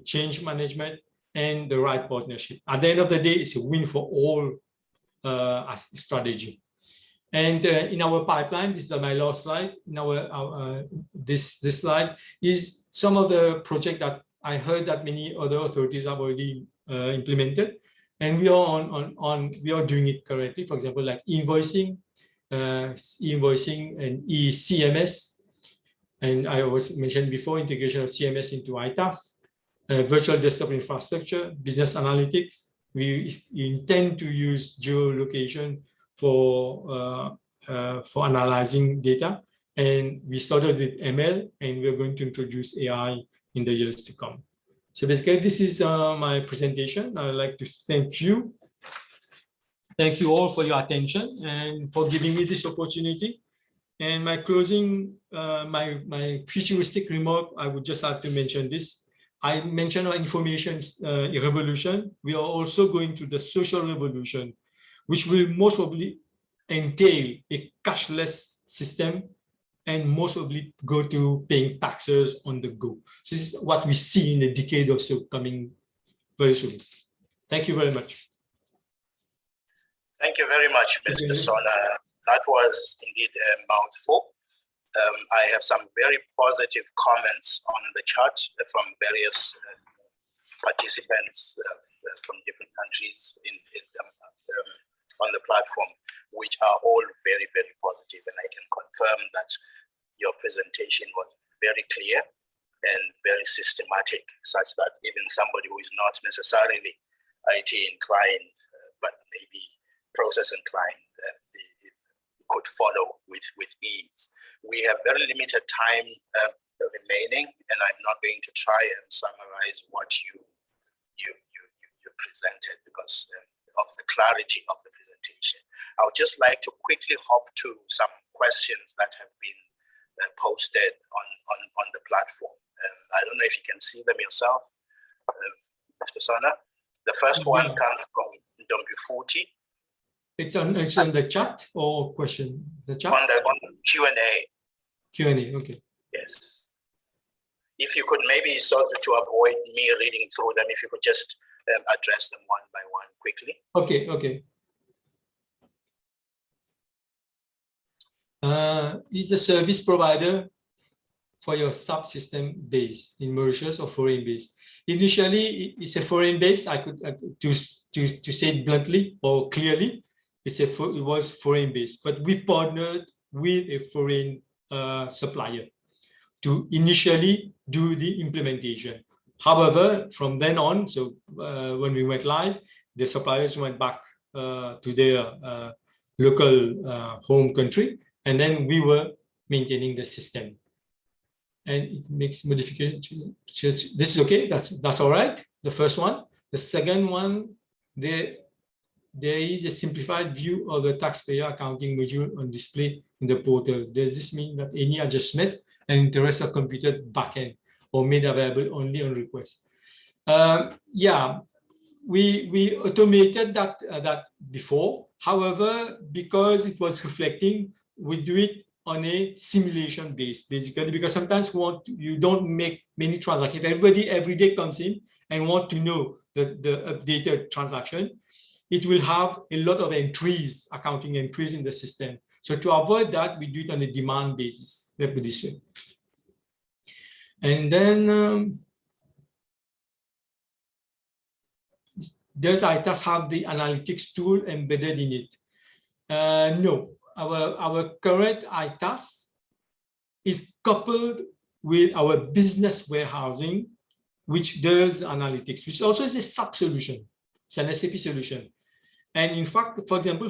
change management, and the right partnership. At the end of the day, it's a win for all strategy. And in our pipeline, this is my last slide. In this slide is some of the projects that I heard that many other authorities have already implemented, and we are doing it correctly. For example, like invoicing and e-CMS, and I was mentioned before integration of CMS into ITAS, virtual desktop infrastructure, business analytics. We intend to use geolocation for analyzing data, and we started with ML, and we're going to introduce AI in the years to come. So basically, this is my presentation. I would like to thank you. Thank you all for your attention and for giving me this opportunity. And my closing, my futuristic remark, I would just have to mention this. I mentioned our information revolution. We are also going to the social revolution, which will most probably entail a cashless system and most probably go to paying taxes on the go. This is what we see in a decade or so coming very soon. Thank you very much. Thank you very much, Mr. Sona. That was indeed a mouthful. I have some very positive comments on the chart from various participants from different countries on the platform, which are all very, very positive. And I can confirm that your presentation was very clear and very systematic, such that even somebody who is not necessarily IT inclined, but maybe process inclined, could follow with ease. We have very limited time remaining, and I'm not going to try and summarize what you presented because of the clarity of the presentation. I would just like to quickly hop to some questions that have been posted on the platform. I don't know if you can see them yourself, Mr. Sona. The first one comes from Dombifuti. It's on the chat or question? The chat? On the Q&A. Q&A, okay. Yes. If you could maybe, so to avoid me reading through them, if you could just address them one by one quickly. Okay, okay. Is the service provider for your subsystem based in Mauritius or foreign based? Initially, it's a foreign based. I could to say it bluntly or clearly, it was foreign based. But we partnered with a foreign supplier to initially do the implementation. However, from then on, so when we went live, the suppliers went back to their local home country, and then we were maintaining the system. And it makes modification. This is okay. That's all right. The first one. The second one, there is a simplified view of the taxpayer accounting module on display in the portal. Does this mean that any adjustment and interest are computed backend or made available only on request? Yeah, we automated that before. However, because it was reflecting, we do it on a simulation base, basically, because sometimes you don't make many transactions. Everybody every day comes in and want to know the updated transaction. It will have a lot of entries, accounting entries in the system. So to avoid that, we do it on a demand basis. Let's put it this way. And then, does ITAS have the analytics tool embedded in it? No. Our current ITAS is coupled with our business warehousing, which does analytics, which also is a sub-solution. It's an SAP solution. And in fact, for example,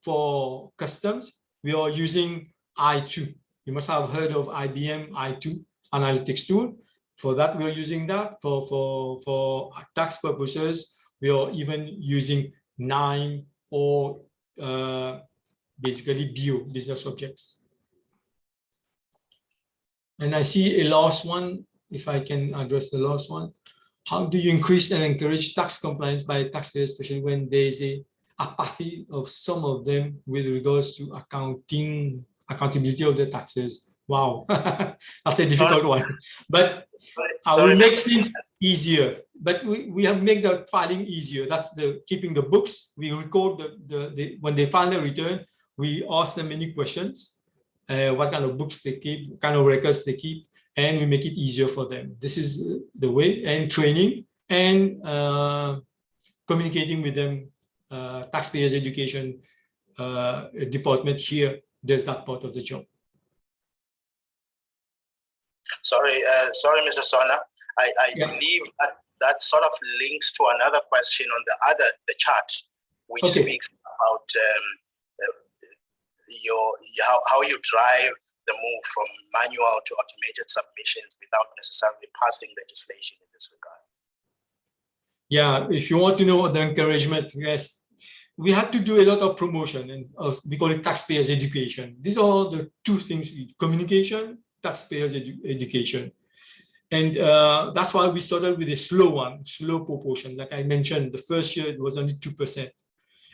for customs, we are using i2. You must have heard of IBM i2 analytics tool. For that, we are using that. For tax purposes, we are even using 9 or basically BO, business objects. And I see a last one, if I can address the last one. How do you increase and encourage tax compliance by taxpayers, especially when there is a apathy of some of them with regards to accountability of the taxes? Wow, that's a difficult one. But I will make things easier. But we have made the filing easier. That's the keeping the books. We record when they file the return, we ask them many questions, what kind of books they keep, what kind of records they keep, and we make it easier for them. This is the way, and training and communicating with them. Taxpayers education department here does that part of the job. Sorry, Mr. Sona. I believe that sort of links to another question on the chart, which speaks about how you drive the move from manual to automated submissions without necessarily passing legislation in this regard. Yeah, if you want to know the encouragement, yes, we had to do a lot of promotion, and we call it taxpayers education. These are the two things: communication, taxpayers education. And that's why we started with a slow proportion. Like I mentioned, the first year it was only 2%.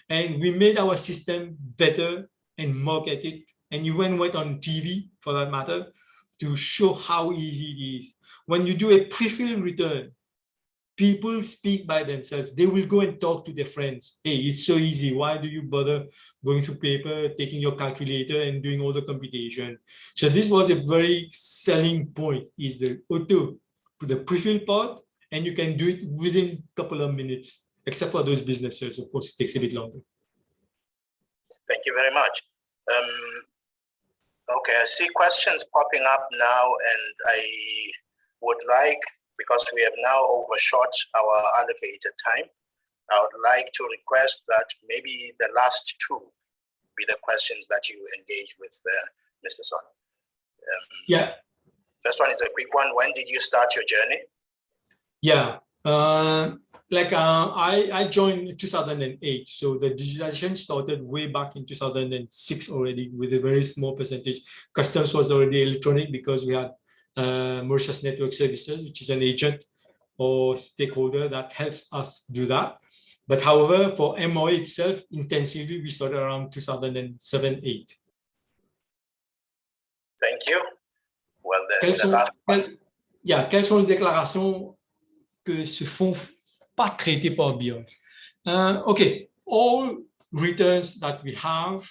And we made our system better and market it. And you went on TV, for that matter, to show how easy it is. When you do a pre-filled return, people speak by themselves. They will go and talk to their friends. Hey, it's so easy. Why do you bother going to paper, taking your calculator and doing all the computation? So this was a very selling point, is the auto, the pre-fill part, and you can do it within a couple of minutes, except for those businesses. Of course, it takes a bit longer. Thank you very much. Okay, I see questions popping up now, and I would like, because we have now overshot our allocated time, I would like to request that maybe the last two be the questions that you engage with Mr. Son. Yeah. First one is a quick one. When did you start your journey? Yeah. I joined in 2008, so the digitalization started way back in 2006 already, with a very small percentage. Customs was already electronic because we had Mauritius Network Services, which is an agent or stakeholder that helps us do that. But however, for MOA itself, intensively, we started around 2007-8. Thank you. Well, quelles sont les déclarations que se font pas traiter par BIOF? Okay, all returns that we have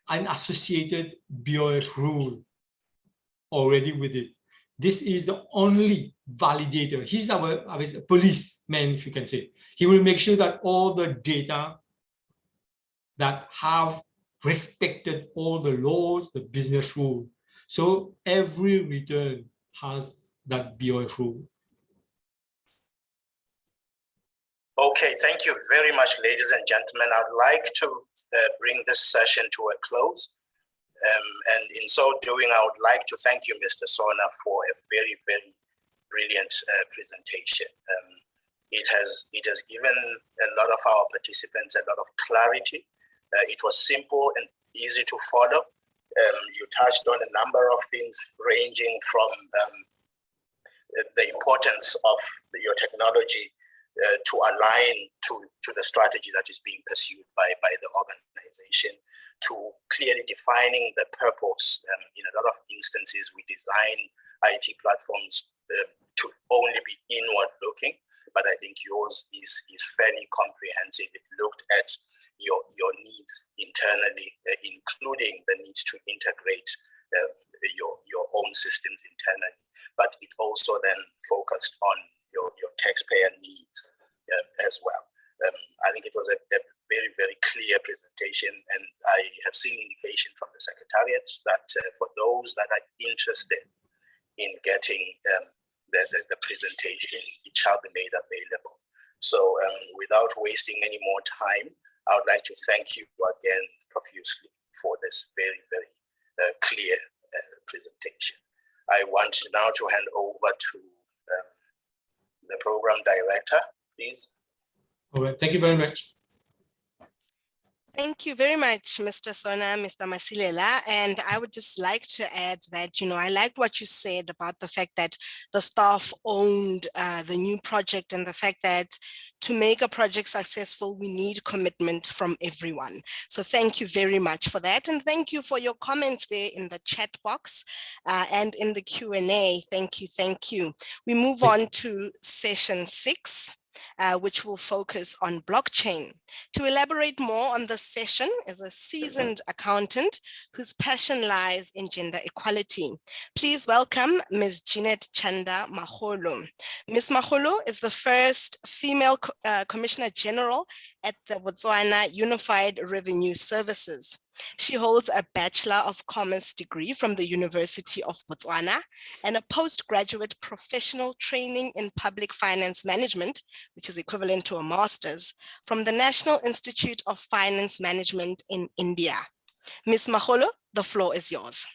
an associated BIOF rule already with it. This is the only validator. He's our policeman, if you can say. He will make sure that all the data that have respected all the laws, the business rule. So every return has that BIOF rule. Okay, thank you very much, ladies and gentlemen. I'd like to bring this session to a close. And in so doing, I would like to thank you, Mr. Sona, for a very, very brilliant presentation. It has given a lot of our participants a lot of clarity. It was simple and easy to follow. You touched on a number of things, ranging from the importance of your technology to align to the strategy that is being pursued by the organization, to clearly defining the purpose. In a lot of instances, we design IT platforms to only be inward looking, but I think yours is fairly comprehensive. It looked at your needs internally, including the needs to integrate your own systems internally, but it also then focused on your taxpayer needs as well. I think it was a very, very clear presentation, and I have seen indication from the Secretariat that for those that are interested in getting the presentation, it shall be made available. So without wasting any more time, I would like to thank you again profusely for this very, very clear presentation. I want now to hand over to the program director, please. All right, thank you very much. Thank you very much, Mr. Sona, Mr. Masilela. And I would just like to add that, I liked what you said about the fact that the staff owned the new project, and the fact that to make a project successful, we need commitment from everyone. So thank you very much for that. And thank you for your comments there in the chat box and in the Q&A. Thank you, thank you. We move on to session 6. Which will focus on blockchain. To elaborate more on this session is a seasoned accountant whose passion lies in gender equality. Please welcome Ms. Jeanette Chanda Maholo. Ms. Maholo is the first female Commissioner General at the Botswana Unified Revenue Services. She holds a Bachelor of Commerce degree from the University of Botswana and a postgraduate professional training in public finance management, which is equivalent to a master's, from the National Institute of Finance Management in India. Ms. Maholo, the floor is yours.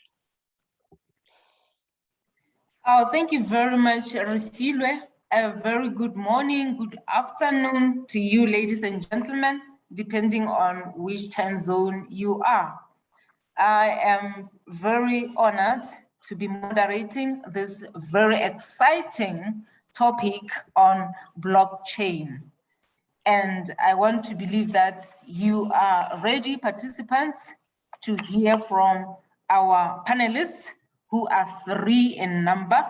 Oh, thank you very much, Refilwe. A very good morning, good afternoon to you, ladies and gentlemen, depending on which time zone you are. I am very honored to be moderating this very exciting topic on blockchain. And I want to believe that you are ready, participants, to hear from our panelists, who are 3 in number,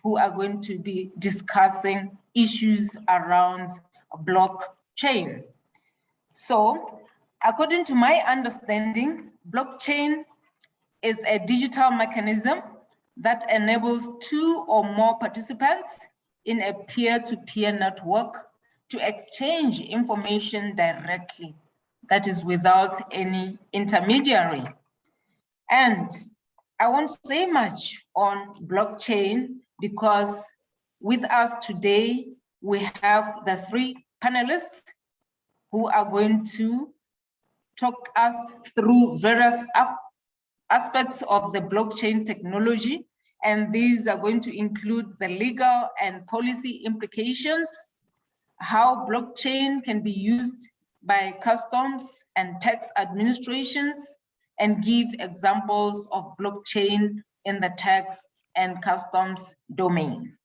who are going to be discussing issues around blockchain. So, according to my understanding, blockchain is a digital mechanism that enables 2 or more participants in a peer-to-peer network to exchange information directly, that is without any intermediary. And I won't say much on blockchain because with us today, we have the 3 panelists who are going to talk us through various aspects of the blockchain technology, and these are going to include the legal and policy implications, how blockchain can be used by customs and tax administrations, and give examples of blockchain in the tax and customs domain.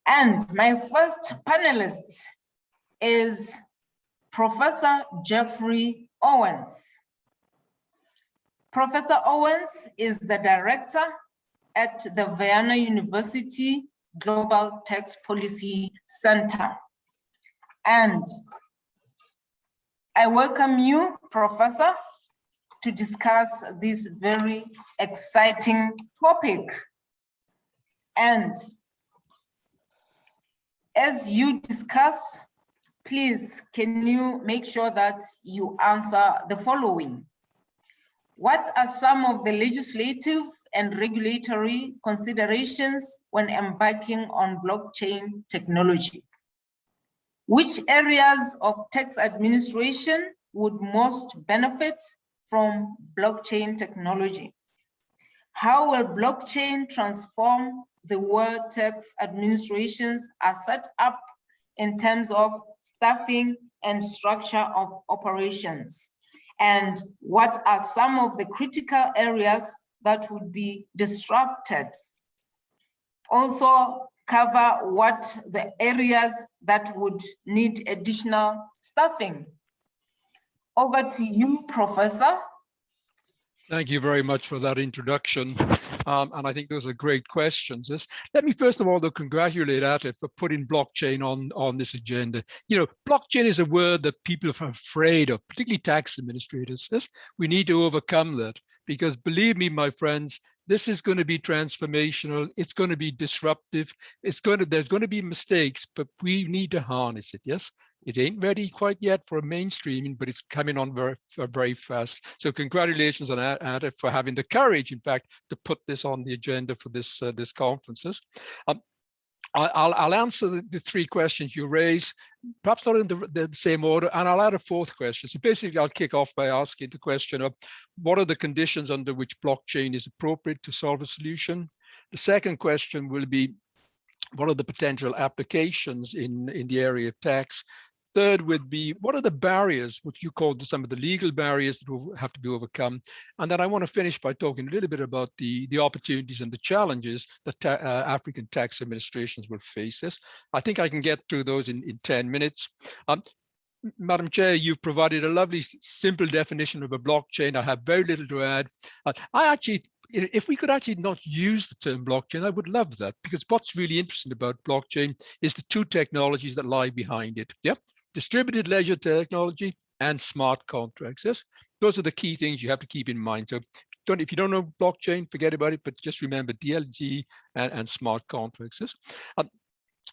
And my first panelist is Professor Jeffrey Owens. Professor Owens is the director at the Vienna University Global Tax Policy Center. And I welcome you, Professor, to discuss this very exciting topic. And as you discuss, please, can you make sure that you answer the following? What are some of the legislative and regulatory considerations when embarking on blockchain technology? Which areas of tax administration would most benefit from blockchain technology? How will blockchain transform the way tax administrations are set up in terms of staffing and structure of operations? And what are some of the critical areas that would be disrupted? Also cover what the areas that would need additional staffing. Over to you, Professor. Thank you very much for that introduction. And I think those are great questions. Let me first of all, though, congratulate ATAF for putting blockchain on this agenda. You know, blockchain is a word that people are afraid of, particularly tax administrators. We need to overcome that, because believe me, my friends, this is going to be transformational. It's going to be disruptive. There's going to be mistakes, but we need to harness it. Yes. It ain't ready quite yet for mainstreaming, but it's coming on very fast. So congratulations on ATAF for having the courage, in fact, to put this on the agenda for this conferences. I'll answer the three questions you raised, perhaps not in the same order, and I'll add a fourth question. So basically, I'll kick off by asking the question of what are the conditions under which blockchain is appropriate to solve a solution? The second question will be, what are the potential applications in the area of tax? Third would be, what are the barriers, what you call some of the legal barriers that will have to be overcome? And then I want to finish by talking a little bit about the opportunities and the challenges that African tax administrations will face. This, I think I can get through those in 10 minutes. Madam Chair, you've provided a lovely, simple definition of a blockchain. I have very little to add. If we could actually not use the term blockchain, I would love that, because what's really interesting about blockchain is the two technologies that lie behind it. Yeah, distributed ledger technology and smart contracts. Yes, those are the key things you have to keep in mind. So if you don't know blockchain, forget about it, but just remember DLG and smart contracts. Yes?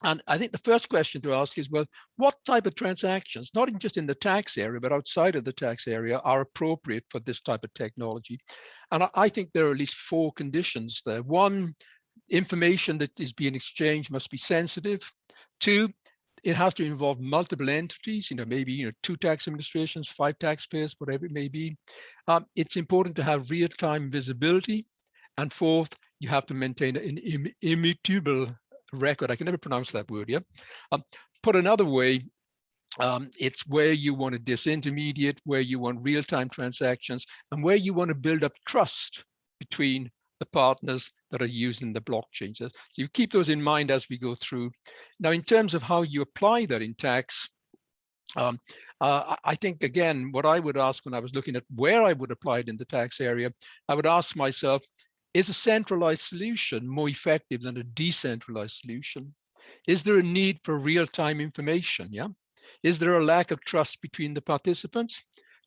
And I think the first question to ask is, well, what type of transactions, not just in the tax area, but outside of the tax area, are appropriate for this type of technology? And I think there are at least four conditions there. One, information that is being exchanged must be sensitive. Two, it has to involve multiple entities, maybe 2 tax administrations, 5 taxpayers, whatever it may be. It's important to have real-time visibility. And fourth, you have to maintain an immutable record. I can never pronounce that word. Yeah. Put another way, it's where you want to disintermediate, where you want real-time transactions, and where you want to build up trust between the partners that are using the blockchain. So you keep those in mind as we go through. Now, in terms of how you apply that in tax, I think, again, what I would ask when I was looking at where I would apply it in the tax area, I would ask myself, is a centralized solution more effective than a decentralized solution? Is there a need for real-time information? Yeah. Is there a lack of trust between the participants?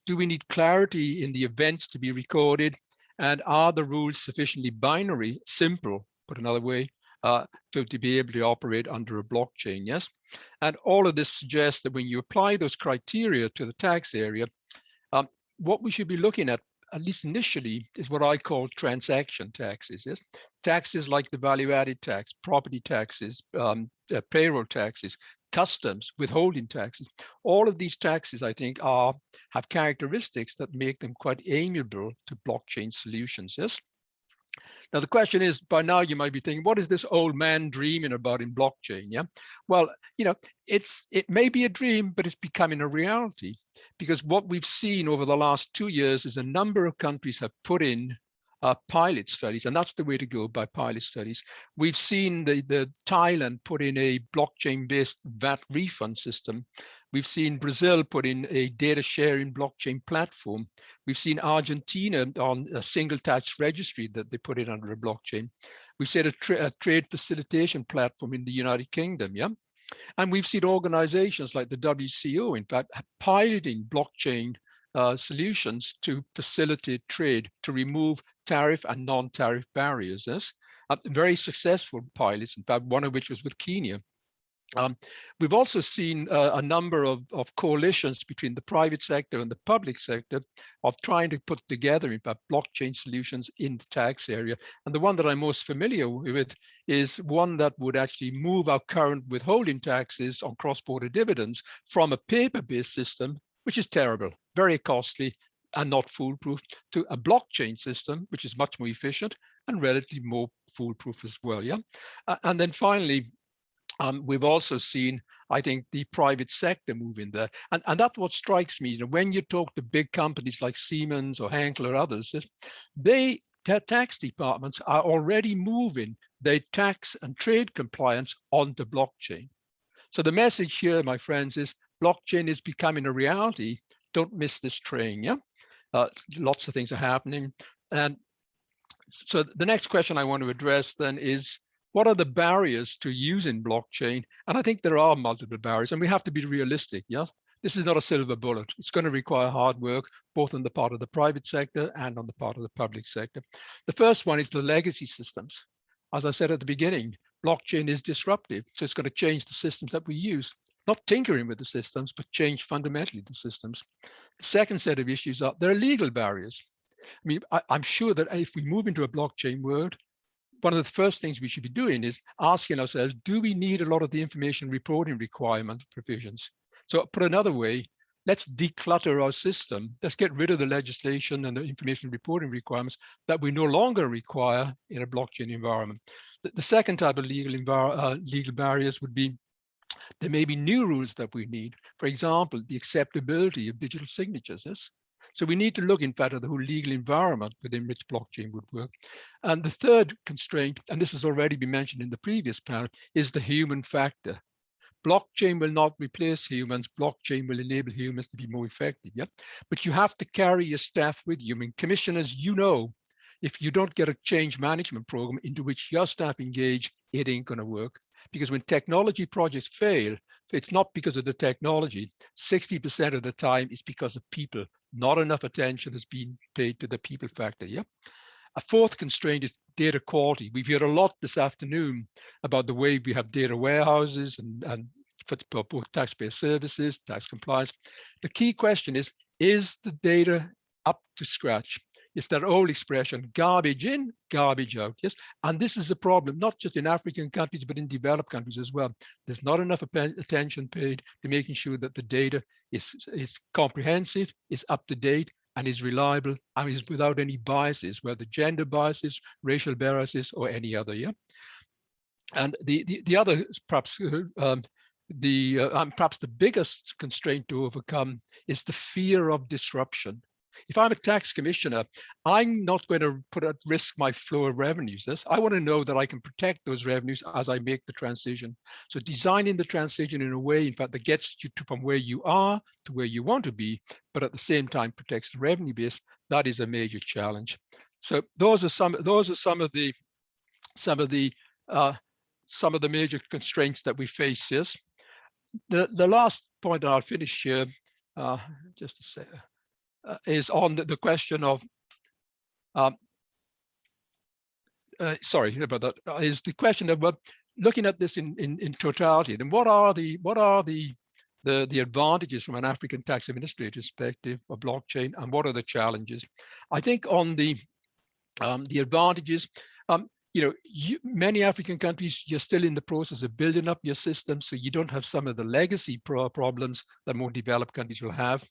Do we need clarity in the events to be recorded? And are the rules sufficiently binary, simple, put another way, to be able to operate under a blockchain? Yes. And all of this suggests that when you apply those criteria to the tax area, what we should be looking at least initially, is what I call transaction taxes. Yes, taxes like the value-added tax, property taxes, payroll taxes, customs, withholding taxes. All of these taxes, I think, have characteristics that make them quite amiable to blockchain solutions. Yes. Now, the question is, by now you might be thinking, what is this old man dreaming about in blockchain? Yeah. Well, it may be a dream, but it's becoming a reality, because what we've seen over the last 2 years is a number of countries have put in pilot studies, and that's the way to go, by pilot studies. We've seen the Thailand put in a blockchain-based VAT refund system. We've seen Brazil put in a data sharing blockchain platform. We've seen Argentina on a single tax registry that they put in under a blockchain. We've seen a trade facilitation platform in the United Kingdom, yeah? And we've seen organizations like the WCO, in fact, piloting blockchain solutions to facilitate trade, to remove tariff and non-tariff barriers. Yes? Very successful pilots, in fact, one of which was with Kenya. We've also seen a number of coalitions between the private sector and the public sector of trying to put together, in fact, blockchain solutions in the tax area. And the one that I'm most familiar with is one that would actually move our current withholding taxes on cross-border dividends from a paper-based system, which is terrible, very costly and not foolproof, to a blockchain system, which is much more efficient and relatively more foolproof as well. Yeah. And then finally, we've also seen, I think, the private sector move in there. And that's what strikes me. When you talk to big companies like Siemens or Henkel or others, their tax departments are already moving their tax and trade compliance onto blockchain. So the message here, my friends, is blockchain is becoming a reality. Don't miss this train. Yeah, lots of things are happening. And so the next question I want to address then is, what are the barriers to using blockchain? And I think there are multiple barriers, and we have to be realistic. Yeah, this is not a silver bullet. It's going to require hard work, both on the part of the private sector and on the part of the public sector. The first one is the legacy systems. As I said at the beginning, blockchain is disruptive, so it's going to change the systems that we use. Not tinkering with the systems, but change fundamentally the systems. The second set of issues are there are legal barriers. I mean, I'm sure that if we move into a blockchain world, one of the first things we should be doing is asking ourselves, do we need a lot of the information reporting requirement provisions? So put another way, let's declutter our system. Let's get rid of the legislation and the information reporting requirements that we no longer require in a blockchain environment. The second type of legal barriers would be, there may be new rules that we need. For example, the acceptability of digital signatures. Yes? So we need to look, in fact, at the whole legal environment within which blockchain would work. And the third constraint, and this has already been mentioned in the previous panel, is the human factor. Blockchain will not replace humans. Blockchain will enable humans to be more effective. Yeah, but you have to carry your staff with you. I mean, commissioners, if you don't get a change management program into which your staff engage, it ain't going to work. Because when technology projects fail, it's not because of the technology. 60% of the time it's because of people. Not enough attention has been paid to the people factor. Yeah. A fourth constraint is data quality. We've heard a lot this afternoon about the way we have data warehouses and for both taxpayer services, tax compliance. The key question is the data up to scratch? It's that old expression, garbage in, garbage out. Yes, and this is a problem, not just in African countries, but in developed countries as well. There's not enough attention paid to making sure that the data is comprehensive, is up to date, and is reliable, and is without any biases, whether gender biases, racial biases, or any other. Yeah, and the other, perhaps perhaps the biggest constraint to overcome is the fear of disruption. If I'm a tax commissioner, I'm not going to put at risk my flow of revenues. I want to know that I can protect those revenues as I make the transition. So designing the transition in a way, in fact, that gets you from where you are to where you want to be, but at the same time protects the revenue base, that is a major challenge. So those are some of the major constraints that we face. Yes. The last point that I'll finish here, just a second. Is on the question of, sorry about that, is the question of looking at this in totality. Then what are the advantages from an African tax administrator perspective of blockchain, and what are the challenges? I think on the advantages, many African countries, you're still in the process of building up your system, so you don't have some of the legacy problems that more developed countries will have.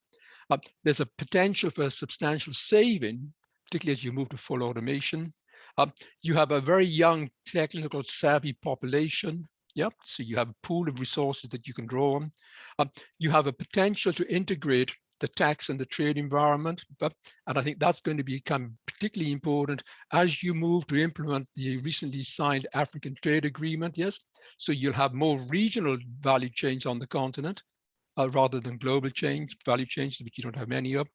There's a potential for a substantial saving, particularly as you move to full automation. You have a very young, technical savvy population. Yep. So you have a pool of resources that you can draw on. You have a potential to integrate the tax and the trade environment. And I think that's going to become particularly important as you move to implement the recently signed African Trade Agreement. Yes. So you'll have more regional value chains on the continent rather than global value chains, which you don't have many of.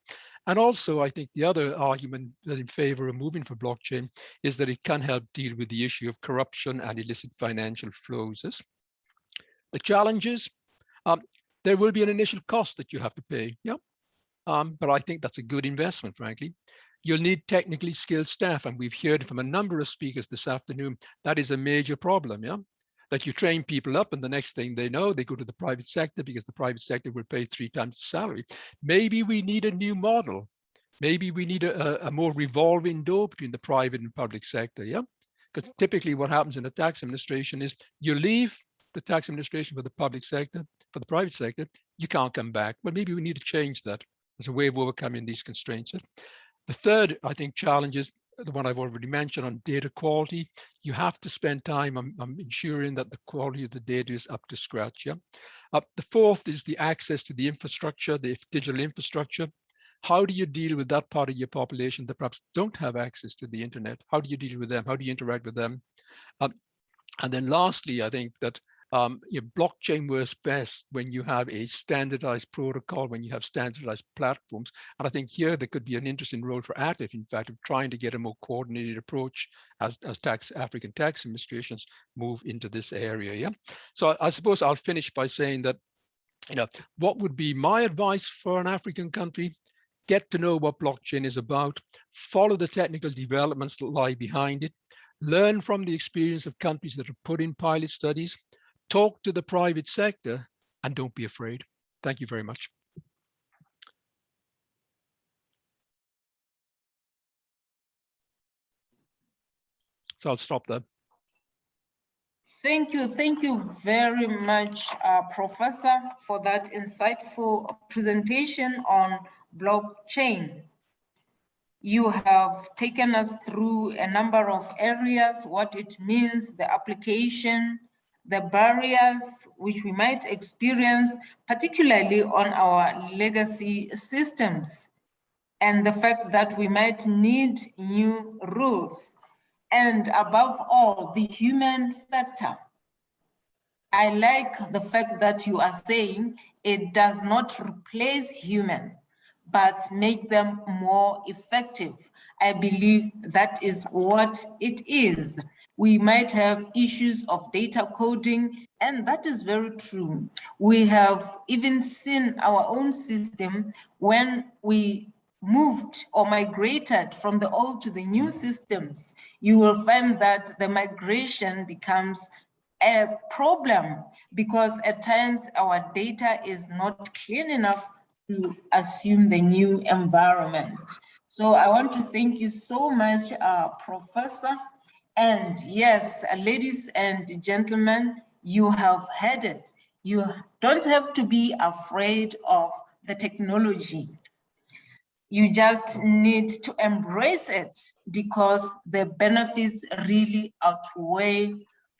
And also, I think the other argument that in favor of moving for blockchain is that it can help deal with the issue of corruption and illicit financial flows. The challenges, there will be an initial cost that you have to pay. Yeah. But I think that's a good investment, frankly. You'll need technically skilled staff. And we've heard from a number of speakers this afternoon, that is a major problem. Yeah. That you train people up and the next thing they know, they go to the private sector because the private sector will pay 3 times the salary. Maybe we need a new model. Maybe we need a more revolving door between the private and public sector. Yeah. Because typically what happens in the tax administration is you leave the tax administration for the public sector, for the private sector, you can't come back. Well, maybe we need to change that as a way of overcoming these constraints. The third, I think, challenge is the one I've already mentioned on data quality. You have to spend time on ensuring that the quality of the data is up to scratch. Yeah. The fourth is the access to the infrastructure, the digital infrastructure. How do you deal with that part of your population that perhaps don't have access to the internet? How do you deal with them? How do you interact with them? And then lastly, I think that your blockchain works best when you have a standardized protocol, when you have standardized platforms. And I think here there could be an interesting role for ATAF, in fact, of trying to get a more coordinated approach as African tax administrations move into this area. Yeah. So I suppose I'll finish by saying that, what would be my advice for an African country? Get to know what blockchain is about, follow the technical developments that lie behind it, learn from the experience of countries that have put in pilot studies, talk to the private sector, and don't be afraid. Thank you very much. So I'll stop there. Thank you very much, Professor, for that insightful presentation on blockchain. You have taken us through a number of areas, what it means, the application, the barriers which we might experience, particularly on our legacy systems, and the fact that we might need new rules. And above all, the human factor. I like the fact that you are saying it does not replace humans, but make them more effective. I believe that is what it is. We might have issues of data coding, and that is very true. We have even seen our own system when we moved or migrated from the old to the new systems. You will find that the migration becomes a problem because at times our data is not clean enough to assume the new environment. So I want to thank you so much, Professor. And yes, ladies and gentlemen, you have heard it. You don't have to be afraid of the technology. You just need to embrace it because the benefits really outweigh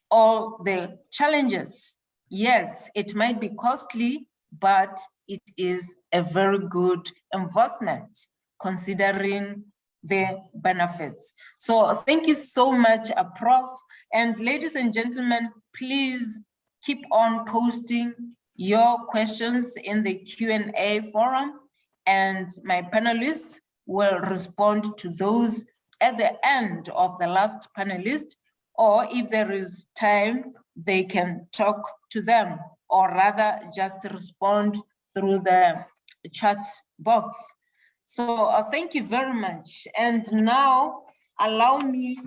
all the challenges. Yes, it might be costly, but it is a very good investment considering the benefits. So thank you so much, Prof. And ladies and gentlemen, please keep on posting your questions in the Q&A forum, and my panelists will respond to those at the end of the last panelist, or if there is time, they can talk to them, or rather just respond through the chat box. So thank you very much. And now allow me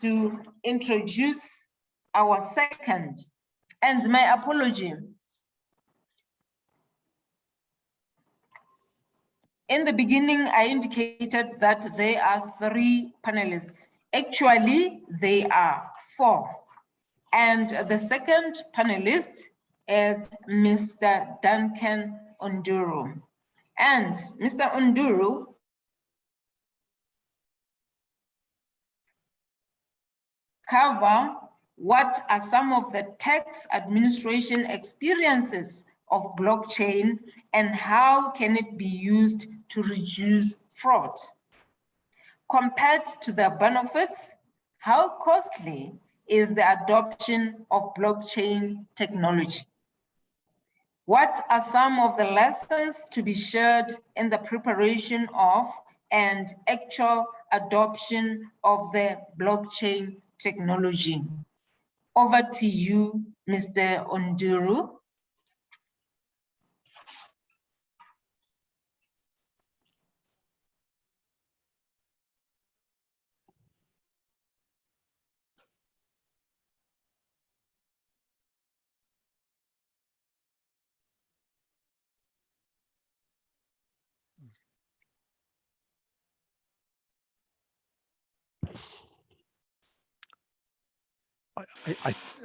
to introduce our second, and my apology. In the beginning, I indicated that there are 3 panelists. Actually, they are 4. And the second panelist is Mr. Duncan Onduru. And Mr. Onduru cover what are some of the tax administration experiences of blockchain and how can it be used to reduce fraud. Compared to the benefits, how costly is the adoption of blockchain technology? What are some of the lessons to be shared in the preparation of and actual adoption of the blockchain technology? Over to you, Mr. Onduru.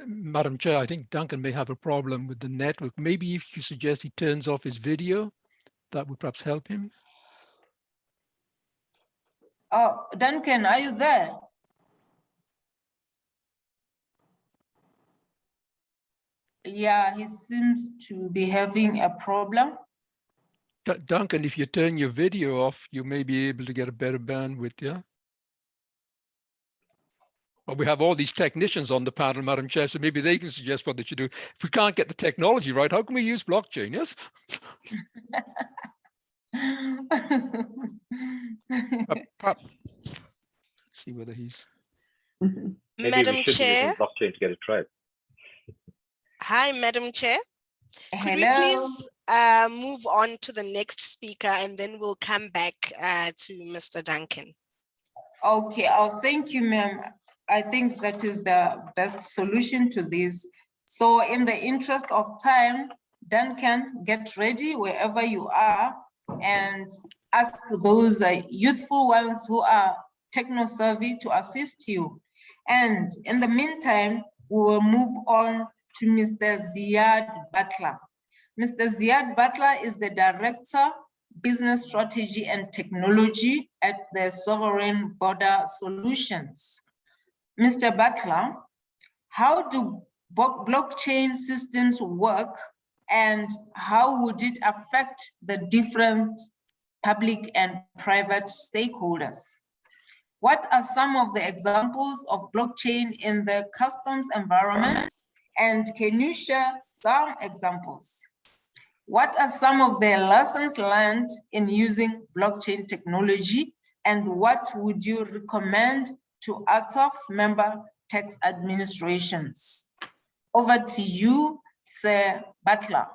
Madam Chair, I think Duncan may have a problem with the network. Maybe if you suggest he turns off his video, that would perhaps help him. Oh, Duncan, are you there? Yeah, he seems to be having a problem. Duncan, if you turn your video off, you may be able to get a better bandwidth, yeah? Well, we have all these technicians on the panel, Madam Chair, so maybe they can suggest what they should do. If we can't get the technology right, how can we use blockchain, yes? Let's see whether he's... Maybe Madam we should Chair. be using blockchain to get it right. Hi, Madam Chair. Hello. Could we please move on to the next speaker and then we'll come back to Mr. Duncan. Okay, oh, thank you, ma'am. I think that is the best solution to this. So in the interest of time, Duncan, get ready wherever you are and ask those youthful ones who are techno-savvy to assist you. And in the meantime, we will move on to Mr. Ziad Butler. Mr. Ziad Butler is the Director, Business Strategy and Technology at the Sovereign Border Solutions. Mr. Butler, how do blockchain systems work and how would it affect the different public and private stakeholders? What are some of the examples of blockchain in the customs environment? And can you share some examples? What are some of the lessons learned in using blockchain technology? And what would you recommend to ATAF member tax administrations? Over to you, Sir Butler.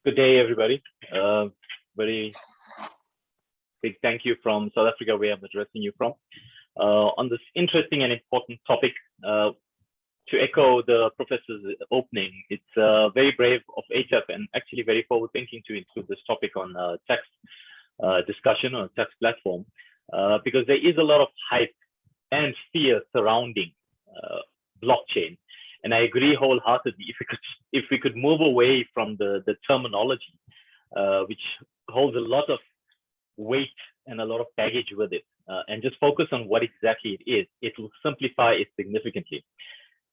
Good day, everybody. Very big thank you from South Africa, where I'm addressing you from. On this interesting and important topic, to echo the professor's opening, it's very brave of ATAF and actually very forward-thinking to include this topic on tax discussion on a tax platform, because there is a lot of hype and fear surrounding blockchain. And I agree wholeheartedly. If we could move away from the terminology, which holds a lot of weight and a lot of baggage with it, and just focus on what exactly it is, it will simplify it significantly.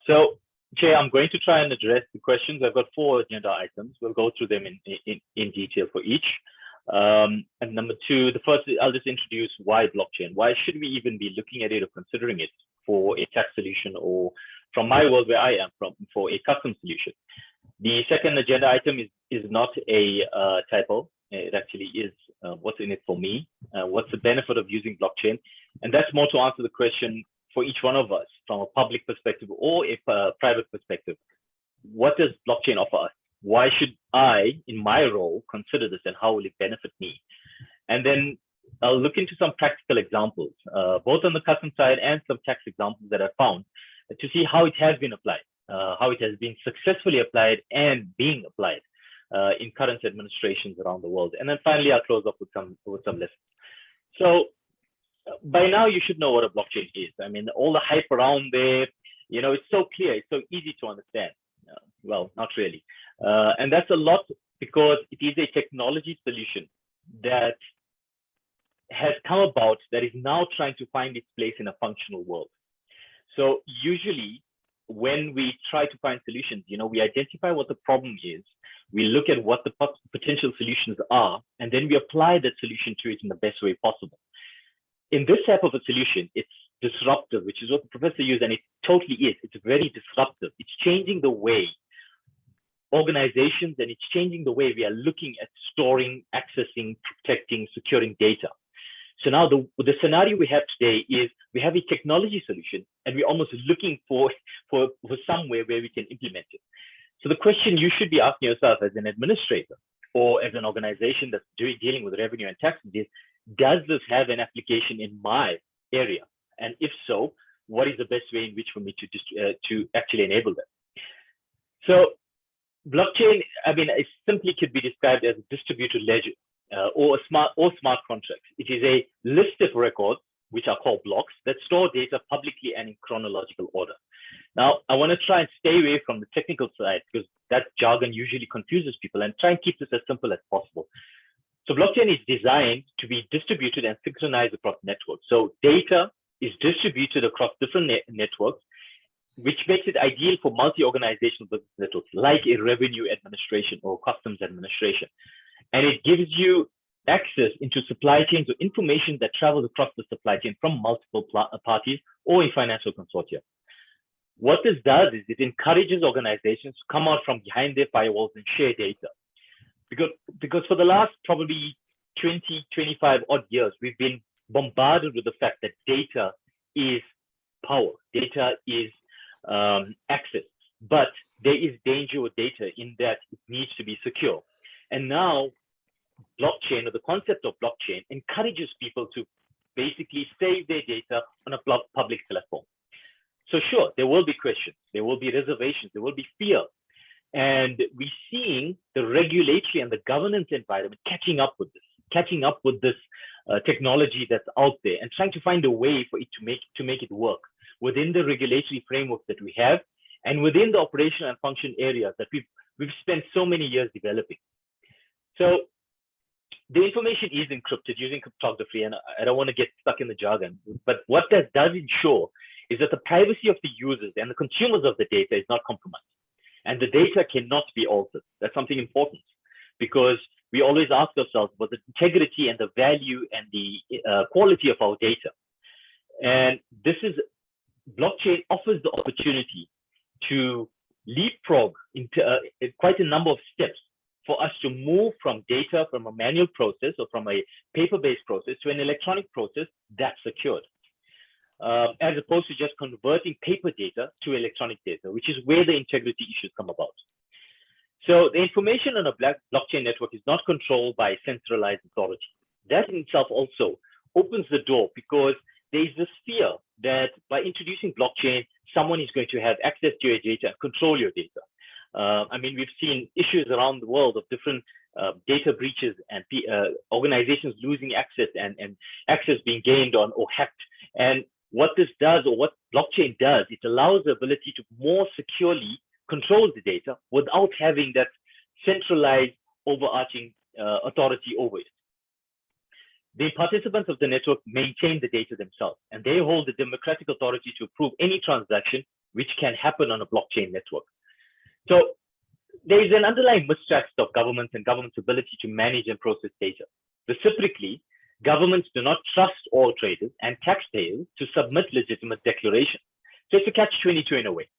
So, Chair, I'm going to try and address the questions. I've got 4 agenda items. We'll go through them in detail for each. And number 2, the first, I'll just introduce why blockchain. Why should we even be looking at it or considering it for a tax solution, or from my world where I am from, for a custom solution? The second agenda item is not a typo. It actually is what's in it for me. What's the benefit of using blockchain? And that's more to answer the question for each one of us from a public perspective or a private perspective. What does blockchain offer us? Why should I, in my role, consider this, and how will it benefit me? And then I'll look into some practical examples, both on the custom side and some tax examples that I found, to see how it has been applied, how it has been successfully applied and being applied in current administrations around the world. And then finally, I'll close off with some lessons. So by now you should know what a blockchain is. I mean, all the hype around there, you know, it's so clear, it's so easy to understand. Well, not really. And that's a lot because it is a technology solution that has come about that is now trying to find its place in a functional world. So usually when we try to find solutions, you know, we identify what the problem is, we look at what the potential solutions are, and then we apply that solution to it in the best way possible. In this type of a solution, it's disruptive, which is what the professor used, and it totally is. It's very disruptive. It's changing the way organizations, and it's changing the way we are looking at storing, accessing, protecting, securing data. So now the scenario we have today is we have a technology solution, and we're almost looking for somewhere where we can implement it. So the question you should be asking yourself as an administrator or as an organization that's dealing with revenue and taxes is, does this have an application in my area? And if so, what is the best way in which for me to actually enable that? So blockchain, I mean, it simply could be described as a distributed ledger or smart contracts. It is a list of records, which are called blocks, that store data publicly and in chronological order. Now, I want to try and stay away from the technical side because that jargon usually confuses people, and try and keep this as simple as possible. So blockchain is designed to be distributed and synchronized across networks. So data is distributed across different networks, which makes it ideal for multi-organizational business networks like a revenue administration or customs administration. And it gives you access into supply chains or information that travels across the supply chain from multiple parties or in financial consortia. What this does is it encourages organizations to come out from behind their firewalls and share data. Because for the last probably 20, 25 odd years, we've been bombarded with the fact that data is power, data is access, but there is danger with data in that it needs to be secure. And now blockchain, or the concept of blockchain, encourages people to basically save their data on a public platform. So sure, there will be questions, there will be reservations, there will be fear. And we're seeing the regulatory and the governance environment catching up with this technology that's out there, and trying to find a way for it to make it work within the regulatory framework that we have, and within the operational and function areas that we've spent so many years developing. So the information is encrypted using cryptography, and I don't want to get stuck in the jargon, but what that does ensure is that the privacy of the users and the consumers of the data is not compromised. And the data cannot be altered. That's something important, because we always ask ourselves about the integrity and the value and the quality of our data. And blockchain offers the opportunity to leapfrog into quite a number of steps for us to move from data from a manual process or from a paper-based process to an electronic process that's secured. As opposed to just converting paper data to electronic data, which is where the integrity issues come about. So the information on a blockchain network is not controlled by a centralized authority. That in itself also opens the door, because there is this fear that by introducing blockchain, someone is going to have access to your data and control your data. I mean, we've seen issues around the world of different data breaches and organizations losing access and access being gained on or hacked. And what this does, or what blockchain does, it allows the ability to more securely control the data without having that centralized overarching authority over it. The participants of the network maintain the data themselves, and they hold the democratic authority to approve any transaction which can happen on a blockchain network. So there is an underlying mistrust of governments and governments' ability to manage and process data. Specifically, governments do not trust all traders and taxpayers to submit legitimate declarations. So it's a catch-22 in a way.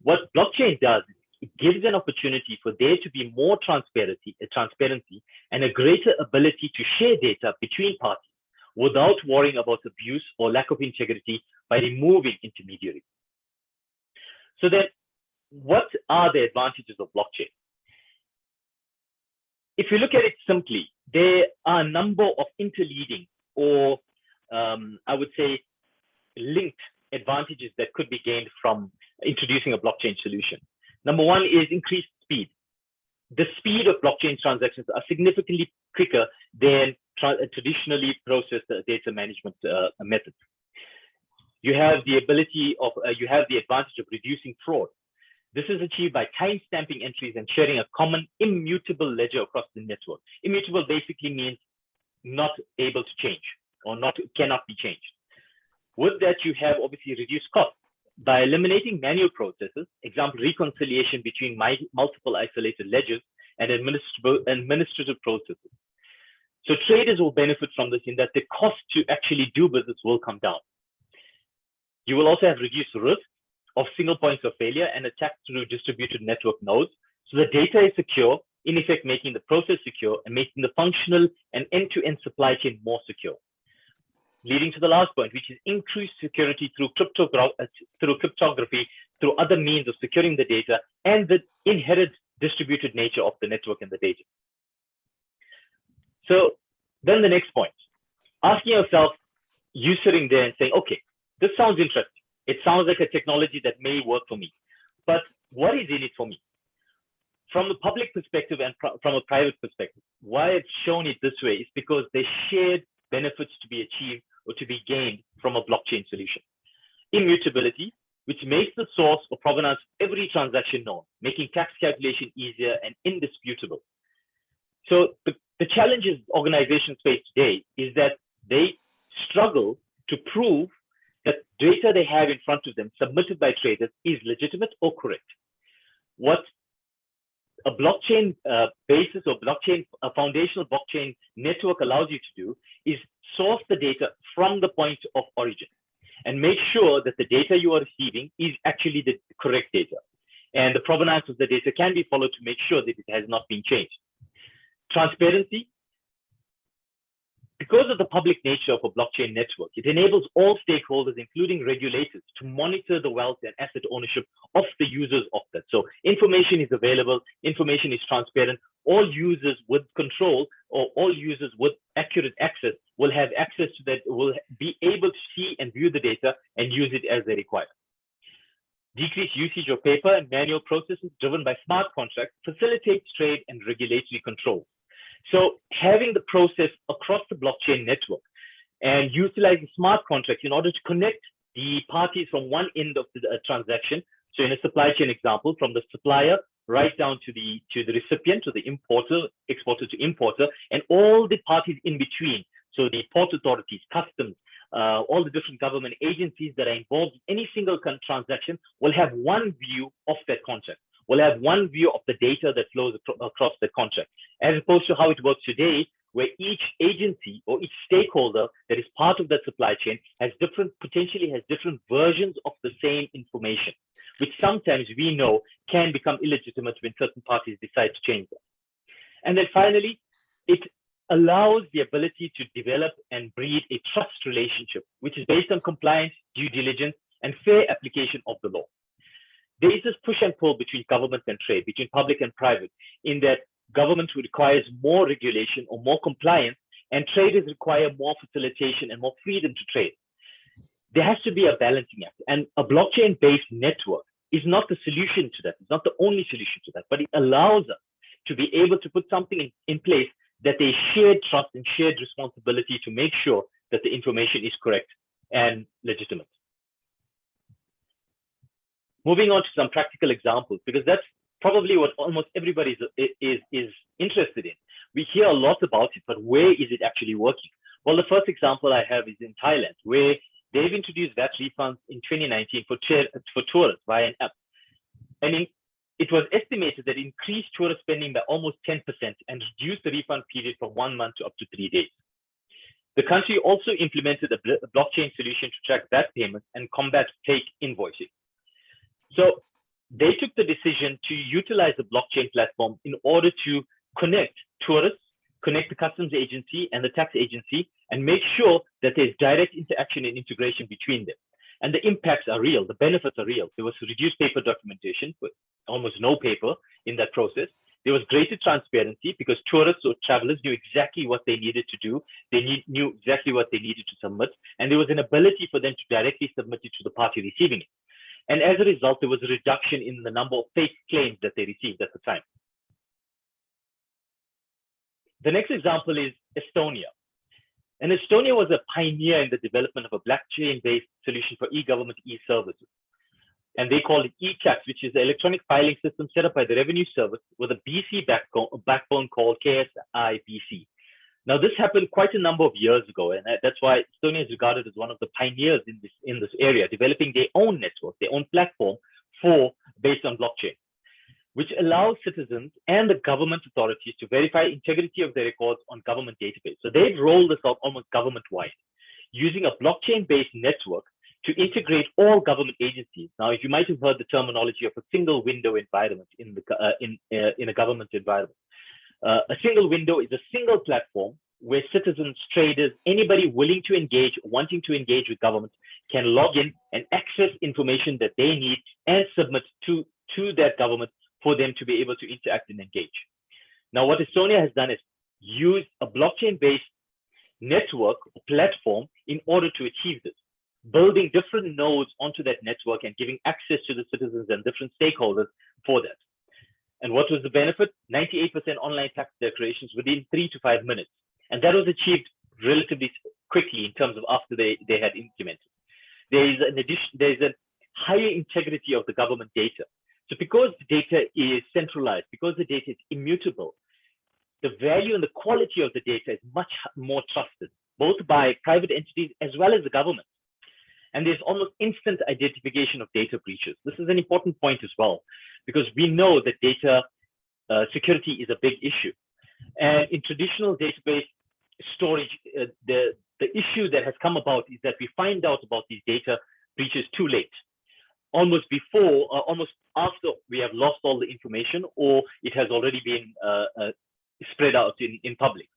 What blockchain does, it gives an opportunity for there to be more transparency and a greater ability to share data between parties without worrying about abuse or lack of integrity by removing intermediaries. So then, what are the advantages of blockchain? If you look at it simply, there are a number of interleading or I would say linked advantages that could be gained from introducing a blockchain solution. Number one is increased speed. The speed of blockchain transactions are significantly quicker than traditionally processed data management methods. You have the ability of, you have the advantage of reducing fraud. This is achieved by time-stamping entries and sharing a common immutable ledger across the network. Immutable basically means not able to change or cannot be changed. With that, you have obviously reduced costs by eliminating manual processes, example, reconciliation between multiple isolated ledgers and administrative processes. So traders will benefit from this in that the cost to actually do business will come down. You will also have reduced risk of single points of failure and attacks through distributed network nodes. So the data is secure, in effect making the process secure and making the functional and end-to-end supply chain more secure. Leading to the last point, which is increased security through cryptography, through other means of securing the data and the inherent distributed nature of the network and the data. So then the next point, asking yourself, you sitting there and saying, okay, this sounds interesting. It sounds like a technology that may work for me, but what is in it for me? From a public perspective and from a private perspective, why I've shown it this way is because there's shared benefits to be achieved or to be gained from a blockchain solution. Immutability, which makes the source or provenance of every transaction known, making tax calculation easier and indisputable. So the challenges organizations face today is that they struggle to prove that data they have in front of them submitted by traders is legitimate or correct. What a blockchain basis or a foundational blockchain network allows you to do is source the data from the point of origin and make sure that the data you are receiving is actually the correct data. And the provenance of the data can be followed to make sure that it has not been changed. Transparency. Because of the public nature of a blockchain network, it enables all stakeholders, including regulators, to monitor the wealth and asset ownership of the users of that. So information is available, information is transparent. All users with control or all users with accurate access will have access to that, will be able to see and view the data and use it as they require. Decreased usage of paper and manual processes driven by smart contracts facilitates trade and regulatory control. So having the process across the blockchain network and utilizing smart contracts in order to connect the parties from one end of the transaction. So in a supply chain example, from the supplier right down to the recipient, to the importer, exporter to importer, and all the parties in between. So the port authorities, customs, all the different government agencies that are involved in any single transaction will have one view of that contract. We'll have one view of the data that flows across the contract, as opposed to how it works today, where each agency or each stakeholder that is part of that supply chain has potentially has different versions of the same information, which sometimes we know can become illegitimate when certain parties decide to change them. And then finally, it allows the ability to develop and breed a trust relationship, which is based on compliance, due diligence, and fair application of the law. There is this push and pull between government and trade, between public and private, in that government requires more regulation or more compliance, and traders require more facilitation and more freedom to trade. There has to be a balancing act, and a blockchain-based network is not the solution to that. It's not the only solution to that, but it allows us to be able to put something in place that they shared trust and shared responsibility to make sure that the information is correct and legitimate. Moving on to some practical examples, because that's probably what almost everybody is interested in. We hear a lot about it, but where is it actually working? Well, the first example I have is in Thailand, where they've introduced VAT refunds in 2019 for tourists via an app. I mean, it was estimated that increased tourist spending by almost 10% and reduced the refund period from 1 month to up to 3 days. The country also implemented a blockchain solution to track VAT payments and combat fake invoicing. So they took the decision to utilize the blockchain platform in order to connect tourists, connect the customs agency and the tax agency, and make sure that there's direct interaction and integration between them. And the impacts are real, the benefits are real. There was reduced paper documentation, with almost no paper in that process. There was greater transparency because tourists or travelers knew exactly what they needed to do. They knew exactly what they needed to submit. And there was an ability for them to directly submit it to the party receiving it. And as a result, there was a reduction in the number of fake claims that they received at the time. The next example is Estonia. And Estonia was a pioneer in the development of a blockchain-based solution for e-government e-services. And they called it e-tax, which is the electronic filing system set up by the Revenue Service with a BC backbone called KSI-BC. Now, this happened quite a number of years ago, and that's why Estonia is regarded as one of the pioneers in this area, developing their own network, their own platform based on blockchain, which allows citizens and the government authorities to verify integrity of their records on government database. So they've rolled this out almost government-wide, using a blockchain-based network to integrate all government agencies. Now, if you might have heard the terminology of a single window environment in a government environment. A single window is a single platform where citizens, traders, anybody willing to engage, wanting to engage with government can log in and access information that they need and submit to that government for them to be able to interact and engage. Now, what Estonia has done is use a blockchain-based network or platform in order to achieve this, building different nodes onto that network and giving access to the citizens and different stakeholders for that. And what was the benefit? 98% online tax declarations within 3 to 5 minutes. And that was achieved relatively quickly in terms of after they had implemented. There is a higher integrity of the government data. So because the data is centralized, because the data is immutable, the value and the quality of the data is much more trusted, both by private entities as well as the government. And there's almost instant identification of data breaches. This is an important point as well, because we know that data security is a big issue. And in traditional database storage, the issue that has come about is that we find out about these data breaches too late, almost after we have lost all the information or it has already been spread out in public.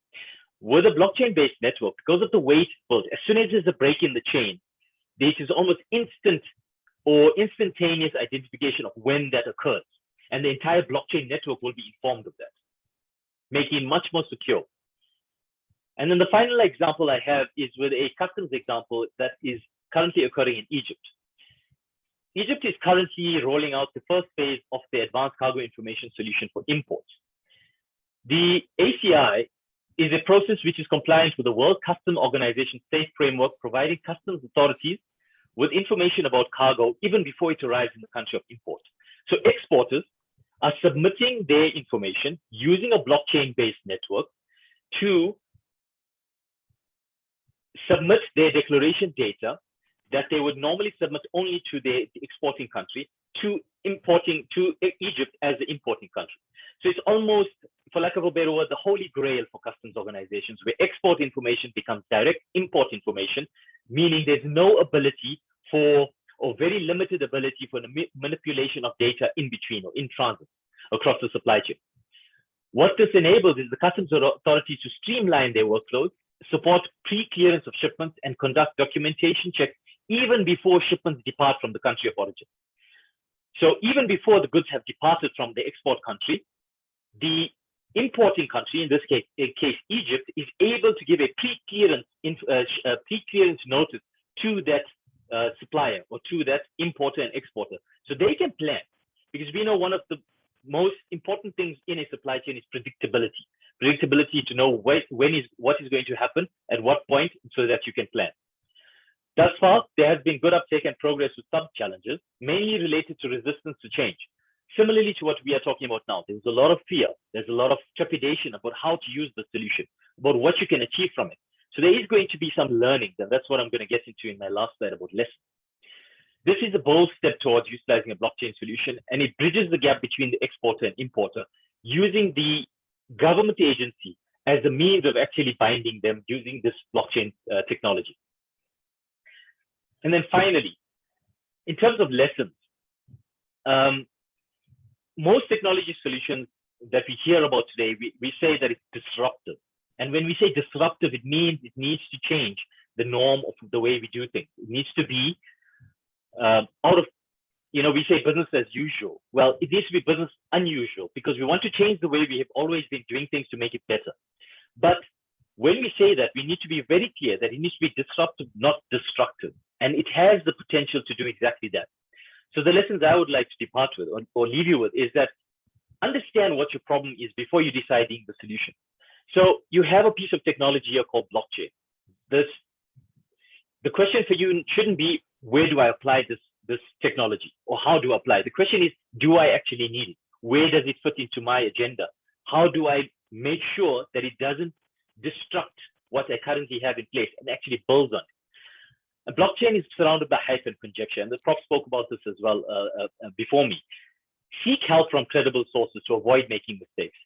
With a blockchain-based network, because of the way it's built, as soon as there's a break in the chain, this is almost instant or instantaneous identification of when that occurs. And the entire blockchain network will be informed of that, making it much more secure. And then the final example I have is with a customs example that is currently occurring in Egypt. Egypt is currently rolling out the first phase of the Advanced Cargo Information Solution for imports. The ACI is a process which is compliant with the World Customs Organization Safe Framework, providing customs authorities with information about cargo even before it arrives in the country of import. So exporters are submitting their information using a blockchain-based network to submit their declaration data that they would normally submit only to the exporting country to Egypt as the importing country. So it's almost, for lack of a better word, the holy grail for customs organizations, where export information becomes direct import information, meaning there's no ability or very limited ability for the manipulation of data in between or in transit across the supply chain. What this enables is the customs authorities to streamline their workflows, support pre-clearance of shipments, and conduct documentation checks even before shipments depart from the country of origin. So even before the goods have departed from the export country, the importing country, in this case Egypt, is able to give a pre-clearance notice to that supplier or to that importer and exporter, so they can plan. Because we know one of the most important things in a supply chain is predictability to know what is going to happen at what point, so that you can plan. Thus far, there has been good uptake and progress with some challenges, mainly related to resistance to change. Similarly to what we are talking about now, there's a lot of fear, there's a lot of trepidation about how to use the solution, about what you can achieve from it. So there is going to be some learning, and that's what I'm going to get into in my last slide about lessons. This is a bold step towards utilizing a blockchain solution, and it bridges the gap between the exporter and importer, using the government agency as a means of actually binding them using this blockchain technology. And then finally, in terms of lessons, most technology solutions that we hear about today, we say that it's disruptive. And when we say disruptive, it means it needs to change the norm of the way we do things. It needs to be we say business as usual. Well, it needs to be business unusual, because we want to change the way we have always been doing things to make it better. But when we say that, we need to be very clear that it needs to be disruptive, not destructive. And it has the potential to do exactly that. So the lessons I would like to depart with or leave you with is that understand what your problem is before you deciding the solution. So you have a piece of technology here called blockchain. The question for you shouldn't be, where do I apply this technology, or how do I apply it? The question is, do I actually need it? Where does it fit into my agenda? How do I make sure that it doesn't destruct what I currently have in place and actually builds on it? And blockchain is surrounded by hype and conjecture, and the prof spoke about this as well before me. Seek help from credible sources to avoid making mistakes.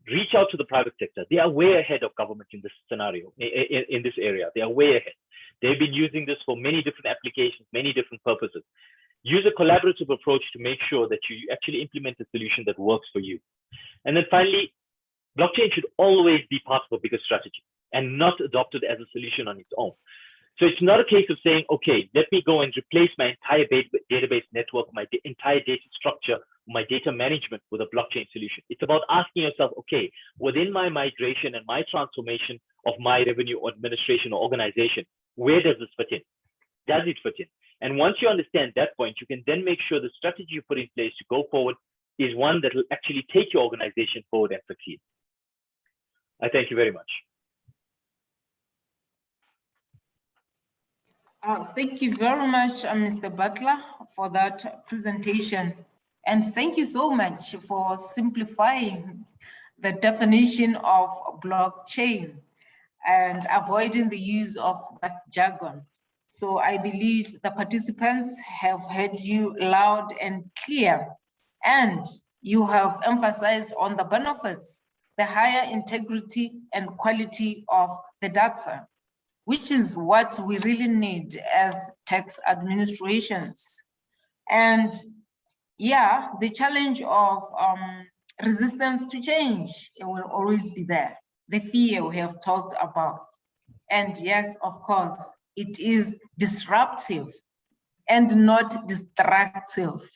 Reach out to the private sector. They are way ahead of government in this scenario, in this area. They are way ahead. They've been using this for many different applications, many different purposes. Use a collaborative approach to make sure that you actually implement a solution that works for you. And then finally, blockchain should always be part of a bigger strategy and not adopted as a solution on its own. So it's not a case of saying, okay, let me go and replace my entire database network, my entire data structure, my data management with a blockchain solution. It's about asking yourself, okay, within my migration and my transformation of my revenue administration or organization, where does this fit in? Does it fit in? And once you understand that point, you can then make sure the strategy you put in place to go forward is one that will actually take your organization forward and succeed. I thank you very much. Thank you very much, Mr. Butler, for that presentation. And thank you so much for simplifying the definition of blockchain and avoiding the use of that jargon. So I believe the participants have heard you loud and clear, and you have emphasized on the benefits, the higher integrity and quality of the data, which is what we really need as tax administrations. And yeah, the challenge of resistance to change, it will always be there. The fear we have talked about. And yes, of course, it is disruptive and not destructive.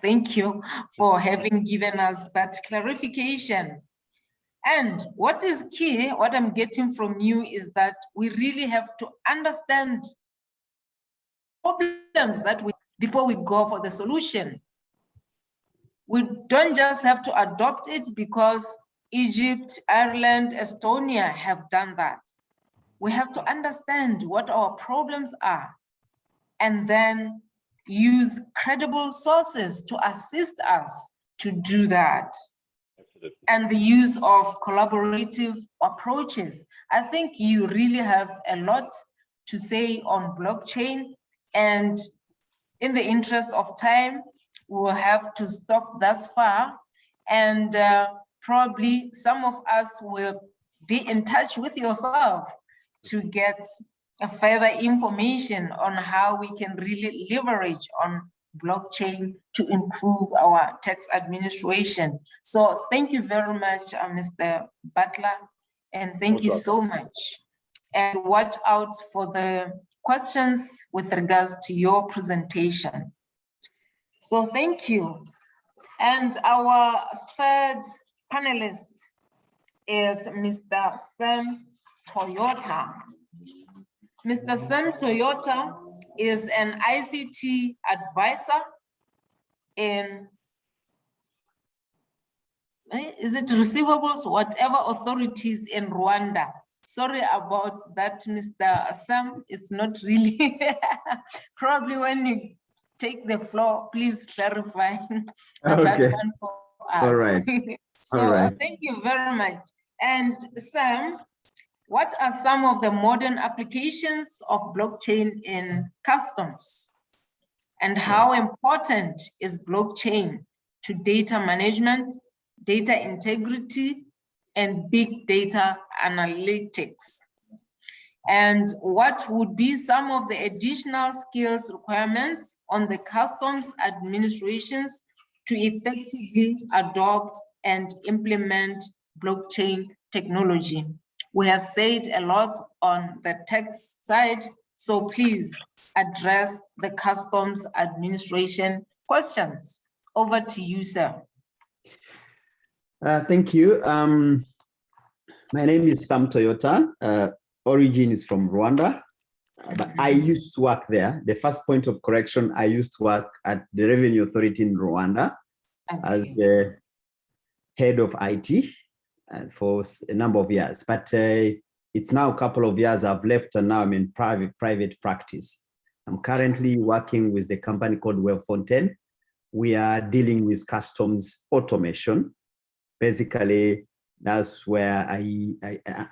Thank you for having given us that clarification. And what is key, what I'm getting from you is that we really have to understand problems that before we go for the solution. We don't just have to adopt it because Egypt, Ireland, Estonia have done that. We have to understand what our problems are and then use credible sources to assist us to do that. And the use of collaborative approaches. I think you really have a lot to say on blockchain, and in the interest of time, we will have to stop thus far, and probably some of us will be in touch with yourself to get a further information on how we can really leverage on blockchain to improve our tax administration. So thank you very much, Mr. Butler, and thank you so much. And watch out for the questions with regards to your presentation. So thank you. And our third panelist is Mr. Sam Toyota. Mr. Sam Toyota is an ICT advisor in, is it receivables, whatever authorities in Rwanda. Sorry about that, Mr. Sam, it's not really, probably when you take the floor, please clarify that one for us. All right. So all right. Thank you very much. And Sam, what are some of the modern applications of blockchain in customs? And how important is blockchain to data management, data integrity, and big data analytics? And what would be some of the additional skills requirements on the customs administrations to effectively adopt and implement blockchain technology? We have said a lot on the tax side, so please address the customs administration questions. Over to you, sir. Thank you. My name is Sam Toyota. Origin is from Rwanda, but I used to work there. The first point of correction, I used to work at the Revenue Authority in Rwanda as the head of IT. for a number of years, but it's now a couple of years I've left, and now I'm in private practice. I'm currently working with the company called Webfontaine. We are dealing with customs automation. Basically, that's where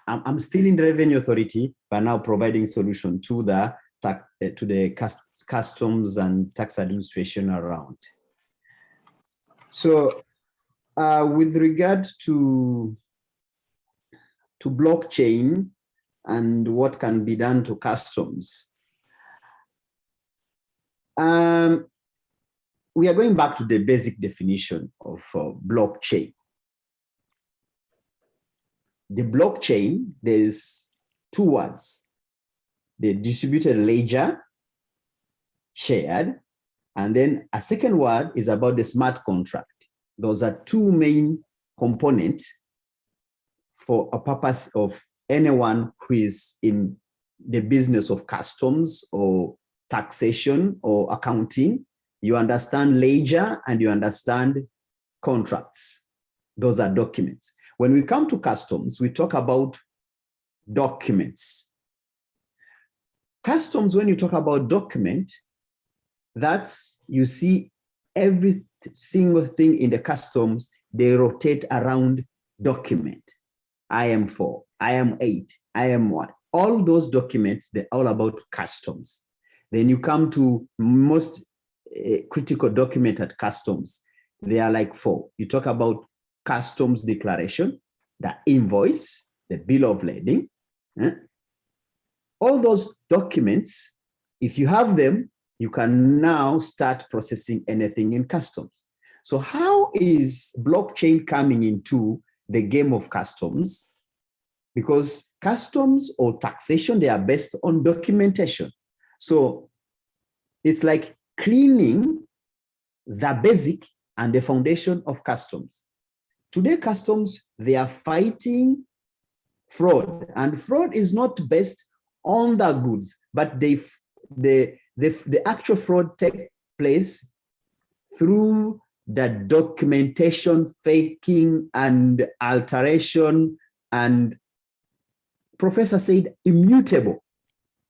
I'm still in the Revenue Authority, but now providing solution to the customs and tax administration around. So with regard to blockchain and what can be done to customs, we are going back to the basic definition of blockchain. The blockchain, there's two words: the distributed ledger, shared, and then a second word is about the smart contract. Those are two main components for a purpose of anyone who is in the business of customs or taxation or accounting. You understand ledger and you understand contracts. Those are documents. When we come to customs, we talk about documents. Customs, when you talk about document, that's, you see every single thing in the customs, they rotate around document. IM4, IM8, IM1, all those documents, they're all about customs. Then you come to most critical document at customs. They are like four. You talk about customs declaration, the invoice, the bill of lading. All those documents, if you have them, you can now start processing anything in customs. So how is blockchain coming into the game of customs? Because customs or taxation, they are based on documentation. So it's like cleaning the basic and the foundation of customs. Today, customs, they are fighting fraud, and fraud is not based on the goods, but the actual fraud takes place through the documentation, faking, and alteration, and Professor said immutable.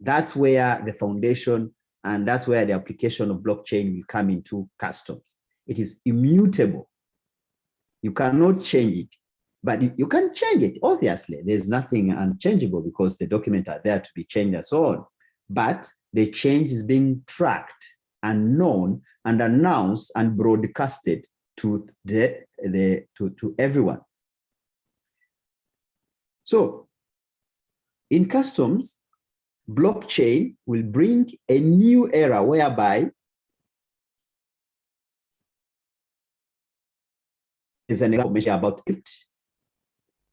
That's where the foundation and that's where the application of blockchain will come into customs. It is immutable. You cannot change it, but you can change it. Obviously, there's nothing unchangeable because the documents are there to be changed and so on. But the change is being tracked and known and announced and broadcasted to to everyone. So in customs, blockchain will bring a new era whereby there's an information about it.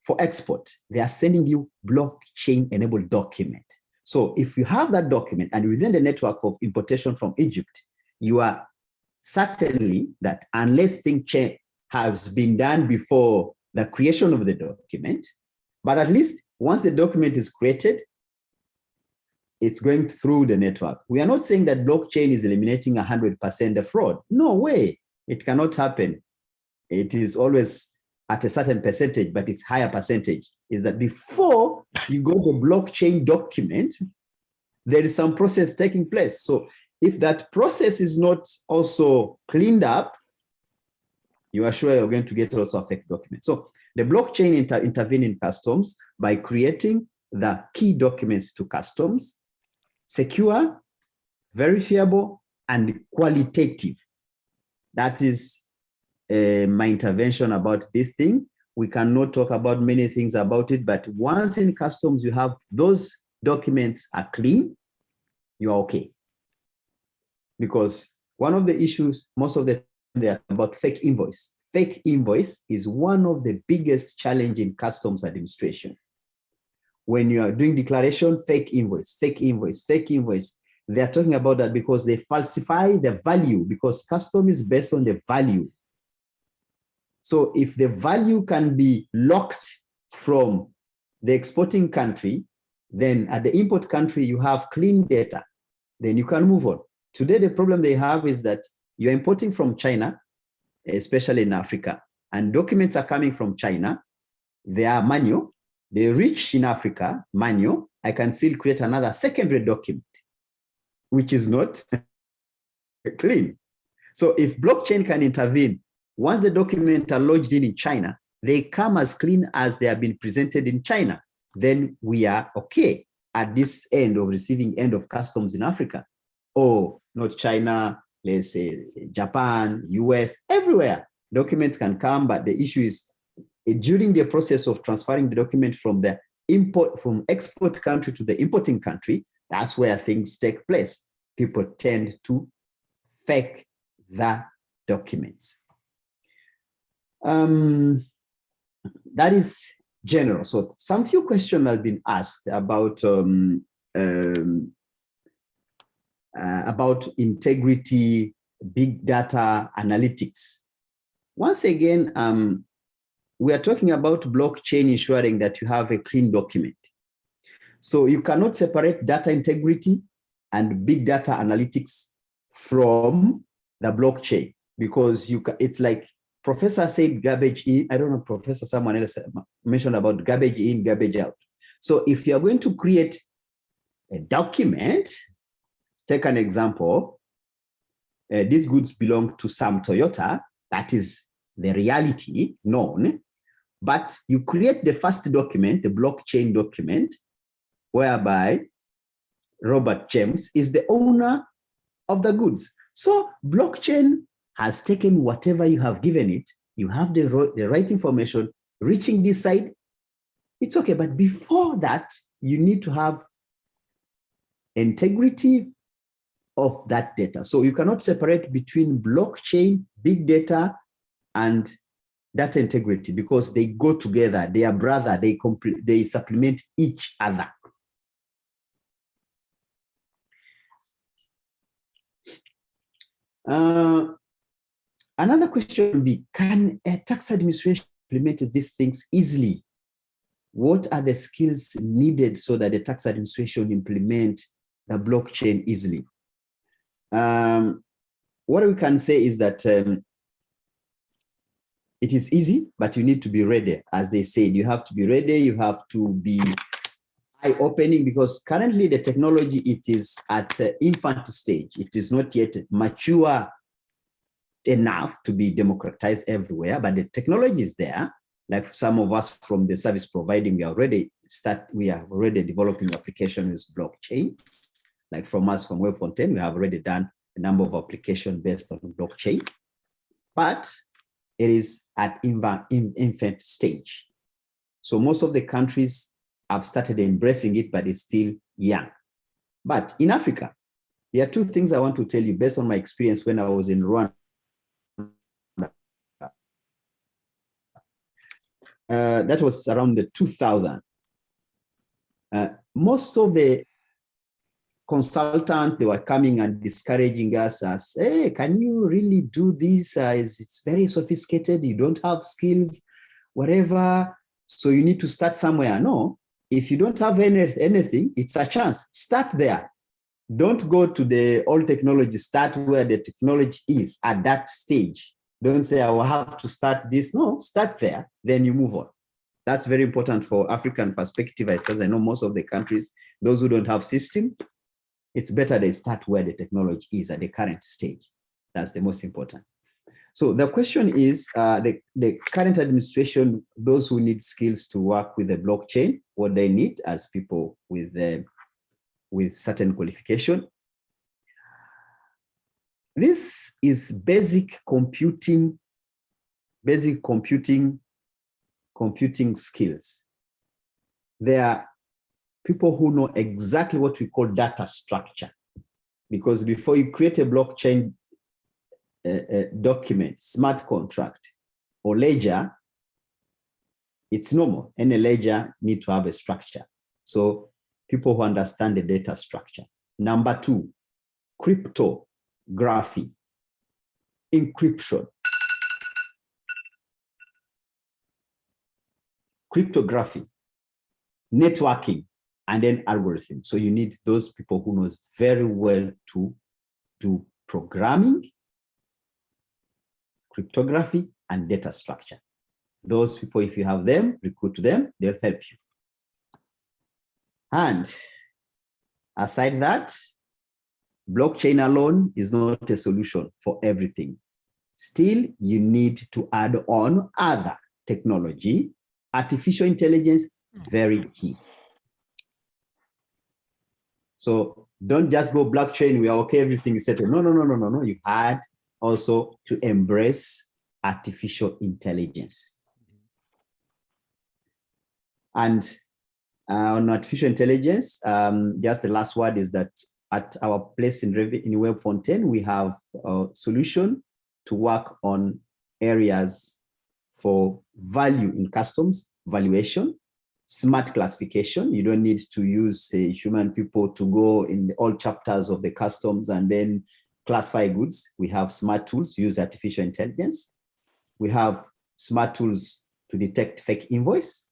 For export, they are sending you blockchain-enabled document. So if you have that document and within the network of importation from Egypt, you are certainly that unless things has been done before the creation of the document, but at least once the document is created, it's going through the network. We are not saying that blockchain is eliminating 100% of fraud. No way, it cannot happen. It is always at a certain percentage, but it's higher percentage. Is that before you go to blockchain document, there is some process taking place. So if that process is not also cleaned up, you are sure you're going to get also a fake document. So the blockchain intervene in customs by creating the key documents to customs, secure, verifiable, and qualitative. That is my intervention about this thing. We cannot talk about many things about it, but once in customs you have those documents are clean, you are okay. Because one of the issues, most of the time, they are about fake invoice. Fake invoice is one of the biggest challenge in customs administration. When you are doing declaration, fake invoice, fake invoice, fake invoice, they are talking about that because they falsify the value, because custom is based on the value. So if the value can be locked from the exporting country, then at the import country, you have clean data, then you can move on. Today, the problem they have is that you're importing from China, especially in Africa, and documents are coming from China, they are manual. They reach in Africa, manual. I can still create another secondary document, which is not clean. So if blockchain can intervene, once the documents are lodged in China, they come as clean as they have been presented in China. Then we are okay at this end of receiving end of customs in Africa. Or not China, let's say Japan, US, everywhere. Documents can come, but the issue is during the process of transferring the document from the export country to the importing country, that's where things take place. People tend to fake the documents. That is general. So some few questions have been asked about integrity, big data analytics. Once again, we are talking about blockchain ensuring that you have a clean document. So you cannot separate data integrity and big data analytics from the blockchain, because it's like Professor said garbage in. I don't know, Professor, someone else mentioned about garbage in, garbage out. So if you're going to create a document, take an example, these goods belong to some Toyota, that is the reality known, but you create the first document, the blockchain document, whereby Robert James is the owner of the goods. So blockchain has taken whatever you have given it, you have the right information, reaching this side, it's okay. But before that, you need to have integrity of that data. So you cannot separate between blockchain, big data, and data integrity, because they go together, they are brother, they supplement each other. Another question would be, can a tax administration implement these things easily? What are the skills needed so that the tax administration implement the blockchain easily? What we can say is that it is easy, but you need to be ready. As they said, you have to be ready, you have to be eye-opening, because currently the technology, it is at infant stage. It is not yet mature enough to be democratized everywhere, but the technology is there. Like some of us from the service providing, we are already developing applications with blockchain. Like from us from Webfontaine, we have already done a number of applications based on blockchain, but it is at infant stage. So most of the countries have started embracing it, but it's still young. But in Africa, there are two things I want to tell you based on my experience when I was in Rwanda. That was around the 2000. Most of the consultants, they were coming and discouraging us as, hey, can you really do this? It's very sophisticated. You don't have skills, whatever. So you need to start somewhere. No, if you don't have anything, it's a chance. Start there. Don't go to the old technology. Start where the technology is at that stage. Don't say, I will have to start this. No, start there, then you move on. That's very important for African perspective, because I know most of the countries, those who don't have system, it's better they start where the technology is at the current stage. That's the most important. So the question is, the current administration, those who need skills to work with the blockchain, what they need as people with certain qualification. This is basic computing skills. There are people who know exactly what we call data structure, because before you create a blockchain document, smart contract, or ledger, it's normal. Any ledger need to have a structure. So people who understand the data structure. Number two, cryptography, encryption. Cryptography, networking, and then algorithm. So you need those people who knows very well to do programming, cryptography, and data structure. Those people, if you have them, recruit them, they'll help you. And aside that, blockchain alone is not a solution for everything. Still, you need to add on other technology. Artificial intelligence, very key. So don't just go blockchain, we are okay, everything is settled. No. You had also to embrace artificial intelligence. And on artificial intelligence, just the last word is that at our place in Web Fontaine, we have a solution to work on areas for value in customs, valuation, smart classification. You don't need to use human people to go in all chapters of the customs and then classify goods. We have smart tools, use artificial intelligence. We have smart tools to detect fake invoice.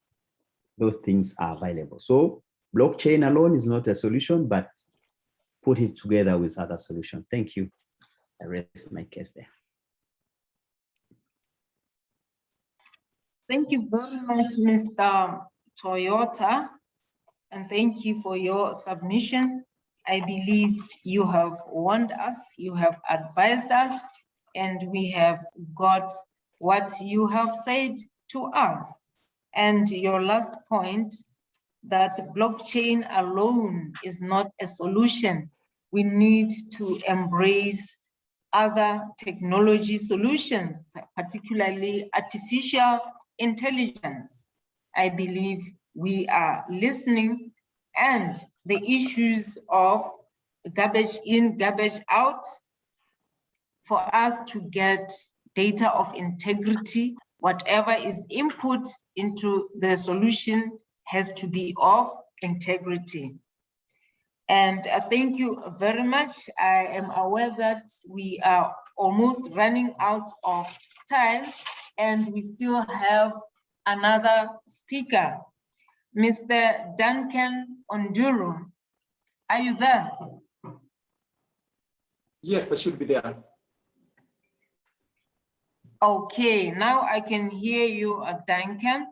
Those things are available. So blockchain alone is not a solution, but put it together with other solutions. Thank you. I rest my case there. Thank you very much, Mr. Toyota, and thank you for your submission. I believe you have warned us, you have advised us, and we have got what you have said to us. And your last point, that blockchain alone is not a solution. We need to embrace other technology solutions, particularly artificial intelligence. I believe we are listening, and the issues of garbage in, garbage out, for us to get data of integrity, whatever is input into the solution has to be of integrity. And thank you very much. I am aware that we are almost running out of time, and we still have another speaker, Mr. Duncan Onduru. Are you there? Yes, I should be there. Okay, now I can hear you, Duncan.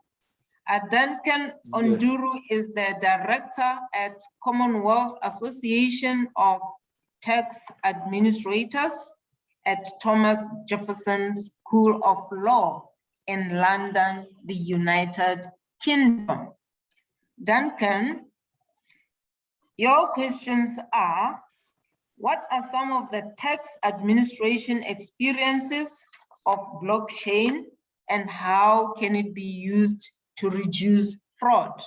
Duncan Onduru is the director at Commonwealth Association of Tax Administrators at Thomas Jefferson School of Law in London, the United Kingdom. Duncan, your questions are, what are some of the tax administration experiences of blockchain, and how can it be used to reduce fraud?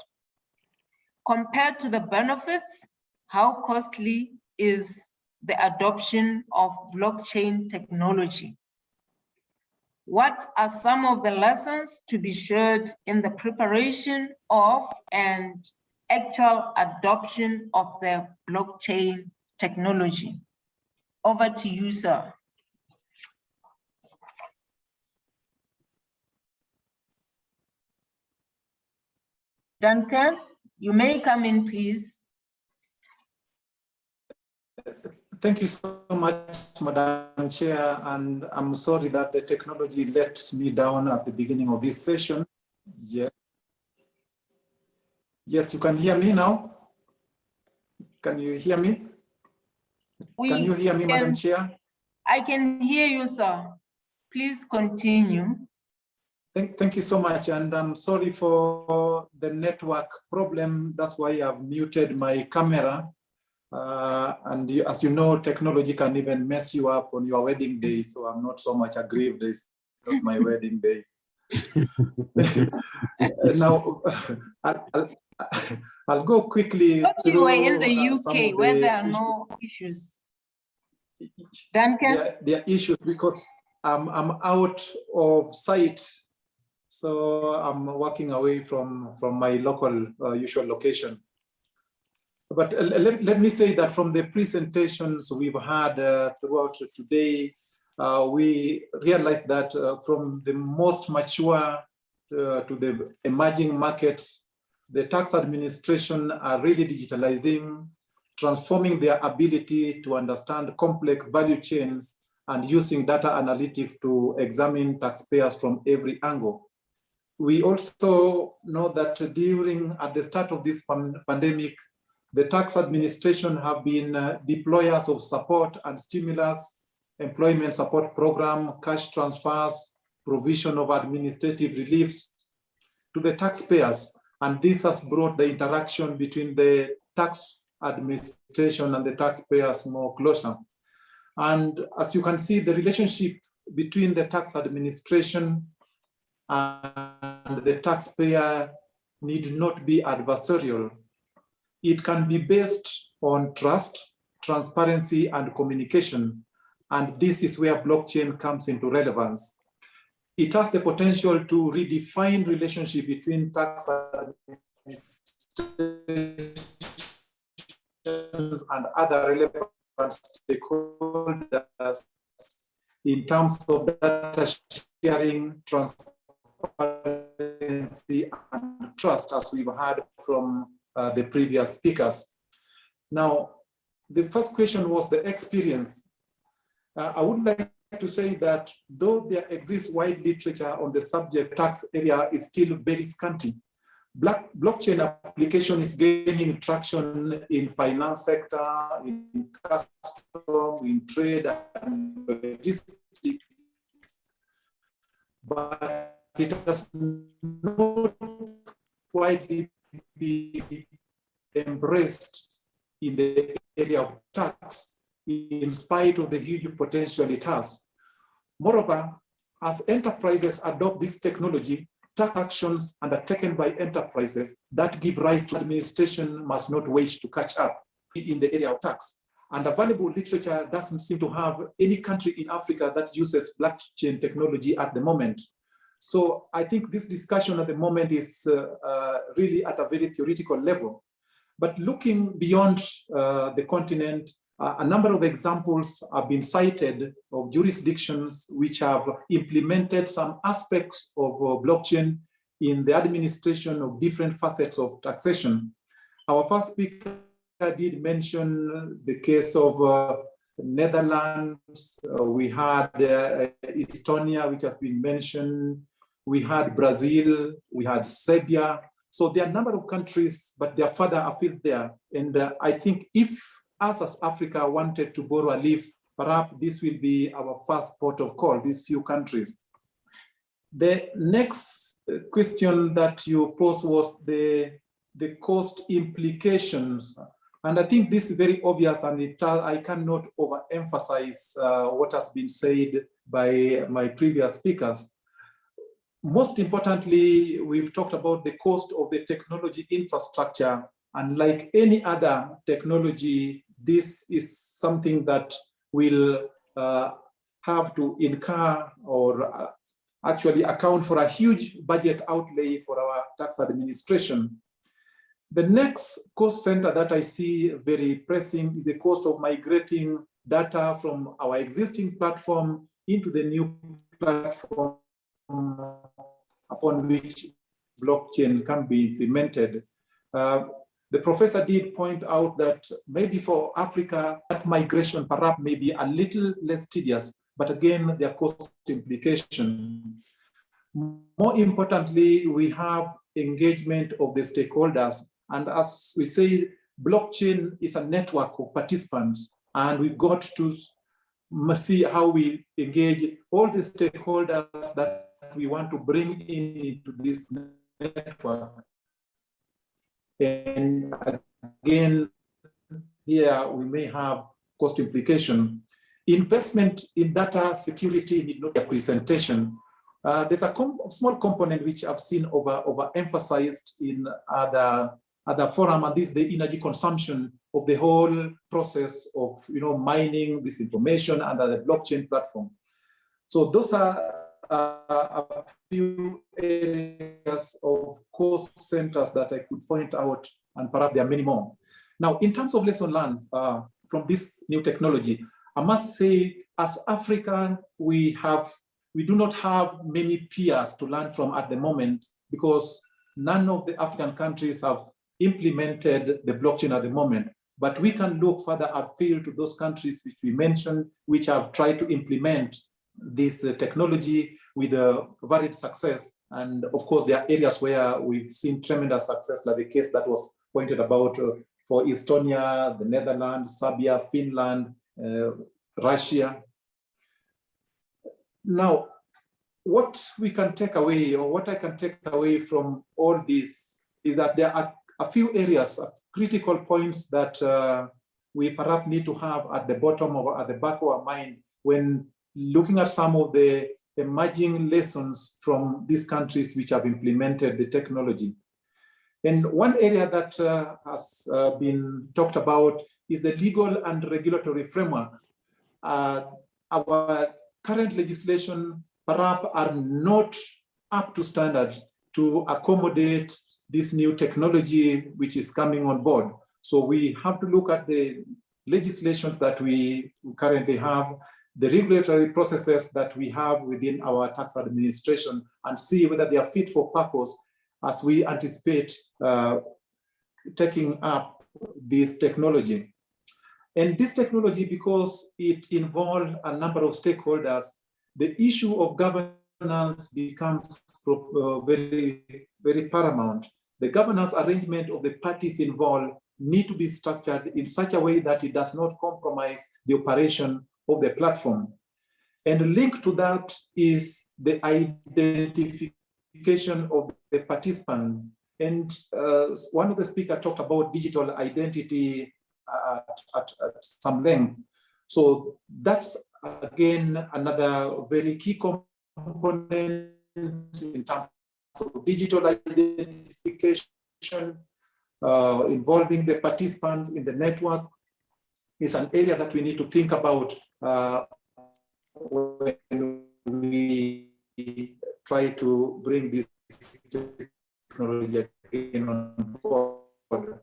Compared to the benefits, how costly is the adoption of blockchain technology? What are some of the lessons to be shared in the preparation of and actual adoption of the blockchain technology? Over to you, sir. Duncan, you may come in, please. Thank you so much, Madam Chair, and I'm sorry that the technology let me down at the beginning of this session. Yeah. Yes, you can hear me now? Can you hear me? Can you hear me, Madam Chair? I can hear you, sir. Please continue. Thank you so much, and I'm sorry for the network problem. That's why I've muted my camera. And as you know, technology can even mess you up on your wedding day, so I'm not so much aggrieved. It's not my wedding day. Now, I'll go quickly But you were in the UK where there are no issues. Duncan? There are issues because I'm out of sight. So I'm walking away from my local usual location. But let me say that from the presentations we've had throughout today, we realized that from the most mature to the emerging markets, the tax administration are really digitalizing, transforming their ability to understand complex value chains and using data analytics to examine taxpayers from every angle. we also know that at the start of this pandemic, the tax administration have been deployers of support and stimulus, employment support program, cash transfers, provision of administrative relief to the taxpayers. And this has brought the interaction between the tax administration and the taxpayers more closer. And as you can see, the relationship between the tax administration and the taxpayer need not be adversarial. It can be based on trust, transparency, and communication. And this is where blockchain comes into relevance. It has the potential to redefine relationship between tax administration and other relevant stakeholders in terms of data sharing, transparency, and trust, as we've heard from the previous speakers. Now, the first question was the experience. I would like to say that though there exists wide literature on the subject, tax area is still very scanty. Blockchain application is gaining traction in finance sector, in custom, in trade, and logistics, but it has not widely been embraced in the area of tax, in spite of the huge potential it has. Moreover, as enterprises adopt this technology, tax actions undertaken by enterprises that give rise to administration must not wait to catch up in the area of tax. And available literature doesn't seem to have any country in Africa that uses blockchain technology at the moment. So I think this discussion at the moment is really at a very theoretical level. But looking beyond the continent, a number of examples have been cited of jurisdictions which have implemented some aspects of blockchain in the administration of different facets of taxation. Our first speaker did mention the case of Netherlands. We had Estonia, which has been mentioned. We had Brazil, we had Serbia. So there are a number of countries, but they are further afield there. And I think if us as Africa wanted to borrow a leaf, perhaps this will be our first port of call, these few countries. The next question that you posed was the cost implications. And I think this is very obvious, and I cannot overemphasize what has been said by my previous speakers. Most importantly, we've talked about the cost of the technology infrastructure. And like any other technology, this is something that will have to incur or actually account for a huge budget outlay for our tax administration. The next cost center that I see very pressing is the cost of migrating data from our existing platform into the new platform upon which blockchain can be implemented. The professor did point out that maybe for Africa, that migration perhaps may be a little less tedious, but again, there are cost implications. More importantly, we have engagement of the stakeholders. And as we say, blockchain is a network of participants, and we've got to see how we engage all the stakeholders that we want to bring into this network. And again, here we may have cost implication. Investment in data security need not be a presentation. There's a small component which I've seen overemphasized in other forum, and this is the energy consumption of the whole process of mining this information under the blockchain platform. So those are a few areas of cost centers that I could point out, and perhaps there are many more. Now, in terms of lesson learned from this new technology, I must say, as African, we do not have many peers to learn from at the moment, because none of the African countries have implemented the blockchain at the moment. But we can look further afield to those countries which we mentioned, which have tried to implement this technology. with a varied success. And of course, there are areas where we've seen tremendous success, like the case that was pointed about for Estonia, the Netherlands, Serbia, Finland, Russia. Now, what we can take away, or what I can take away from all this, is that there are a few areas, critical points that we perhaps need to have at the bottom or at the back of our mind when looking at some of the emerging lessons from these countries which have implemented the technology. And one area that has been talked about is the legal and regulatory framework. Our current legislation perhaps are not up to standard to accommodate this new technology which is coming on board. So we have to look at the legislations that we currently have, the regulatory processes that we have within our tax administration, and see whether they are fit for purpose as we anticipate taking up this technology. And this technology, because it involves a number of stakeholders, the issue of governance becomes very, very paramount. The governance arrangement of the parties involved need to be structured in such a way that it does not compromise the operation of the platform. And linked to that is the identification of the participant. And one of the speakers talked about digital identity at some length. So that's again another very key component in terms of digital identification, involving the participants in the network is an area that we need to think about when we try to bring this technology again on board.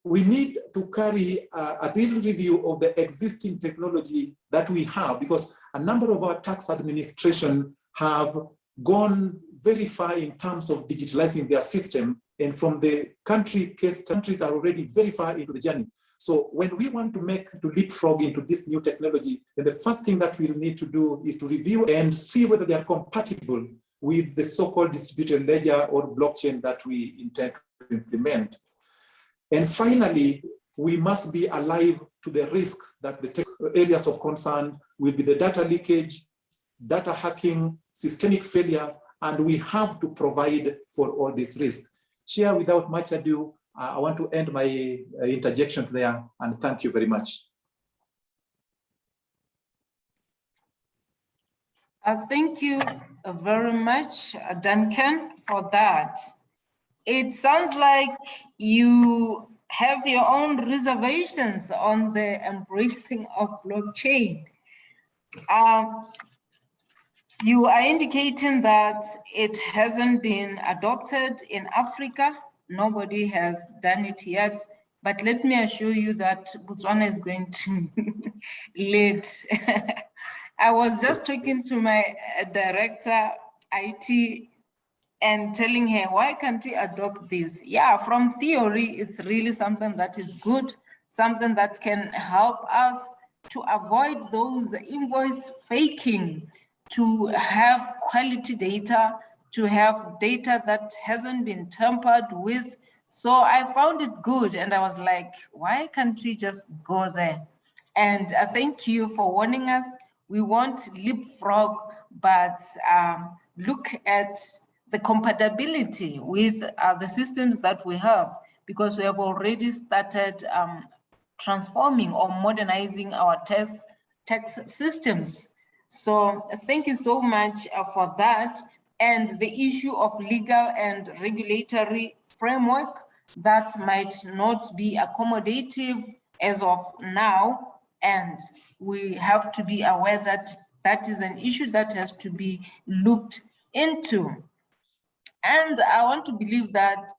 We need to carry a real review of the existing technology that we have, because a number of our tax administration have gone very far in terms of digitalizing their system, and from the countries are already very far into the journey. So when we want to leapfrog into this new technology, then the first thing that we'll need to do is to review and see whether they are compatible with the so-called distributed ledger or blockchain that we intend to implement. And finally, we must be alive to the risk that the areas of concern will be the data leakage, data hacking, systemic failure, and we have to provide for all these risks. Chair, without much ado, I want to end my interjection there, and thank you very much. Thank you very much, Duncan, for that. It sounds like you have your own reservations on the embracing of blockchain. You are indicating that it hasn't been adopted in Africa. Nobody has done it yet, but let me assure you that Botswana is going to lead. I was just talking to my director, IT, and telling her, why can't we adopt this? Yeah, from theory, it's really something that is good, something that can help us to avoid those invoice faking, to have quality data, to have data that hasn't been tampered with. So I found it good, and I was like, why can't we just go there? And thank you for warning us. We won't leapfrog, but look at the compatibility with the systems that we have, because we have already started transforming or modernizing our tax systems. So thank you so much for that. And the issue of legal and regulatory framework that might not be accommodative as of now. And we have to be aware that that is an issue that has to be looked into. And I want to believe that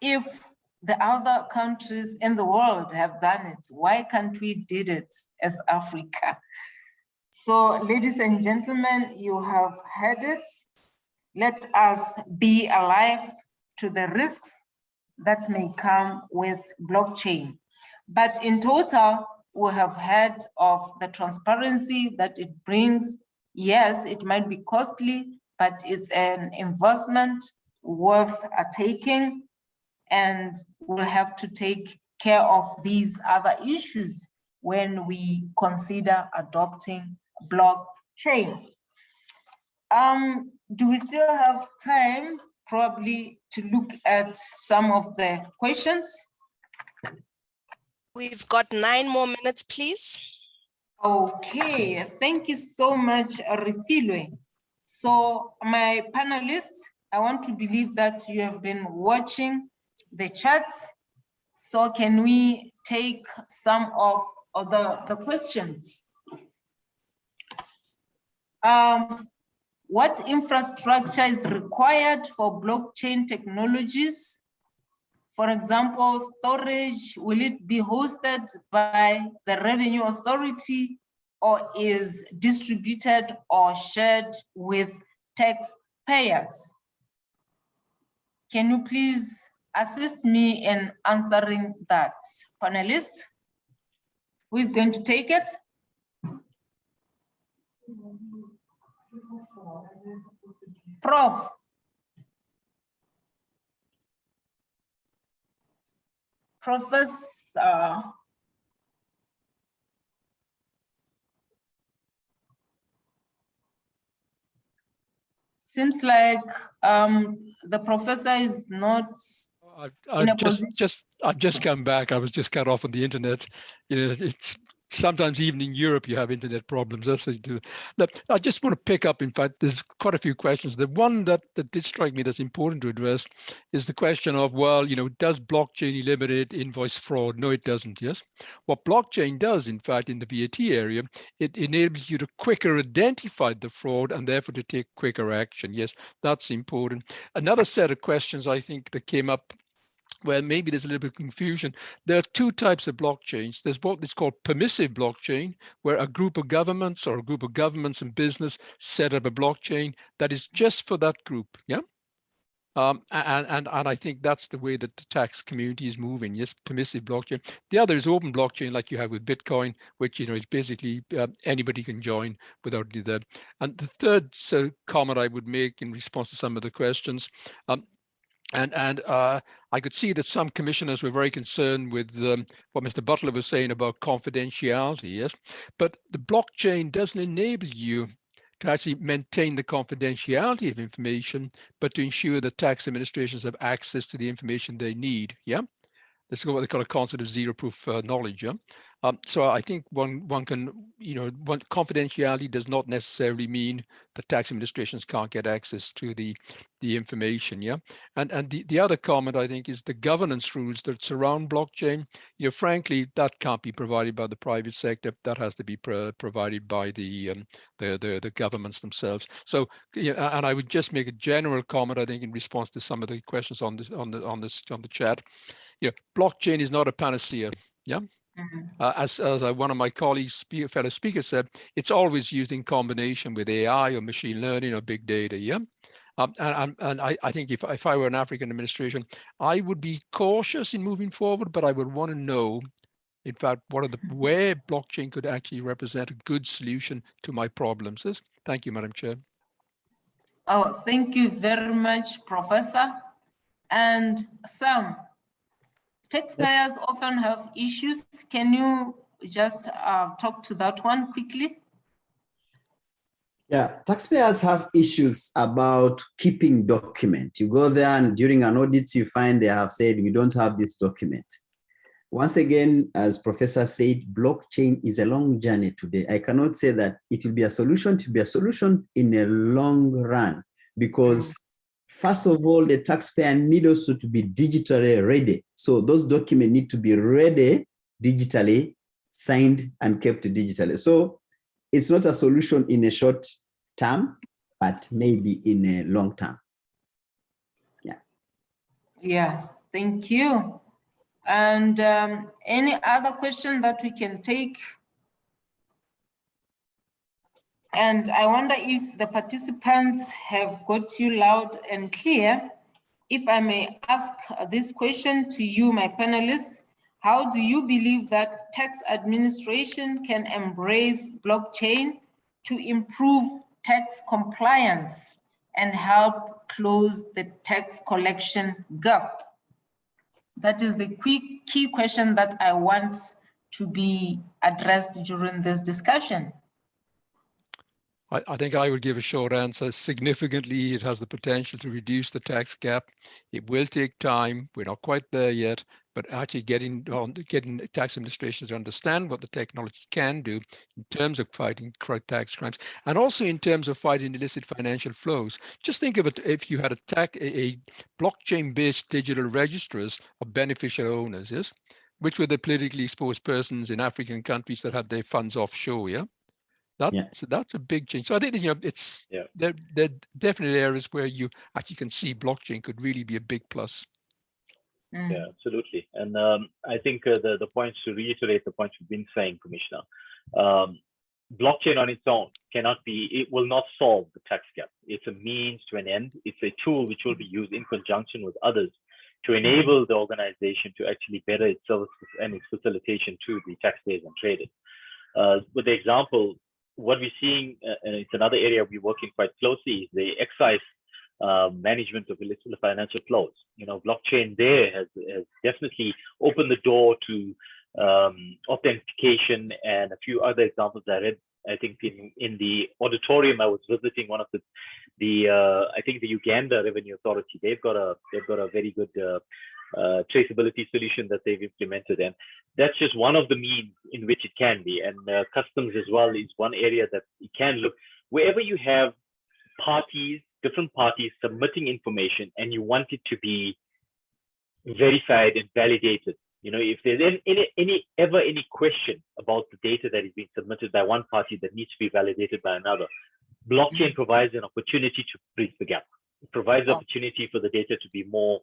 if the other countries in the world have done it, why can't we do it as Africa? So, ladies and gentlemen, you have heard it. Let us be alive to the risks that may come with blockchain. But in total, we have heard of the transparency that it brings, Yes, it might be costly, but it's an investment worth taking, and we'll have to take care of these other issues when we consider adopting blockchain. Do we still have time probably to look at some of the questions? We've got 9 more minutes, please. Okay, thank you so much, Refilwe. So my panelists, I want to believe that you have been watching the chats. So can we take some of the questions? What infrastructure is required for blockchain technologies? For example, storage, will it be hosted by the Revenue Authority or is distributed or shared with taxpayers? Can you please assist me in answering that? Panelists, who is going to take it? Prof. Professor. Seems like the professor is not I've just come back. I was just cut off on the internet. You know, it's sometimes even in Europe you have internet problems. That's what you do. Look, I just want to pick up. In fact, there's quite a few questions. The one that did strike me that's important to address is the question of, well, you know, does blockchain eliminate invoice fraud? No, it doesn't. Yes. What blockchain does, in fact, in the VAT area, it enables you to quicker identify the fraud and therefore to take quicker action. Yes, that's important. Another set of questions I think that came up, well, maybe there's a little bit of confusion. There are 2 types of blockchains. There's what is called permissive blockchain, where a group of governments or a group of governments and business set up a blockchain that is just for that group. Yeah. And I think that's the way that the tax community is moving. Yes, permissive blockchain. The other is open blockchain, like you have with Bitcoin, which, you know, is basically anybody can join without that. And the third comment I would make in response to some of the questions. I could see that some commissioners were very concerned with what Mr. Butler was saying about confidentiality, yes? But the blockchain doesn't enable you to actually maintain the confidentiality of information, but to ensure that tax administrations have access to the information they need, yeah? This is what they call a concept of zero proof knowledge, yeah? So I think one can, you know, confidentiality does not necessarily mean that tax administrations can't get access to the information, yeah. And the other comment I think is the governance rules that surround blockchain. You know, frankly, that can't be provided by the private sector. That has to be provided by the governments themselves. So, yeah, and I would just make a general comment I think in response to some of the questions on the chat. Yeah, blockchain is not a panacea. Yeah. As one of my colleagues, fellow speakers said, it's always used in combination with AI or machine learning or big data. Yeah. And I think if I were an African administration, I would be cautious in moving forward, but I would want to know, in fact, where blockchain could actually represent a good solution to my problems. Thank you, Madam Chair. Oh, thank you very much, Professor. And Sam, taxpayers often have issues. Can you just talk to that one quickly? Yeah, taxpayers have issues about keeping document. You go there and during an audit, you find they have said, we don't have this document. Once again, as Professor said, blockchain is a long journey today. I cannot say that it will be a solution to be a solution in a long run, because first of all, the taxpayer needs also to be digitally ready. So those documents need to be ready digitally, signed and kept digitally. So it's not a solution in a short term, but maybe in a long term. Yeah. Yes, thank you. And any other question that we can take? And I wonder if the participants have got you loud and clear. If I may ask this question to you, my panelists, how do you believe that tax administration can embrace blockchain to improve tax compliance and help close the tax collection gap? That is the key question that I want to be addressed during this discussion. I think I would give a short answer. Significantly, it has the potential to reduce the tax gap. It will take time. We're not quite there yet, but actually getting tax administrations to understand what the technology can do in terms of fighting tax crimes, and also in terms of fighting illicit financial flows. Just think of it, if you had a blockchain-based digital registers of beneficial owners, yes, which were the politically exposed persons in African countries that had their funds offshore, yeah? So that's a big change. So I think it's there are definitely areas where you actually can see blockchain could really be a big plus. Yeah, absolutely. And I think the points, to reiterate the points you've been saying, Commissioner, blockchain on its own it will not solve the tax gap. It's a means to an end. It's a tool which will be used in conjunction with others to enable the organization to actually better its services and its facilitation to the taxpayers and traders. With the example, what we're seeing, and it's another area we're working quite closely, is the excise management of illicit financial flows. Blockchain there has definitely opened the door to authentication and a few other examples I read. I think in the auditorium I was visiting, one of I think the Uganda Revenue Authority, they've got a very good traceability solution that they've implemented, and that's just one of the means in which it can be. And customs as well is one area that it can look. Wherever you have different parties submitting information and you want it to be verified and validated, if there's any question about the data that is being submitted by one party that needs to be validated by another, blockchain provides an opportunity to bridge the gap. It provides opportunity for the data to be more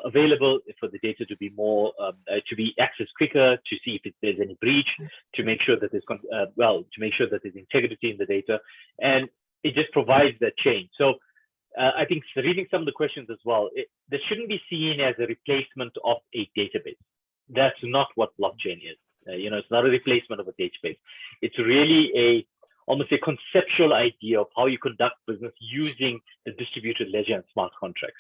available, for the data to be more to be accessed quicker, to see if there's any breach, to make sure that there's integrity in the data, and it just provides that change. So I think, reading some of the questions as well, this shouldn't be seen as a replacement of a database. That's not what blockchain is. It's not a replacement of a database. It's really almost a conceptual idea of how you conduct business using the distributed ledger and smart contracts.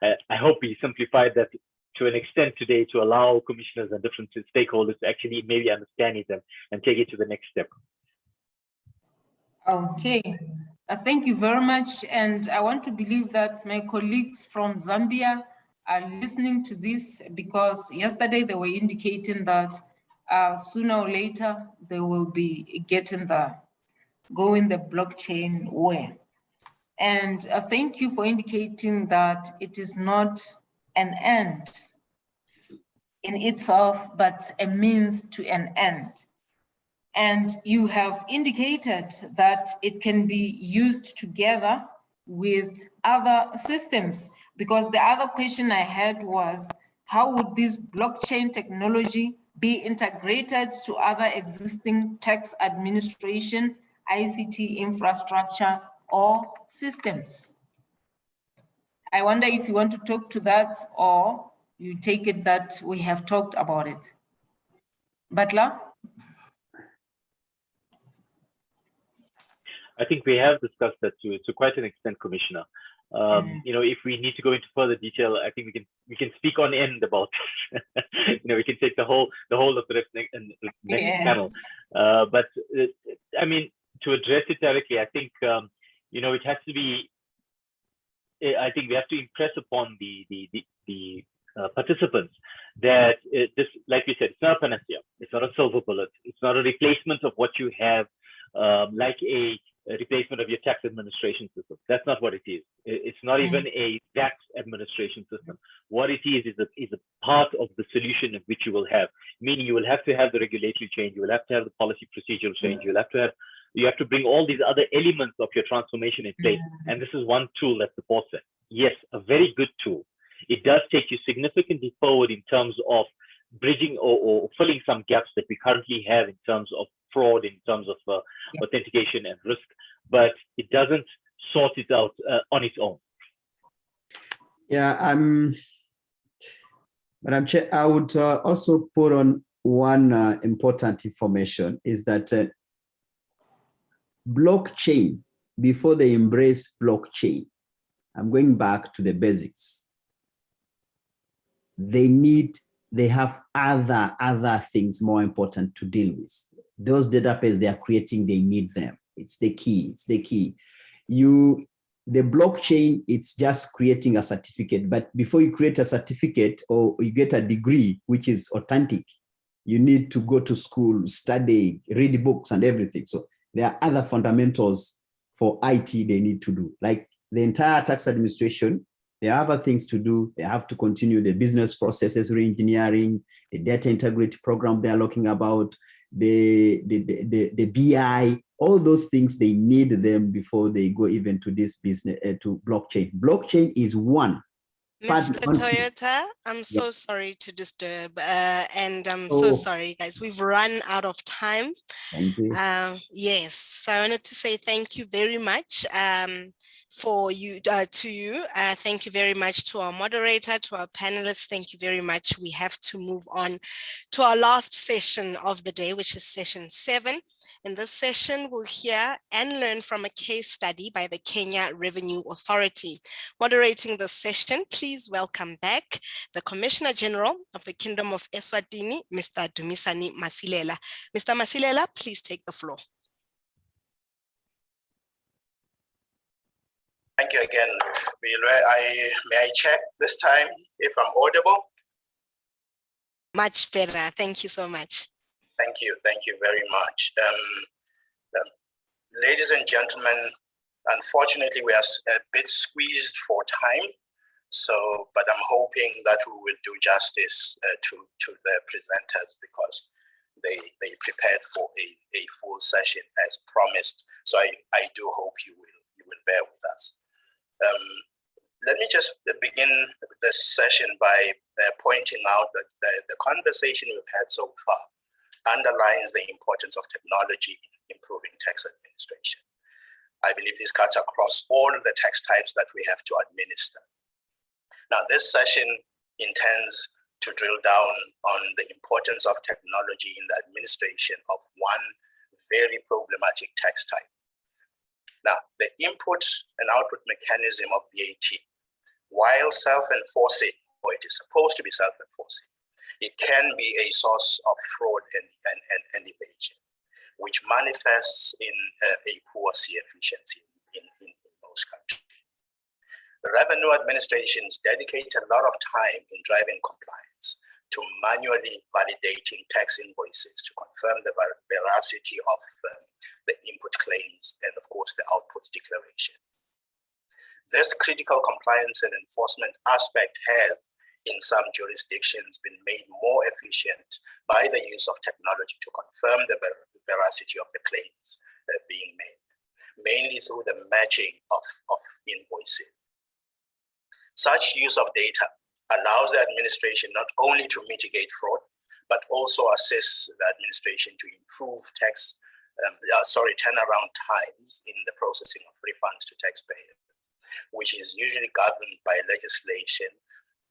I hope we simplified that to an extent today to allow commissioners and different stakeholders to actually maybe understand it and take it to the next step. Okay, thank you very much. And I want to believe that my colleagues from Zambia are listening to this, because yesterday they were indicating that sooner or later they will be going the blockchain way. And thank you for indicating that it is not an end in itself, but a means to an end. And you have indicated that it can be used together with other systems, because the other question I had was, how would this blockchain technology be integrated to other existing tax administration, ICT infrastructure, or systems? I wonder if you want to talk to that, or you take it that we have talked about it. Butler? I think we have discussed that to quite an extent, Commissioner. If we need to go into further detail, I think we can speak on end about. We can take the whole of the next panel. But I mean, to address it directly, I think it has to be. I think we have to impress upon the participants that this, like we said, it's not a panacea. It's not a silver bullet. It's not a replacement of what you have, like a replacement of your tax administration system. That's not what it is. It's not even a tax administration system. What it is a part of the solution of which you will have, meaning you will have to have the regulatory change, you will have to have the policy procedural change, you have to bring all these other elements of your transformation in place. And this is one tool that supports it. Yes, a very good tool. It does take you significantly forward in terms of bridging or filling some gaps that we currently have in terms of fraud, in terms of authentication and risk, but it doesn't sort it out on its own. Yeah, Madam Chair, I would also put on one important information, is that blockchain, before they embrace blockchain, I'm going back to the basics. They have other things more important to deal with. Those database they are creating, they need them. It's the key. It's the key. The blockchain, it's just creating a certificate. But before you create a certificate or you get a degree, which is authentic, you need to go to school, study, read books and everything. So there are other fundamentals for IT they need to do. Like the entire tax administration, there are other things to do. They have to continue the business processes, re-engineering, the data integrity program they're looking about, the BI, all those things, they need them before they go even to this business, to blockchain. Blockchain is one. Mr. Toyota, I'm so sorry to disturb, and I'm so sorry, guys. We've run out of time. Thank you. Yes, so I wanted to say thank you very much to you. Thank you very much to our moderator, to our panelists. Thank you very much. We have to move on to our last session of the day, which is session 7. In this session, we'll hear and learn from a case study by the Kenya Revenue Authority. Moderating this session, please welcome back the Commissioner General of the Kingdom of Eswatini, Mr. Dumisani Masilela. Mr. Masilela, please take the floor. Thank you again. May I check this time if I'm audible? Much better. Thank you so much. Thank you very much. Ladies and gentlemen, unfortunately, we are a bit squeezed for time. But I'm hoping that we will do justice to the presenters because they prepared for a full session as promised. So I do hope you will bear with us. Let me just begin this session by pointing out that the conversation we've had so far underlines the importance of technology in improving tax administration. I believe this cuts across all the tax types that we have to administer. Now, this session intends to drill down on the importance of technology in the administration of one very problematic tax type. Now, the input and output mechanism of VAT, while self-enforcing, or it is supposed to be self-enforcing, it can be a source of fraud and evasion, which manifests in a poor C efficiency in most countries. The revenue administrations dedicate a lot of time in driving compliance to manually validating tax invoices to confirm the veracity of the input claims and, of course, the output declaration. This critical compliance and enforcement aspect has, in some jurisdictions, been made more efficient by the use of technology to confirm the veracity of the claims being made, mainly through the matching of invoices. Such use of data allows the administration not only to mitigate fraud, but also assists the administration to improve turnaround times in the processing of refunds to taxpayers, which is usually governed by legislation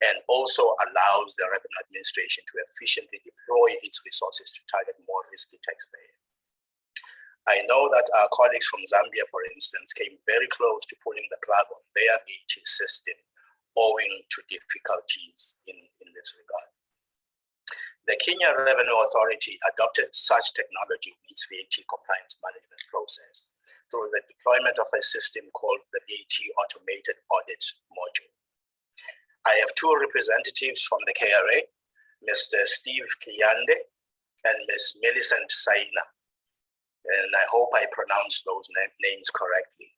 and also allows the revenue administration to efficiently deploy its resources to target more risky taxpayers. I know that our colleagues from Zambia, for instance, came very close to pulling the plug on their VAT system owing to difficulties in this regard. The Kenya Revenue Authority adopted such technology in its VAT compliance management process through the deployment of a system called the VAT Automated Audit Module. I have two representatives from the KRA, Mr. Steve Kiyande and Ms. Millicent Saina. And I hope I pronounced those names correctly.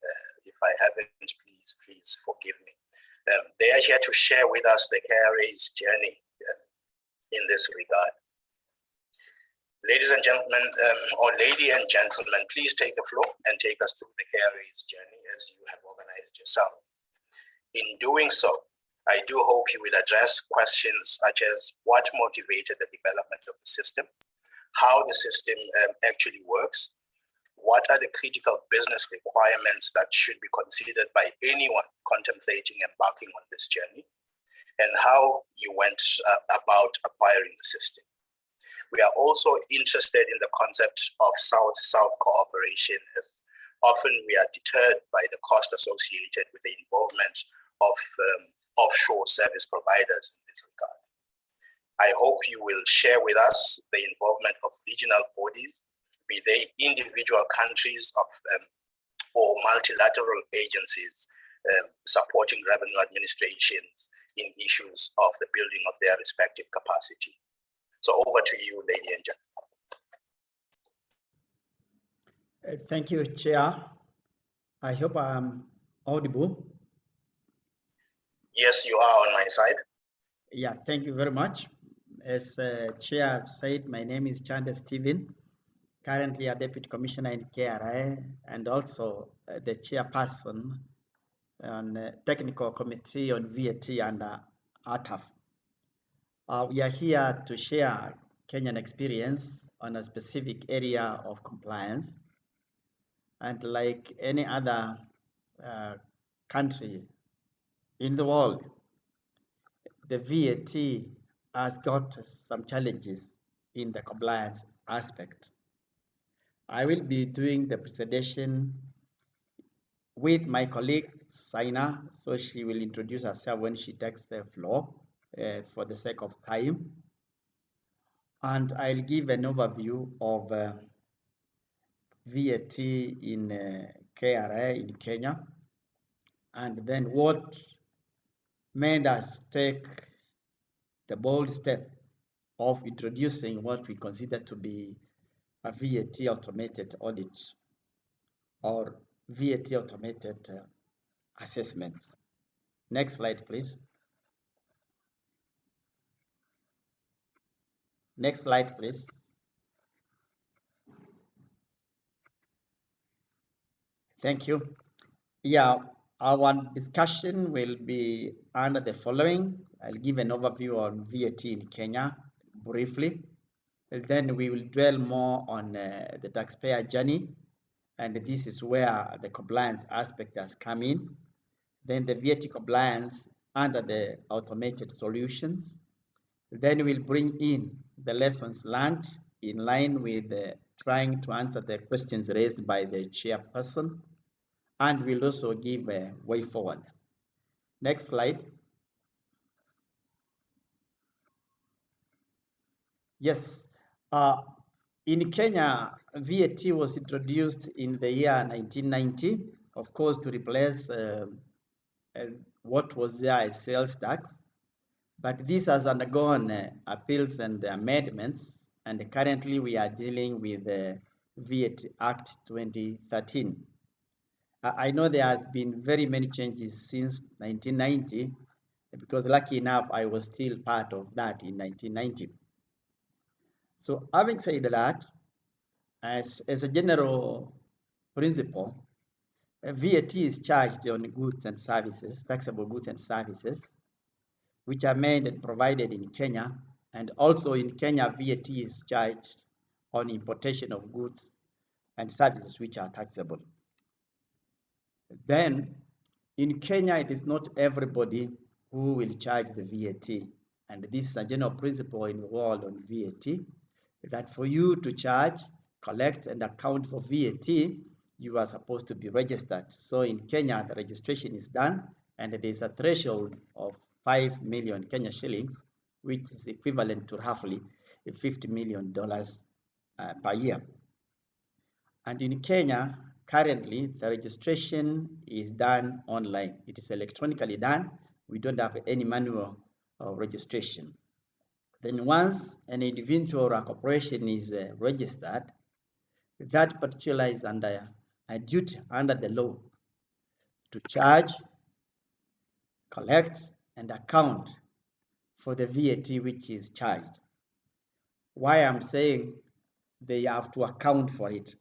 If I haven't, please forgive me. They are here to share with us the KRA's journey in this regard. Ladies and gentlemen, or lady and gentlemen, please take the floor and take us through the KRA's journey as you have organized yourself. In doing so, I do hope you will address questions such as what motivated the development of the system, how the system actually works, what are the critical business requirements that should be considered by anyone contemplating embarking on this journey, and how you went about acquiring the system. We are also interested in the concept of South-South cooperation, as often we are deterred by the cost associated with the involvement of offshore service providers in this regard. I hope you will share with us the involvement of regional bodies, be they individual countries or multilateral agencies supporting revenue administrations in issues of the building of their respective capacity. So over to you, ladies and gentlemen. Thank you, Chair. I hope I'm audible. Yes, you are on my side. Yeah, thank you very much. As Chair said, my name is Chanda Stephen, currently a Deputy Commissioner in KRA and also the Chairperson on Technical Committee on VAT and ATAF. We are here to share Kenyan experience on a specific area of compliance. And like any other country in the world, the VAT has got some challenges in the compliance aspect. I will be doing the presentation with my colleague, Saina, so she will introduce herself when she takes the floor for the sake of time. And I'll give an overview of VAT in KRA in Kenya, and then what made us take the bold step of introducing what we consider to be a VAT automated audit or VAT automated assessments. Next slide, please. Next slide, please. Thank you. Yeah, our discussion will be under the following. I'll give an overview on VAT in Kenya briefly. And then we will dwell more on the taxpayer journey. And this is where the compliance aspect has come in. Then the VAT compliance under the automated solutions. Then we'll bring in the lessons learned in line with trying to answer the questions raised by the chairperson. And we'll also give a way forward. Next slide. Yes, in Kenya, VAT was introduced in the year 1990, of course, to replace what was there as sales tax. But this has undergone appeals and amendments, and currently we are dealing with the VAT Act 2013. I know there has been very many changes since 1990, because lucky enough, I was still part of that in 1990. So having said that, as a general principle, VAT is charged on goods and services, taxable goods and services, which are made and provided in Kenya. And also in Kenya, VAT is charged on importation of goods and services which are taxable. Then in Kenya, it is not everybody who will charge the VAT. And this is a general principle in the world on VAT, that for you to charge, collect, and account for VAT, you are supposed to be registered. So in Kenya, the registration is done, and there's a threshold of 5 million Kenya shillings, which is equivalent to roughly $50 million per year. And in Kenya, currently, the registration is done online. It is electronically done. We don't have any manual registration. Then once an individual or a corporation is registered, that particular is under a duty under the law to charge, collect, and account for the VAT which is charged. Why I'm saying they have to account for it.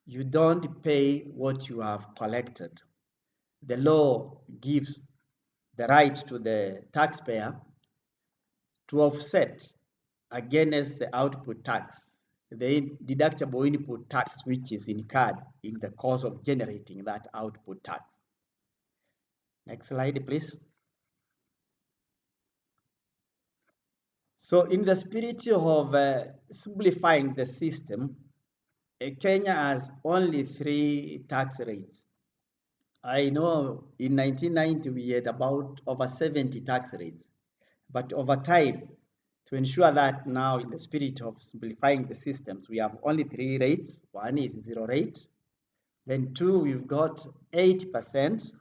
You don't pay what you have collected. The law gives the right to the taxpayer to offset against the output tax, the deductible input tax which is incurred in the course of generating that output tax. Next slide, please. So in the spirit of simplifying the system, Kenya has only 3 tax rates. I know in 1990 we had about over 70 tax rates, but over time, to ensure that now in the spirit of simplifying the systems, we have only 3 rates. One is 0 rate, then 2, we've got 8%,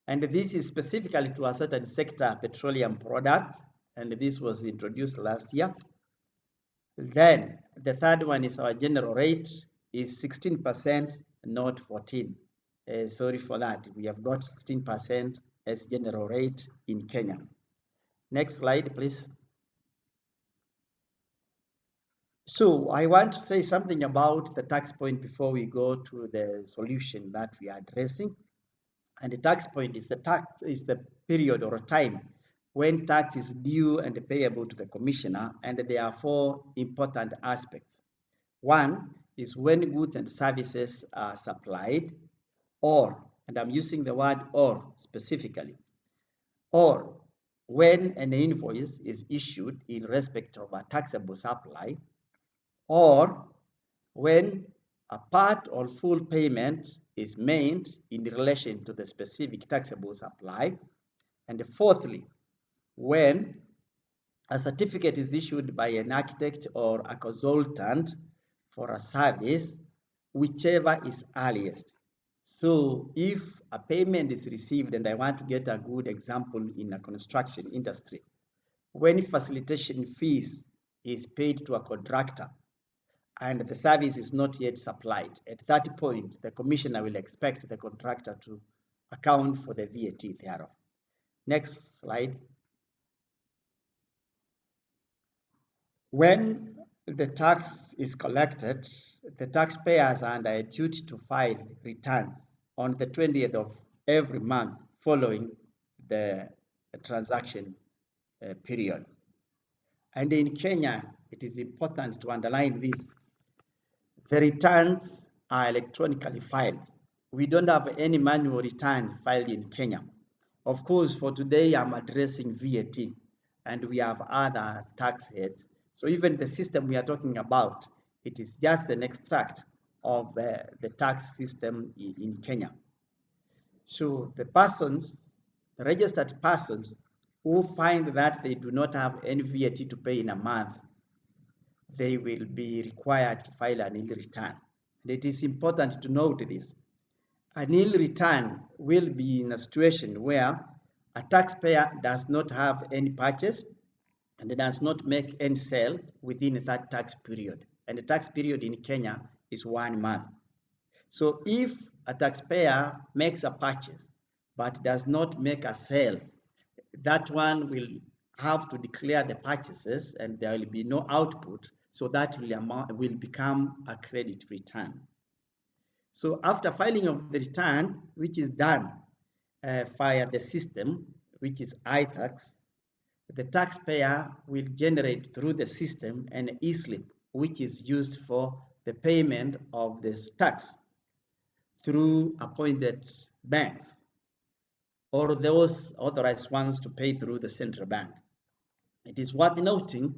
and this is specifically to a certain sector, petroleum products, and this was introduced last year. Then the third one is our general rate is 16%, not 14. Sorry for that. We have got 16% as general rate in Kenya. Next slide, please. So I want to say something about the tax point before we go to the solution that we are addressing. And the tax point is the period or a time when tax is due and payable to the commissioner, and there are 4 important aspects. One is when goods and services are supplied, or, and I'm using the word or specifically, or when an invoice is issued in respect of a taxable supply, or when a part or full payment is made in relation to the specific taxable supply, and fourthly, when a certificate is issued by an architect or a consultant for a service, whichever is earliest. So if a payment is received, and I want to get a good example in a construction industry, when facilitation fees is paid to a contractor and the service is not yet supplied, at that point, the commissioner will expect the contractor to account for the VAT thereof. Next slide. When the tax is collected, the taxpayers are under a duty to file returns on the 20th of every month following the transaction period. And in Kenya, it is important to underline this. The returns are electronically filed. We don't have any manual return filed in Kenya. Of course, for today, I'm addressing VAT, and we have other tax heads. So even the system we are talking about, it is just an extract of the tax system in Kenya. So the registered persons who find that they do not have any VAT to pay in a month, they will be required to file a nil return. And it is important to note this. A nil return will be in a situation where a taxpayer does not have any purchase and does not make any sale within that tax period. And the tax period in Kenya is 1 month. So if a taxpayer makes a purchase but does not make a sale, that one will have to declare the purchases and there will be no output, so that will become a credit return. So after filing of the return, which is done via the system, which is iTax, the taxpayer will generate through the system an e-slip, which is used for the payment of this tax through appointed banks or those authorized ones to pay through the central bank. It is worth noting,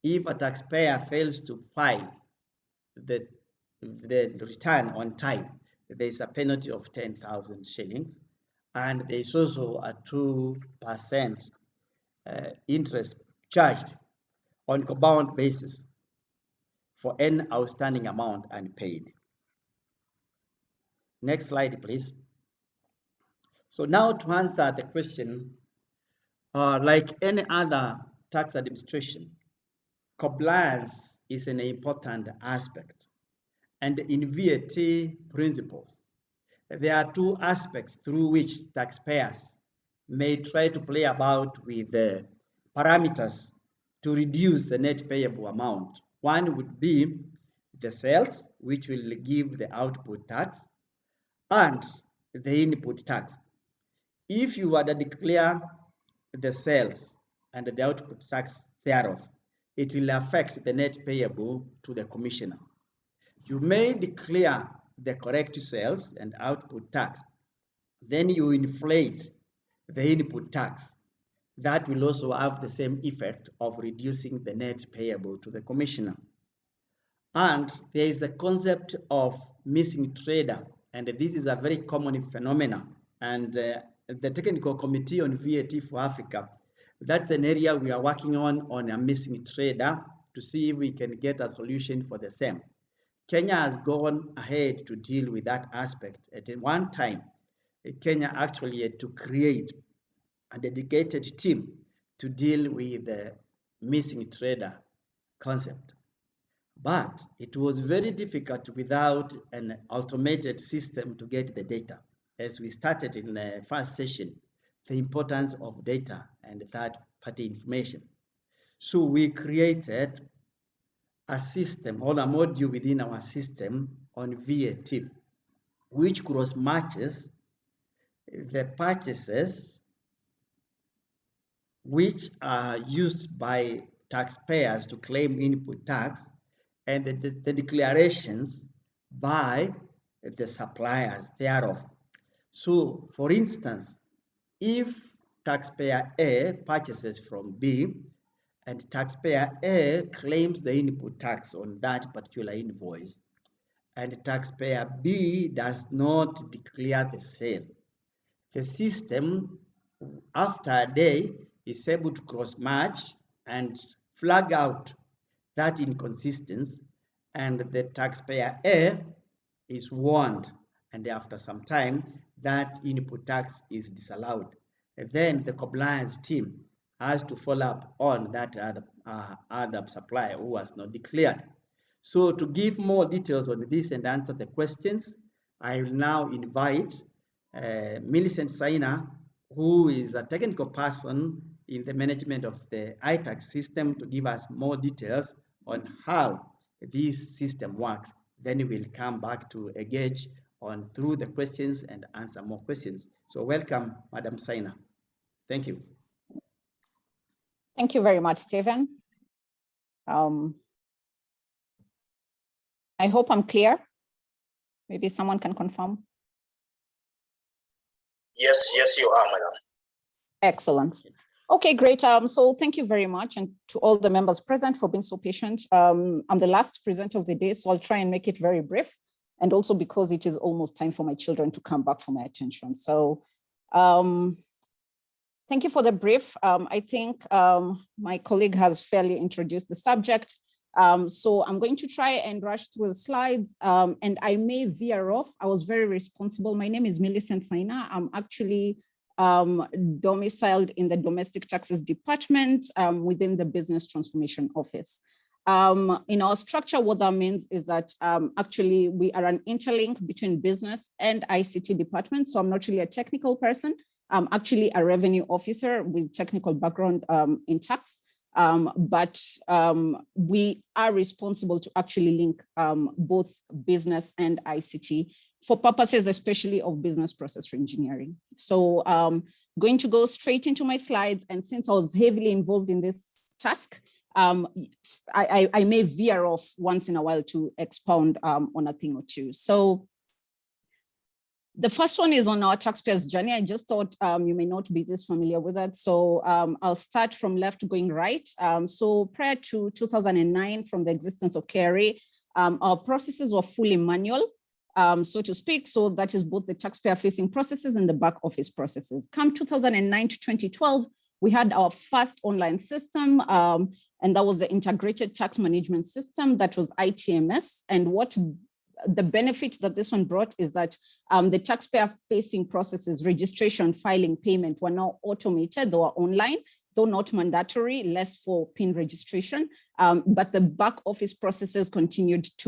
if a taxpayer fails to file the return on time, there is a penalty of 10,000 shillings, and there is also a 2% interest charged on compound basis for any outstanding amount unpaid. Next slide, please. So now to answer the question, like any other tax administration, compliance is an important aspect. And in VAT principles, there are 2 aspects through which taxpayers may try to play about with the parameters to reduce the net payable amount. One would be the sales, which will give the output tax, and the input tax. If you were to declare the sales and the output tax thereof, it will affect the net payable to the commissioner. You may declare the correct sales and output tax, then you inflate the input tax. That will also have the same effect of reducing the net payable to the commissioner. And there is a concept of missing trader, and this is a very common phenomenon. And the Technical Committee on VAT for Africa, that's an area we are working on a missing trader to see if we can get a solution for the same. Kenya has gone ahead to deal with that aspect. At one time, Kenya actually had to create a dedicated team to deal with the missing trader concept. But it was very difficult without an automated system to get the data. As we started in the first session, the importance of data and third-party information. So we created a system or a module within our system on VAT, which cross-matches the purchases which are used by taxpayers to claim input tax and the declarations by the suppliers thereof. So, for instance, if taxpayer A purchases from B and taxpayer A claims the input tax on that particular invoice, and taxpayer B does not declare the sale, the system, after a day, is able to cross-match and flag out that inconsistency, and the taxpayer A is warned, and after some time, that input tax is disallowed. And then the compliance team has to follow up on that other supplier who has not declared. So to give more details on this and answer the questions, I will now invite Millicent Saina, who is a technical person in the management of the ITAX system, to give us more details on how this system works. Then we'll come back to engage on through the questions and answer more questions. So welcome, Madam Saina. Thank you. Thank you very much, Stephen. I hope I'm clear. Maybe someone can confirm. Yes, you are, madam. Excellent. Okay, great. So thank you very much, and to all the members present for being so patient. I'm the last presenter of the day, so I'll try and make it very brief, and also because it is almost time for my children to come back for my attention. So thank you for the brief. I think my colleague has fairly introduced the subject. So I'm going to try and rush through the slides, and I may veer off. I was very responsible. My name is Millicent Saina. I'm actually domiciled in the Domestic Taxes Department within the Business Transformation Office. In our structure, what that means is that actually we are an interlink between business and ICT department. So I'm not really a technical person. I'm actually a revenue officer with technical background in tax. But we are responsible to actually link both business and ICT for purposes, especially of business process reengineering. So going to go straight into my slides. And since I was heavily involved in this task, I may veer off once in a while to expound on a thing or two. So the first one is on our taxpayers' journey. I just thought you may not be this familiar with it. So I'll start from left going right. So prior to 2009, from the existence of KRA, our processes were fully manual, so to speak. So that is both the taxpayer-facing processes and the back office processes. Come 2009 to 2012, we had our first online system, and that was the Integrated Tax Management System, that was ITMS. And what the benefit that this one brought is that the taxpayer-facing processes, registration, filing, payment, were now automated. They were online, though not mandatory, less for PIN registration, but the back office processes continued to